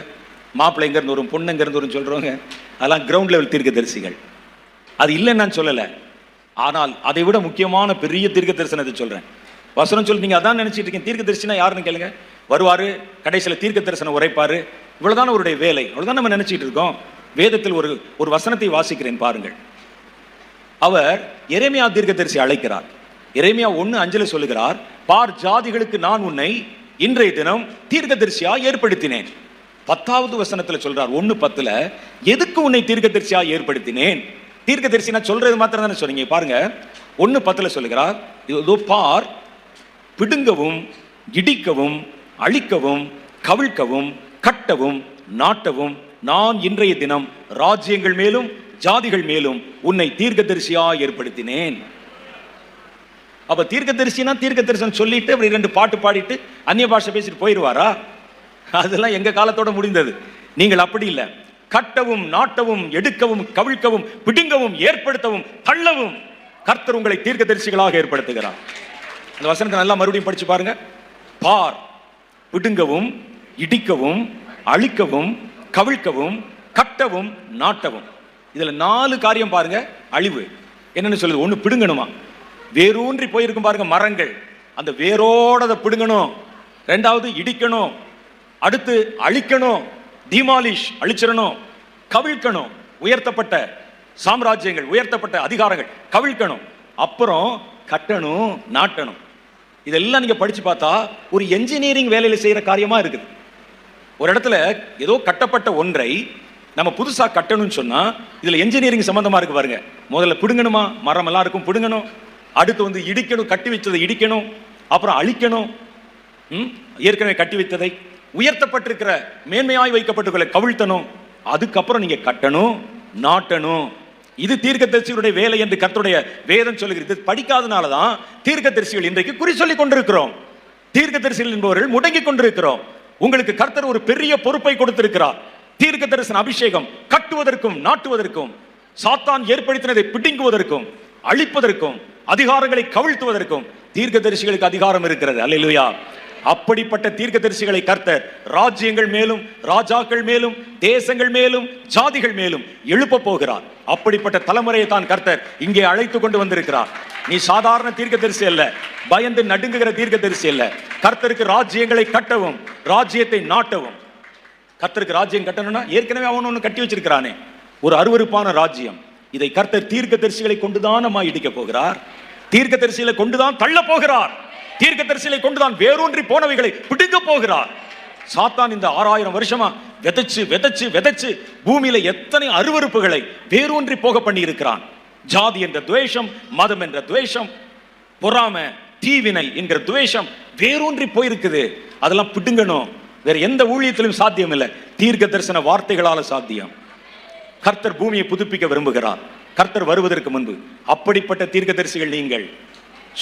மாப்பிள்ளை எங்க இருந்து வரும், பொண்ணு எங்க இருந்து வரும் சொல்றவங்க, அதெல்லாம் கிரவுண்ட் லெவல் தீர்க்கதரிசிகள். அது இல்லைன்னு நான் சொல்லலை. ஆனால் அதை விட முக்கியமான பெரிய தீர்க்க தரிசனத்தை சொல்றேன். வசனம் சொல்லி நீங்க அதான் நினைச்சிட்டு இருக்கீங்க. தீர்க்க தரிசனம் யாருன்னு கேளுங்க. வருவாரு, கடைசியில் தீர்க்க தரிசனம் உரைப்பாரு, இவ்வளவுதான் அவருடைய வேலை. அவ்வளவுதான் நம்ம நினைச்சிட்டு இருக்கோம். வேதத்தில் ஒரு வசனத்தை வாசிக்கிறேன் பாருங்கள். அவர் எரேமியா தீர்க்கதரிசி அழைக்கிறார். எரேமியா 1:5 சொல்லுகிறார், பார், ஜாதிகளுக்கு நான் உன்னை இன்றைய தினம் தீர்க்கதரிசியா ஏற்படுத்தினேன். 10வது வசனத்துல சொல்றார், 1:10, எதுக்கு உன்னை தீர்க்கதரிசியா ஏற்படுத்தினேன்? தீர்க்கதரிசி நான் சொல்றது மாத்திரம் தானே சொன்னீங்க. பாருங்க, 1:10 சொல்லுகிறார், இதோ பார், பிடுங்கவும் இடிக்கவும் அழிக்கவும் கவிழ்க்கவும் கட்டவும் நாட்டவும் நான் இன்றைய தினம் ராஜ்யங்கள் மேலும் ஜாதிகள் மேலும் உன்னை தீர்க்கதரிசியா ஏற்படுத்தினேன். அப்ப தீர்க்கதரிசினா தீர்க்க தரிசனம் சொல்லிட்டு அப்படி 2 பாட்டு பாடிட்டு அந்நிய பாஷை பேசிட்டு போயிடுவாரா? அதெல்லாம் எங்க காலத்தோட முடிந்தது. நீங்கள் அப்படி இல்லை. கட்டவும் நாட்டவும் எடுக்கவும் கவிழ்க்கவும் பிடுங்கவும் ஏற்படுத்தவும் தள்ளவும் கர்த்தர் உங்களை தீர்க்கதரிசிகளாக ஏற்படுத்துகிறார். அந்த வசனத்தை நல்லா மறுபடியும் படிச்சு பாருங்க. பார், பிடுங்கவும் இடிக்கவும் அழிக்கவும் கவிழ்க்கவும் கட்டவும் நாட்டவும். இதுல 4 காரியம் பாருங்க. அழிவு என்னன்னு சொல்லுது? 1, பிடுங்கணுமா, வேரூன்றி போயிருக்கும் பாருங்க மரங்கள், அந்த வேரோட அதை பிடுங்கணும். 2வது இடிக்கணும், அடுத்து அழிக்கணும், டிமாலிஷ் அழிச்சிடணும், கவிழ்க்கணும், உயர்த்தப்பட்ட சாம்ராஜ்யங்கள் உயர்த்தப்பட்ட அதிகாரங்கள் கவிழ்க்கணும், அப்புறம் கட்டணும் நாட்டணும். இதெல்லாம் நீங்க படிச்சு பார்த்தா ஒரு என்ஜினியரிங் வேலையில செய்யற காரியமா இருக்குது. ஒரு இடத்துல ஏதோ கட்டப்பட்ட ஒன்றை நம்ம புதுசா கட்டணும்னு சொன்னா இதுல என்ஜினியரிங் சம்பந்தமா இருக்கு பாருங்க. முதல்ல பிடுங்கணுமா, மரம் எல்லாம் இருக்கும், பிடுங்கணும். அடுத்து இடிக்கணும், கட்டி வச்சதை இடிக்கணும், அப்புறம் அழிக்கணும், ஏற்கனவே கட்டி வைத்ததை உயர்த்தப்பட்டிருக்கிற மேன்மையாய் வைக்கப்பட்டுள்ள கவிழ்த்தணும், அதுக்கப்புறம் நீங்க கட்டணும் நாட்டணும். இது தீர்க்கதரிசியுடைய வேலை என்று கர்த்தருடைய வேதம் சொல்லுகிறது. படிக்காதனாலதான் தீர்க்கதரிசிகள் இன்றைக்கு குறி சொல்லிக் கொண்டிருக்கிறோம். தீர்க்கதரிசிகள் என்பவர்கள் முடங்கி கொண்டிருக்கிறோம். உங்களுக்கு கர்த்தர் ஒரு பெரிய பொறுப்பை கொடுத்திருக்கிறார். தீர்க்க தரிசன அபிஷேகம் கட்டுவதற்கும் நாட்டுவதற்கும், சாத்தான் ஏற்படுத்தினதை பிடுங்குவதற்கும் அழிப்பதற்கும் அதிகாரங்களை கவிழ்த்துவதற்கும் தீர்க்கதரிசிகளுக்கு அதிகாரம் இருக்கிறது. அல்லேலூயா. அப்படிப்பட்ட தீர்க்கதரிசிகளை கர்த்தர் ராஜ்யங்கள் மேலும் ராஜாக்கள் மேலும் தேசங்கள் மேலும் ஜாதிகள் மேலும் எழுப்ப போகிறார். அப்படிப்பட்ட தலைமுறையை தான் கர்த்தர் இங்கே அழைத்து கொண்டு வந்திருக்கிறார். நீ சாதாரண தீர்க்கதரிசி அல்ல, பயந்து நடுங்குகிற தீர்க்கதரிசி அல்ல. கர்த்தருக்கு ராஜ்யங்களை கட்டவும் ராஜ்யத்தை நாட்டவும். கர்த்தருக்கு ராஜ்யம் கட்டணும்னா ஏற்கனவே அவன் ஒன்று கட்டி வச்சிருக்கிறானே, ஒரு அருவருப்பான ராஜ்யம். இதை கர்த்தர் தீர்க்கதரிசிகளை கொண்டுதான் நம்ம இடிக்க போகிறார். தீர்க்கதரிசிகளை கொண்டுதான் தள்ள போகிறார். தீர்க்கதரிசிகளை கொண்டுதான் வேரூன்றி போனவைகளை பிடுங்க போகிறார். சாத்தான் இந்த 6000 வருஷமா விதைச்சு விதைச்சு விதைச்சு பூமியில எத்தனை அருவருப்புகளை வேரூன்றி போக பண்ணி இருக்கிறான். ஜாதி என்ற துவேஷம், மதம் என்ற துவேஷம், பொறாமை, தீவினை என்கிற துவேஷம் வேரூன்றி போயிருக்குது. அதெல்லாம் பிடுங்கணும், வேற எந்த ஊழியத்திலும் சாத்தியம் இல்லை, தீர்க்க தரிசன வார்த்தைகளால சாத்தியம். கர்த்தர் பூமியை புதுப்பிக்க விரும்புகிறார், கர்த்தர் வருவதற்கு முன்பு. அப்படிப்பட்ட தீர்க்க தரிசிகள் நீங்கள்.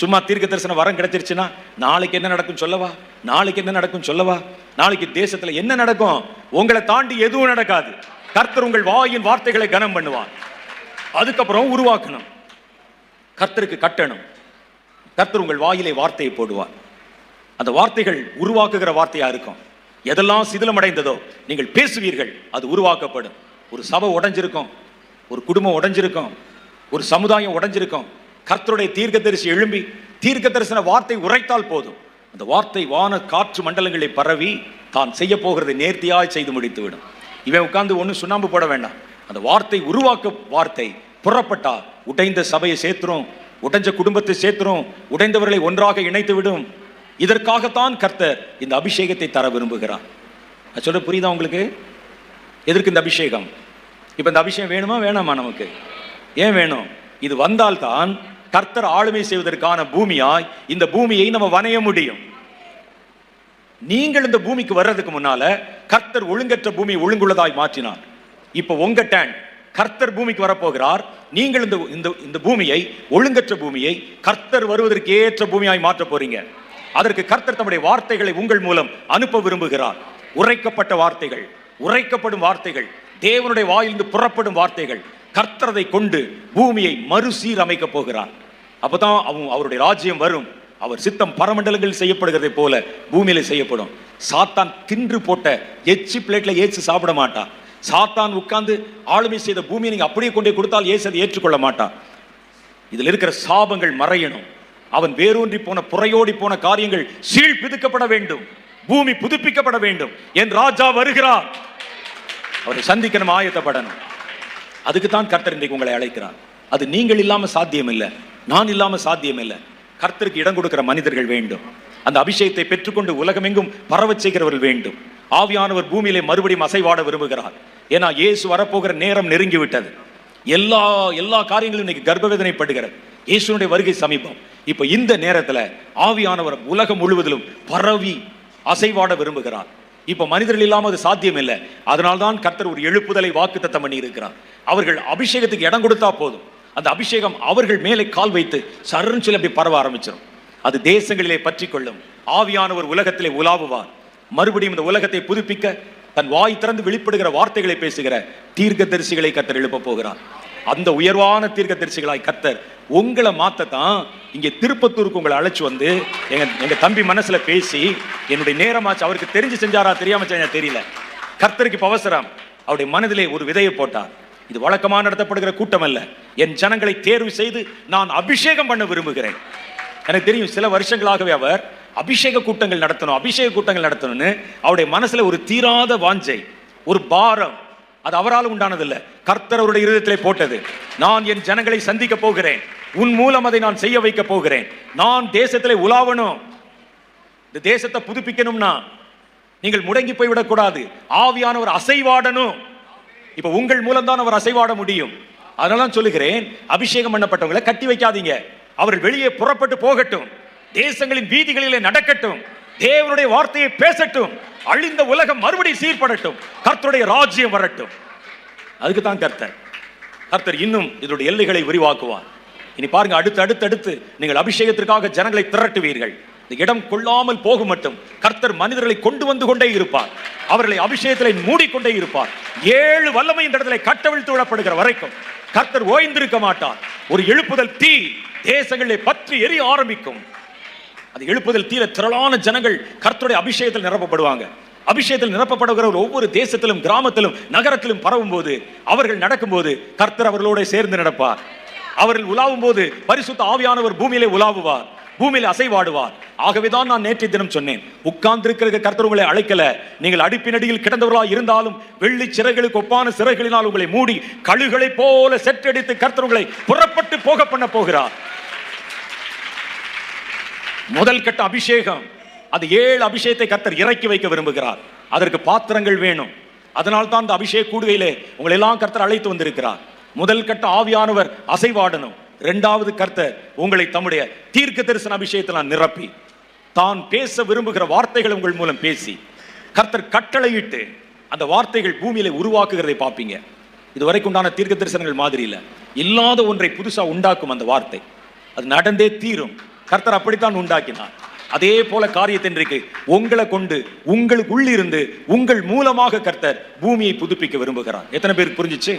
சும்மா தீர்க்க தரிசன வரம் கிடைச்சிருச்சுன்னா நாளைக்கு என்ன நடக்கும் சொல்லவா, நாளைக்கு என்ன நடக்கும் சொல்லவா, நாளைக்கு தேசத்துல என்ன நடக்கும், உங்களை தாண்டி எதுவும் நடக்காது. கர்த்தர் உங்கள் வாயின் வார்த்தைகளை கனம் பண்ணுவார். அதுக்கப்புறம் உருவாக்கணும், கர்த்தருக்கு கட்டணும். கர்த்தர் உங்கள் வாயிலை வார்த்தையை போடுவார். அந்த வார்த்தைகள் உருவாக்குகிற வார்த்தையா இருக்கும். எதெல்லாம் சிதிலமடைந்ததோ நீங்கள் பேசுவீர்கள், அது உருவாக்கப்படும். ஒரு சபை உடைஞ்சிருக்கும், ஒரு குடும்பம் உடைஞ்சிருக்கும், ஒரு சமுதாயம் உடைஞ்சிருக்கும். கர்த்தருடைய தீர்க்கதரிசி எழும்பி தீர்க்க தரிசன வார்த்தை உரைத்தால் போதும், அந்த வார்த்தை வான காற்று மண்டலங்களை பரவி தான் செய்ய போகிறதை நேர்த்தியாய் செய்து முடித்து விடும். இவன் உட்கார்ந்து ஒன்றும் சுண்ணாம்பு போட வேண்டாம். அந்த வார்த்தை உருவாக்க வார்த்தை புறப்பட்டா உடைந்த சபையை சேர்த்துரும், உடைஞ்ச குடும்பத்தை சேர்த்துரும், உடைந்தவர்களை ஒன்றாக இணைத்து விடும். இதற்காகத்தான் கர்த்தர் இந்த அபிஷேகத்தை தர விரும்புகிறார். நான் சொல்ல புரியுதா உங்களுக்கு? எதற்கு இந்த அபிஷேகம்? இப்ப இந்த அபிஷேகம் வேணுமா வேணாமா? நமக்கு ஏன் வேணும்? இது வந்தால்தான் கர்த்தர் ஆளுமை செய்வதற்கான பூமியாய் இந்த பூமியை நம்ம வணைய முடியும். நீங்கள் இந்த பூமிக்கு வர்றதுக்கு முன்னால கர்த்தர் ஒழுங்கற்ற பூமியை ஒழுங்குள்ளதாய் மாற்றினார். இப்ப உங்க டேன் கர்த்தர் பூமிக்கு வரப்போகிறார். நீங்கள் இந்த பூமியை, ஒழுங்கற்ற பூமியை கர்த்தர் வருவதற்கு ஏற்ற பூமியாய் மாற்ற போறீங்க. அதற்கு கர்த்தர் தம்முடைய வார்த்தைகளை உங்கள் மூலம் அனுப்ப விரும்புகிறார். உரைக்கப்பட்ட வார்த்தைகள், உரைக்கப்படும் வார்த்தைகள், தேவனுடைய வாயிலிருந்து புறப்படும் வார்த்தைகள். கர்த்தரதை கொண்டு பூமியை மறுசீரமைக்க போகிறார். அப்பதான் அவருடைய ராஜ்யம் வரும். அவர் சித்தம் பரமண்டலங்களில் செய்யப்படுகிறதை போல பூமியில செய்யப்படும். சாத்தான் தின்று போட்ட எச்சி பிளேட்ல ஏச்சு சாப்பிட மாட்டான். சாத்தான் உட்கார்ந்து ஆளுமை செய்த பூமியை நீங்க அப்படியே கொண்டே கொடுத்தால் ஏசு அதை ஏற்றுக்கொள்ள மாட்டான். இதில் இருக்கிற சாபங்கள் மறையணும். அவன் வேரூன்றி போன, புறையோடி போன காரியங்கள் சீழ் பிதுக்கப்பட வேண்டும். பூமி புதுப்பிக்கப்பட வேண்டும். என் ராஜா வருகிறார், அவரை சந்திக்க நம்ம ஆயத்தப்படணும். அதுக்கு தான் கர்த்தர் இன்றைக்கு உங்களை அழைக்கிறார். அது நீங்கள் இல்லாம சாத்தியம் இல்லை, நான் இல்லாம சாத்தியம் இல்லை. கர்த்தருக்கு இடம் கொடுக்கிற மனிதர்கள் வேண்டும். அந்த அபிஷேகத்தை பெற்றுக்கொண்டு உலகமெங்கும் பரவச் செய்கிறவர்கள் வேண்டும். ஆவியானவர் பூமியிலே மறுபடியும் அசைவாட விரும்புகிறார். ஏன்னா இயேசு வரப்போகிற நேரம் நெருங்கி விட்டது. எல்லா காரியங்களும் இன்னைக்கு கர்ப்பவேதனைப்படுகிறது. இயேசுனுடைய வருகை சமீபம். இப்ப இந்த நேரத்துல ஆவியானவர் உலகம் முழுவதிலும் பரவி அசைவாட விரும்புகிறார். இப்ப மனிதர்கள் இல்லாம அது சாத்தியம் இல்லை. அதனால்தான் கர்த்தர் ஒரு எழுப்புதலை வாக்குத்தத்தம் பண்ணி இருக்கிறார். அவர்கள் அபிஷேகத்துக்கு இடம் கொடுத்தா போதும், அந்த அபிஷேகம் அவர்கள் மேலே கால் வைத்து சரண் சொல்லி அப்படி பரவ ஆரம்பிச்சிடும். அது தேசங்களிலே பற்றி கொள்ளும். ஆவியானவர் உலகத்திலே உலாவுவார். மறுபடியும் இந்த உலகத்தை புதுப்பிக்க தன் வாய் திறந்து வெளிப்படுகிற வார்த்தைகளை பேசுகிற தீர்க்க தரிசிகளை கர்த்தர் எழுப்ப போகிறார். அந்த உயர்வான தீர்க்க தரிசிகளாய் கர்த்தர் உங்களை மாத்தத்தான் இங்கே திருப்பத்தூருக்கு உங்களை அழைச்சு வந்து எங்க தம்பி மனசுல பேசி, என்னுடைய நேரமாச்சு, அவருக்கு தெரிஞ்சு செஞ்சாரா தெரியாம செஞ்சா தெரியல, கர்த்தருக்கு இப்ப அவசரம். அவருடைய மனதிலே ஒரு விதையை போட்டார். இது வழக்கமாக நடத்தப்படுகிற கூட்டம் அல்ல. என் ஜனங்களை தேர்வு செய்து நான் அபிஷேகம் பண்ண விரும்புகிறேன். எனக்கு தெரியும் சில வருஷங்களாகவே அவர் அபிஷேக கூட்டங்கள் நடத்தணும்னு அவருடைய மனசுல ஒரு தீராத வாஞ்சை, ஒரு பாரம். அது அவரால் உண்டானதில்லை, கர்த்தர் அவருடைய இருதயத்திலே போட்டது. நான் என் ஜனங்களை சந்திக்க போகிறேன், உன் மூலம் அதை நான் செய்ய வைக்க போகிறேன். நான் தேசத்திலே உலாவணும், இந்த தேசத்தை புதுப்பிக்கணும்னா நீங்கள் முடங்கி போய்விடக்கூடாது. ஆவியானவர் அசைவாடணும். இப்ப உங்கள் மூலம் தான் அவர் அசைவாட முடியும். அதனால சொல்லுகிறேன், அபிஷேகம் பண்ணப்பட்டவங்களை கட்டி வைக்காதீங்க. அவர்கள் வெளியே புறப்பட்டு போகட்டும், தேசங்களின் வீதிகளிலே நடக்கட்டும், தேவனுடைய வார்த்தையை பேசட்டும், அழிந்த உலகம் மறுபடியும் சீர்படட்டும், கர்த்தருடைய ராஜ்யம் வரட்டும். அதுக்கு தான் கர்த்தர் இன்னும் இதனுடைய எல்லைகளை விரிவாக்குவார். இனி பாருங்க, அடுத்து நீங்கள் அபிஷேகத்திற்காக ஜனங்களை திரட்டுவீர்கள். இந்த இடம் கொள்ளாமல் போகும் மட்டும் கர்த்தர் மனிதர்களை கொண்டு வந்து கொண்டே இருப்பார். அவர்களை அபிஷேகத்திலே மூடிக்கொண்டே இருப்பார். 7 வல்லமை இந்த இடத்துல கட்டவிழ்த்து விடப்படுகிற வரைக்கும் கர்த்தர் ஓய்ந்திருக்க மாட்டார். ஒரு எழுப்புதல் தீ தேசங்களை பற்றி எரிய ஆரம்பிக்கும். அது எழுப்புதல் தீர திரளான ஜனங்கள் கர்த்தருடைய அபிஷேகத்தில் நிரப்பப்படுவாங்க. அபிஷேகத்தில் நிரப்பப்படுகிற ஒவ்வொரு தேசத்திலும், கிராமத்திலும், நகரத்திலும் பரவும் போது, அவர்கள் நடக்கும் போது கர்த்தர் அவர்களோட சேர்ந்து நடப்பார். அவர்கள் உலாவும் போது பரிசுத்த ஆவியானவர் பூமியிலே உலாவுவார், பூமியில அசைவாடுவார். ஆகவேதான் நான் நேற்றைய தினம் சொன்னேன், உட்கார்ந்திருக்கிற கர்த்தர் உங்களை அழைக்கல. நீங்கள் அடுப்பினடியில் கிடந்தவர்களாக இருந்தாலும் வெள்ளி சிறைகளுக்கு ஒப்பான சிறைகளினால் உங்களை மூடி கழுகளை போல செற்றடித்து கர்த்தர் உங்களை புறப்பட்டு போக பண்ண போகிறார். முதல் கட்ட அபிஷேகம், அது 7 அபிஷேகத்தை கர்த்தர் இறக்கி வைக்க விரும்புகிறார். அதற்கு பாத்திரங்கள் வேணும். அதனால் தான் அந்த அபிஷேக கூடுகையிலே உங்களை எல்லாம் கர்த்தர் அழைத்து வந்திருக்கிறார். முதல் கட்ட ஆவியானவர் அசைவாடணும். 2வது கர்த்தர் உங்களை தம்முடைய தீர்க்க தரிசன அபிஷேகத்தை நான் நிரப்பி தான் பேச விரும்புகிற வார்த்தைகள் உங்கள் மூலம் பேசி கர்த்தர் கட்டளையிட்டு அந்த வார்த்தைகள் பூமியில உருவாக்குகிறதை பார்ப்பீங்க. இதுவரைக்கும் உண்டான தீர்க்க தரிசனங்கள் மாதிரி இல்ல, இல்லாத ஒன்றை புதுசா உண்டாக்கும் அந்த வார்த்தை. அது நடந்தே தீரும். கர்த்தர் அப்படித்தான் உண்டாக்கினார். அதே போல காரியத்தை இன்றைக்கு உங்களை கொண்டு, உங்களுக்கு உள்ளிருந்து, உங்கள் மூலமாக கர்த்தர் பூமியை புதுப்பிக்க விரும்புகிறார். எத்தனை பேருக்கு புரிஞ்சிச்சு?